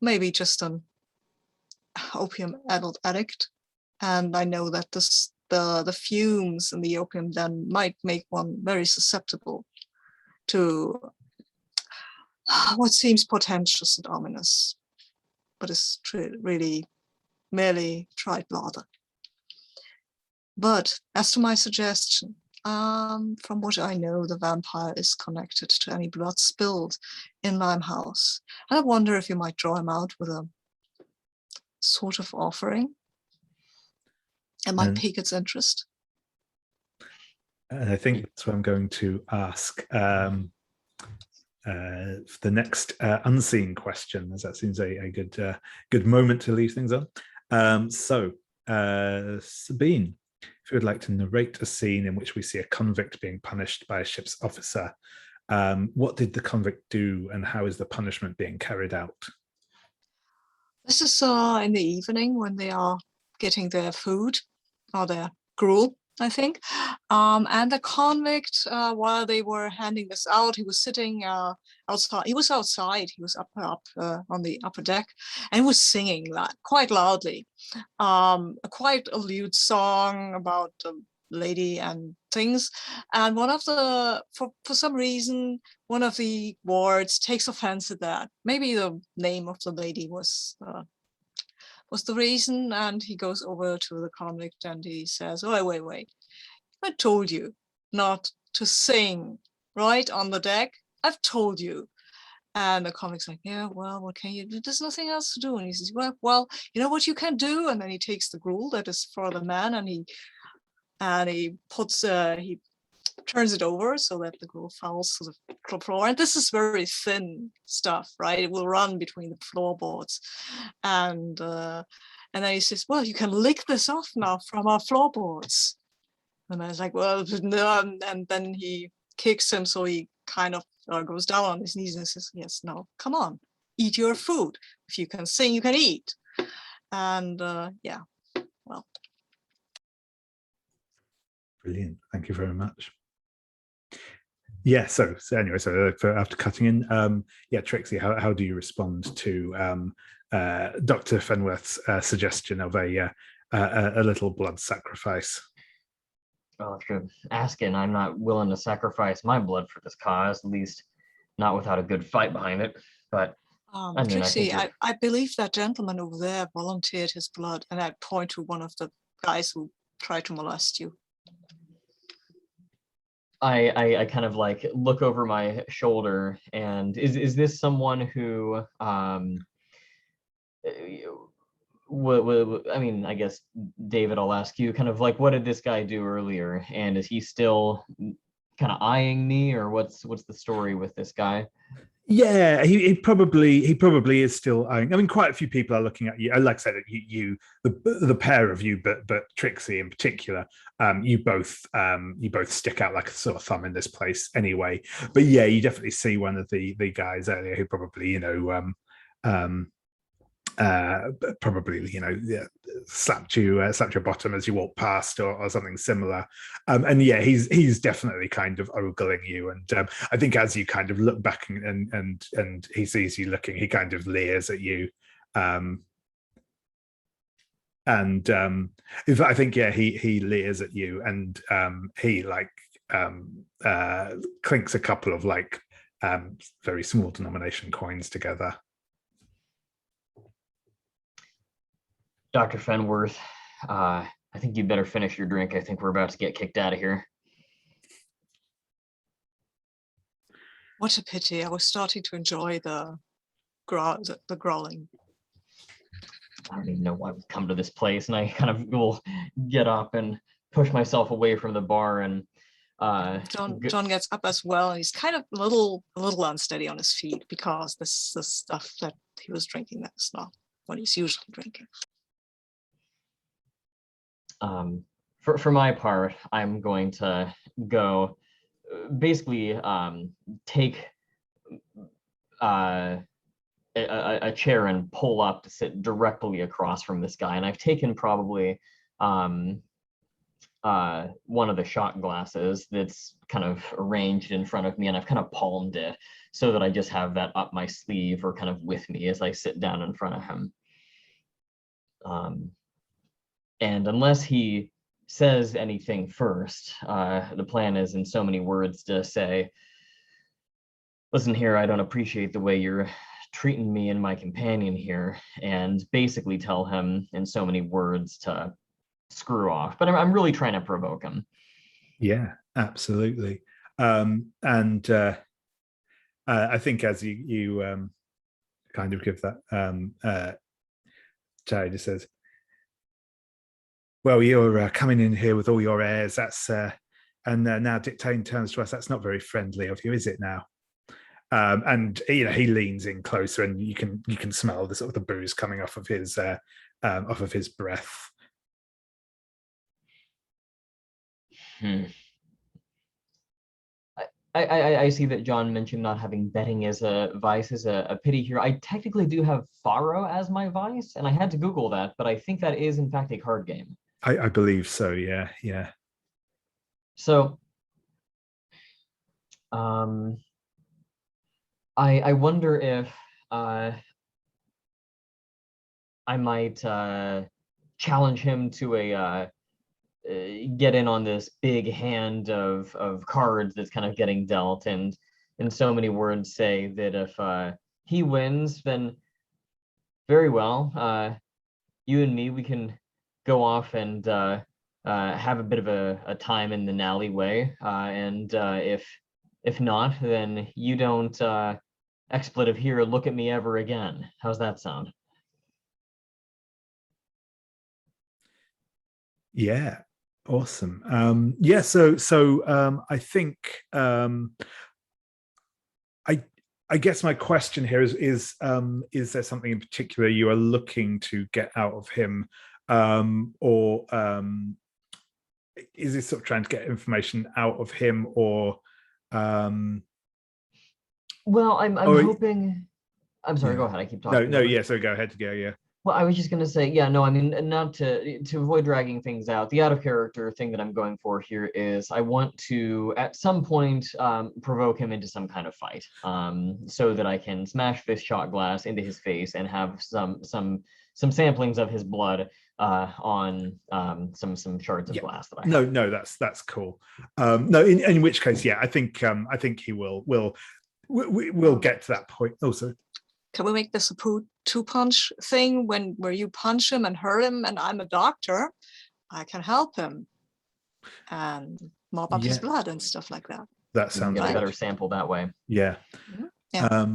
Maybe just an opium addict. And I know that the fumes in the opium then might make one very susceptible to what seems portentous and ominous, but is really merely tried blather. But as to my suggestion, from what I know, the vampire is connected to any blood spilled in Limehouse. And I wonder if you might draw him out with a sort of offering. It might pique its interest. And I think that's what I'm going to ask the next unseen question, as that seems a good moment to leave things on. So, Sabine, if you would like to narrate a scene in which we see a convict being punished by a ship's officer, what did the convict do and how is the punishment being carried out? This is in the evening when they are getting their food or their gruel, I think. And the convict, while they were handing this out, he was sitting outside. He was outside. He was up on the upper deck, and he was singing that quite loudly. Quite a lewd song about a lady and things. And one of the, for some reason, one of the wards takes offense at that. Maybe the name of the lady was the reason, and he goes over to the convict and he says, "Oh, wait. I told you not to sing right on the deck. I've told you." And the convict's like, "Yeah, well, what can you do? There's nothing else to do." And he says, well, you know what you can do? And then he takes the gruel that is for the man and he turns it over so that the gruel falls to the floor. And this is very thin stuff, right? It will run between the floorboards. And then he says, "Well, you can lick this off now from our floorboards." And I was like, "Well, no." And then he kicks him, so he kind of goes down on his knees and says, "Yes, no, come on, eat your food. If you can sing, you can eat." And yeah, well. Brilliant. Thank you very much. Yeah, so anyway, after cutting in, Trixie, how do you respond to Dr. Fenworth's suggestion of a little blood sacrifice? Well, if you're asking, I'm not willing to sacrifice my blood for this cause, at least not without a good fight behind it. But I mean, Trixie, I think I believe that gentleman over there volunteered his blood, and I point to one of the guys who tried to molest you. I kind of like look over my shoulder, and is this someone who I mean, I guess David, I'll ask you kind of like, what did this guy do earlier, and is he still kind of eyeing me, or what's the story with this guy? Yeah, he probably is still eyeing. I mean, quite a few people are looking at you. Like I said, the pair of you, but Trixie in particular, you both stick out like a sort of thumb in this place anyway. But yeah, you definitely see one of the guys earlier who probably probably slapped your bottom as you walk past, or something similar, and yeah, he's definitely kind of ogling you, and I think as you kind of look back and he sees you looking, he kind of leers at you, and in fact, I think he leers at you, and he like clinks a couple of like very small denomination coins together. Dr. Fenworth, I think you better finish your drink. I think we're about to get kicked out of here. What a pity. I was starting to enjoy the growling. I don't even know why we've come to this place, and I kind of will get up and push myself away from the bar, and John gets up as well. He's kind of a little unsteady on his feet, because this is stuff that he was drinking that's not what he's usually drinking. For my part, I'm going to go basically take a chair and pull up to sit directly across from this guy. And I've taken probably one of the shot glasses that's kind of arranged in front of me, and I've kind of palmed it so that I just have that up my sleeve or kind of with me as I sit down in front of him. And unless he says anything first, the plan is in so many words to say, listen here, I don't appreciate the way you're treating me and my companion here, and basically tell him in so many words to screw off. But I'm really trying to provoke him. Yeah, absolutely. And I think as you kind of give that, Jerry just says, well, you're coming in here with all your airs, that's and now dictating terms to us. That's not very friendly of you, is it now? And he leans in closer, and you can smell the sort of the booze coming off of his breath. I see that John mentioned not having betting as a vice is a pity here. I technically do have Faro as my vice, and I had to Google that, but I think that is in fact a card game. I believe so, yeah. So I wonder if I might challenge him to a get in on this big hand of cards that's kind of getting dealt, and in so many words say that if he wins, then very well, you and me, we can go off and have a bit of a time in the alleyway, and if not, then you don't expletive here, look at me ever again. How's that sound? Yeah, awesome. Yeah, so I think I guess my question here is there something in particular you are looking to get out of him, or is this sort of trying to get information out of him, or well, I'm hoping. I'm sorry. Yeah. Go ahead. I keep talking. No. Yeah. So go ahead. Yeah. Well, I was just gonna say, yeah, no, I mean, not to avoid dragging things out. The out of character thing that I'm going for here is I want to, at some point, provoke him into some kind of fight, so that I can smash this shot glass into his face and have some samplings of his blood on some shards of glass that I have. have. No, that's cool. No, in which case, I think he we'll get to that point. Also, can we make this a two-punch thing where you punch him and hurt him, and I'm a doctor, I can help him and mop up his blood and stuff like that. That sounds get good. a better sample that way. Yeah. Yeah.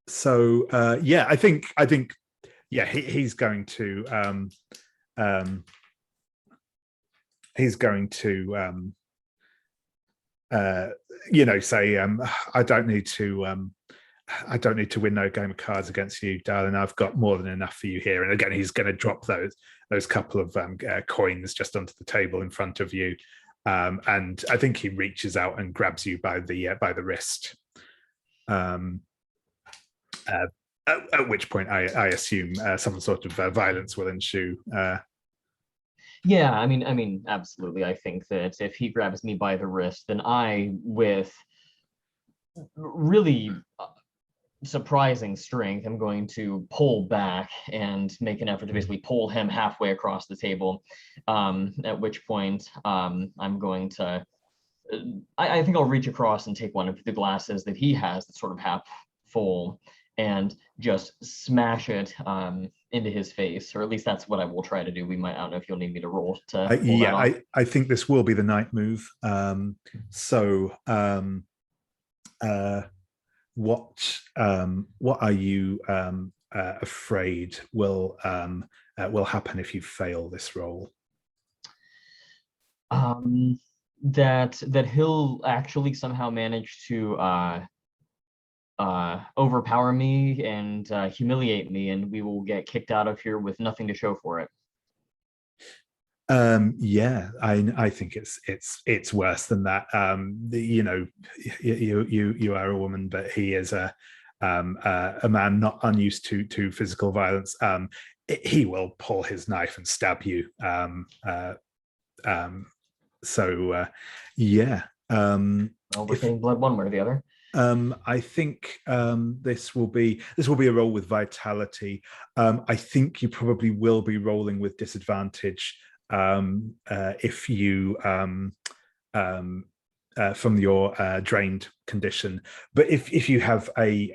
So I think he's going to say I don't need to win no game of cards against you, darling. I've got more than enough for you here. And again, he's going to drop those couple of coins just onto the table in front of you. And I think he reaches out and grabs you by the wrist. At which point I assume some sort of violence will ensue. Yeah, I mean, absolutely. I think that if he grabs me by the wrist, then I, with really surprising strength, I'm going to pull back and make an effort to basically pull him halfway across the table. At which point I'm going to, I think I'll reach across and take one of the glasses that he has that's sort of half full and just smash it into his face, or at least that's what I will try to do. I don't know if you'll need me to roll to pull that off. I think this will be the night move. What are you afraid will happen if you fail this roll? That he'll actually somehow manage to overpower me and humiliate me, and we will get kicked out of here with nothing to show for it. I think it's worse than that. You are a woman, but he is a man not unused to physical violence. He will pull his knife and stab you. Well, we're getting blood one way or the other. I think this will be a roll with vitality. I think you probably will be rolling with disadvantage if you from your drained condition. But if you have a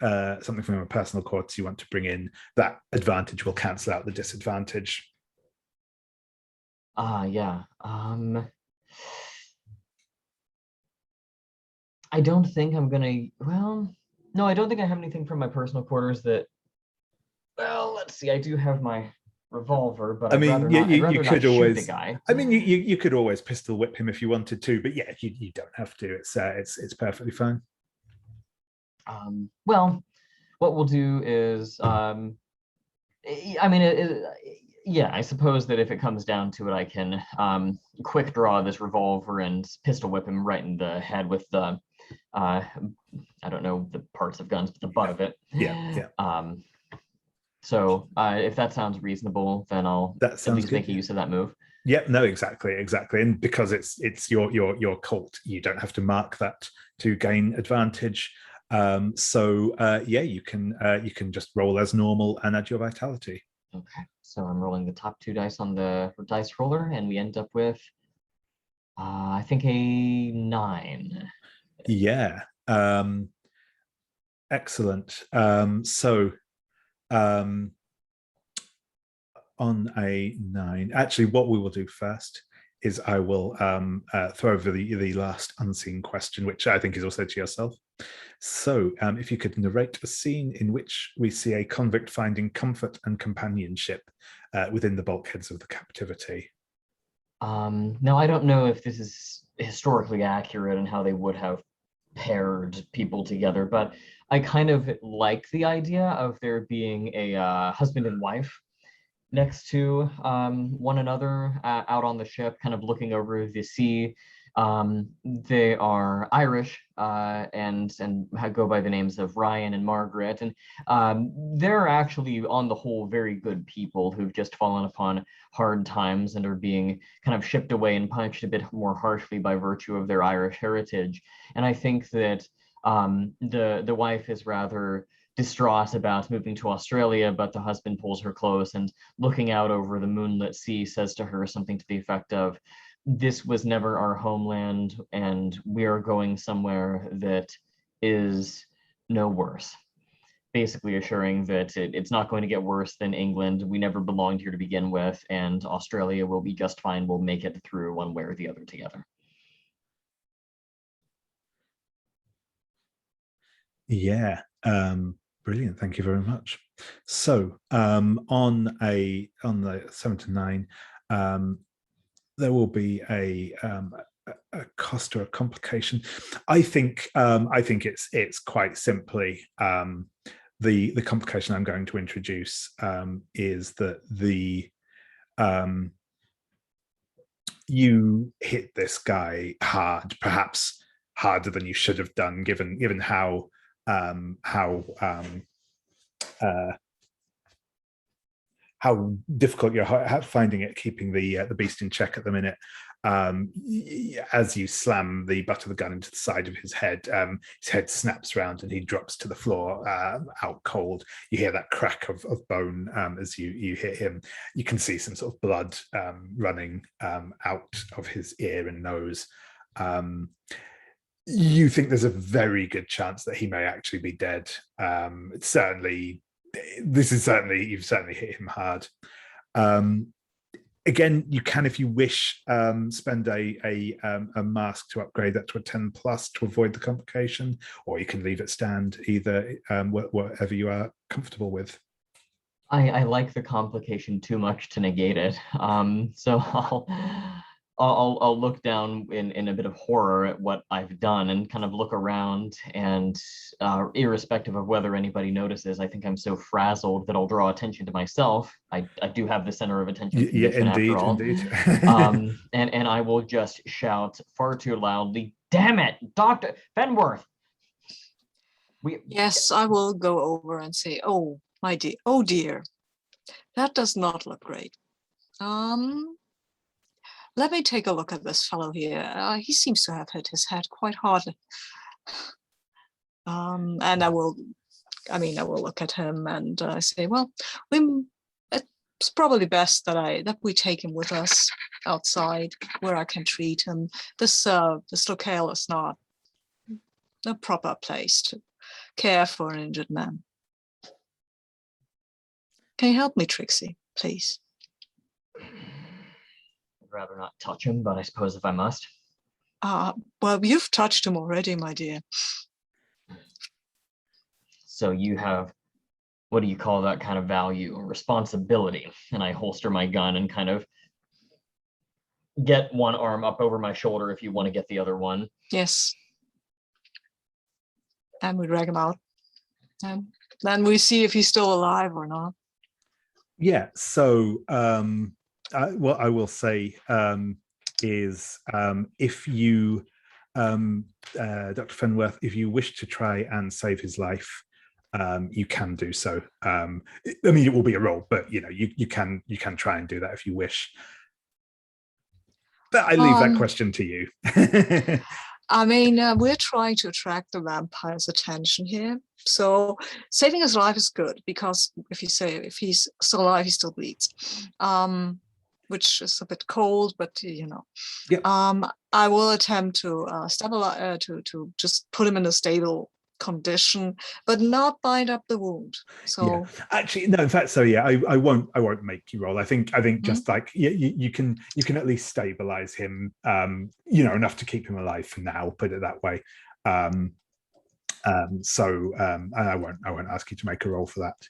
something from a personal quarters you want to bring in, that advantage will cancel out the disadvantage. I don't think I'm gonna. Well, no, I don't think I have anything from my personal quarters that. Well, let's see. I do have my revolver, but I'd rather not shoot the guy. I mean, you could always pistol whip him if you wanted to, but yeah, you don't have to. It's perfectly fine. Well, what we'll do is, I suppose that if it comes down to it, I can quick draw this revolver and pistol whip him right in the head with the, I don't know the parts of guns, but the butt of it. Yeah. So if that sounds reasonable, then I'll at least make use of that move. Yep, no, exactly. And because it's your cult, you don't have to mark that to gain advantage. You can just roll as normal and add your vitality. Okay, so I'm rolling the top two dice on the dice roller, and we end up with, I think, a 9. Yeah. Excellent. On a 9, actually, what we will do first is I will throw over the last unseen question, which I think is also to yourself. So if you could narrate a scene in which we see a convict finding comfort and companionship within the bulkheads of the captivity. Now, I don't know if this is historically accurate and how they would have paired people together, but I kind of like the idea of there being a husband and wife next to one another out on the ship, kind of looking over the sea. They are Irish and go by the names of Ryan and Margaret, and they're actually on the whole very good people who've just fallen upon hard times and are being kind of shipped away and punished a bit more harshly by virtue of their Irish heritage. And I think that the wife is rather distraught about moving to Australia, but the husband pulls her close and, looking out over the moonlit sea, says to her something to the effect of, "This was never our homeland, and we are going somewhere that is no worse." Basically assuring that it's not going to get worse than England. We never belonged here to begin with, and Australia will be just fine. We'll make it through one way or the other together. Yeah, brilliant. Thank you very much. So on the 7 to 9, there will be a cost or a complication. I think it's quite simply the complication I'm going to introduce is that you hit this guy hard, perhaps harder than you should have done, given how difficult you're finding it keeping the beast in check at the minute. As you slam the butt of the gun into the side of his head snaps round and he drops to the floor out cold. You hear that crack of bone as you hit him. You can see some sort of blood running out of his ear and nose. You think there's a very good chance that he may actually be dead. You've certainly hit him hard. Again, you can, if you wish, spend a mask to upgrade that to a 10+ to avoid the complication, or you can leave it stand, either whatever you are comfortable with. I like the complication too much to negate it. So I'll look down in a bit of horror at what I've done and kind of look around, and irrespective of whether anybody notices, I think I'm so frazzled that I'll draw attention to myself. I do have the center of attention. Yeah, indeed, after all. Indeed. And I will just shout far too loudly, "Damn it, Dr. Fenworth!" Yes, I will go over and say, "Oh, my dear, oh dear, that does not look great. Let me take a look at this fellow here. He seems to have hit his head quite hard." And I will look at him and say, "Well, it's probably best that we take him with us outside where I can treat him. This locale is not a proper place to care for an injured man. Can you help me, Trixie, please?" Rather not touch him, but I suppose if I must. Well, you've touched him already, my dear. So you have, what do you call that kind of value? Responsibility. And I holster my gun and kind of get one arm up over my shoulder if you want to get the other one. Yes. And we drag him out. And then we see if he's still alive or not. Yeah, so what I will say is if you, Dr. Fenworth, if you wish to try and save his life, you can do so. I mean, it will be a roll, but you can try and do that if you wish. But I leave that question to you. I mean, we're trying to attract the vampire's attention here. So saving his life is good, because if he's still alive, he still bleeds. Which is a bit cold, but Yep. I will attempt to stabilize, to just put him in a stable condition, but not bind up the wound. So yeah. Actually, no. In fact, so yeah, I won't make you roll. I think just like you can at least stabilize him, enough to keep him alive for now. Put it that way. And I won't ask you to make a roll for that.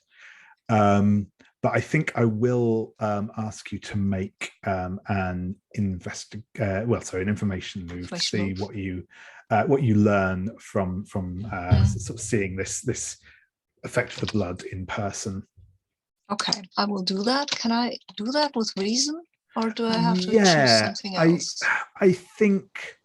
But I think I will ask you to make an information move to see what you learn from sort of seeing this effect of the blood in person. Okay, I will do that. Can I do that with reason, or do I have to choose something else? I think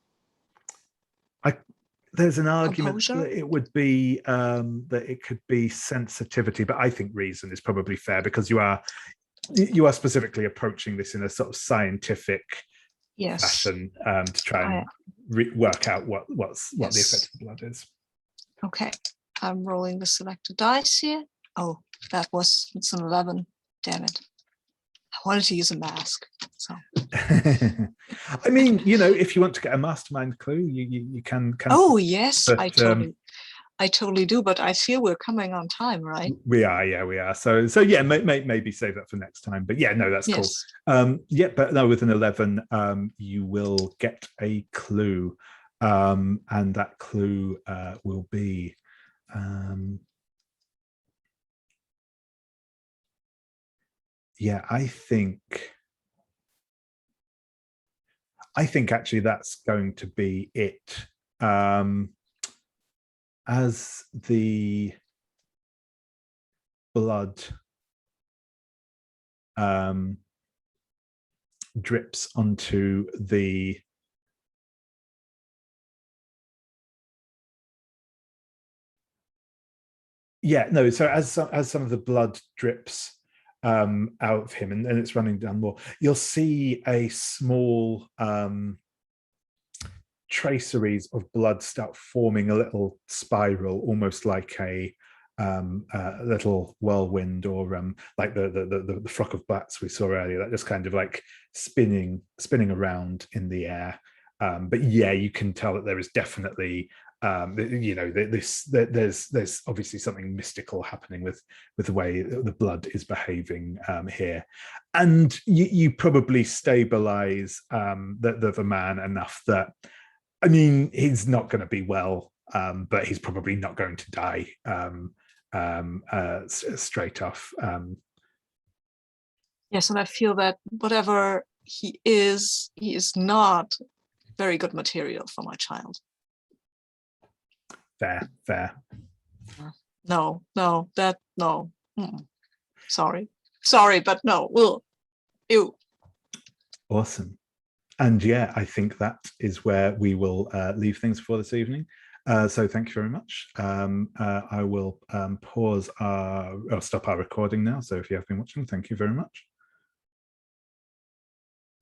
there's an argument that it would be that it could be sensitivity, but I think reason is probably fair, because you are specifically approaching this in a sort of scientific fashion to try and work out what the effect of the blood is. Okay, I'm rolling the selected dice here. Oh, it's an 11. Damn it. I wanted to use a mask. So I mean, you know, if you want to get a mastermind clue, you can. Oh yes, but, I totally do, but I feel we're coming on time, right? We are. So yeah, maybe save that for next time. But yeah, no, that's Yes. cool. Yeah, but no, with an 11, you will get a clue, and that clue will be. Yeah, I think actually that's going to be it. As the blood drips onto the so as some of the blood drips out of him and it's running down more, you'll see a small traceries of blood start forming a little spiral, almost like a little whirlwind, or like the flock of bats we saw earlier, that just kind of like spinning around in the air. But yeah, you can tell that there is definitely there's obviously something mystical happening with the way the blood is behaving here, and you probably stabilize the man enough that, I mean, he's not going to be well, but he's probably not going to die straight off. Yes, and I feel that whatever he is not very good material for my child. Fair. No. Sorry, but no. Ew. Awesome. And yeah, I think that is where we will leave things for this evening. So thank you very much. I will stop our recording now. So if you have been watching, thank you very much.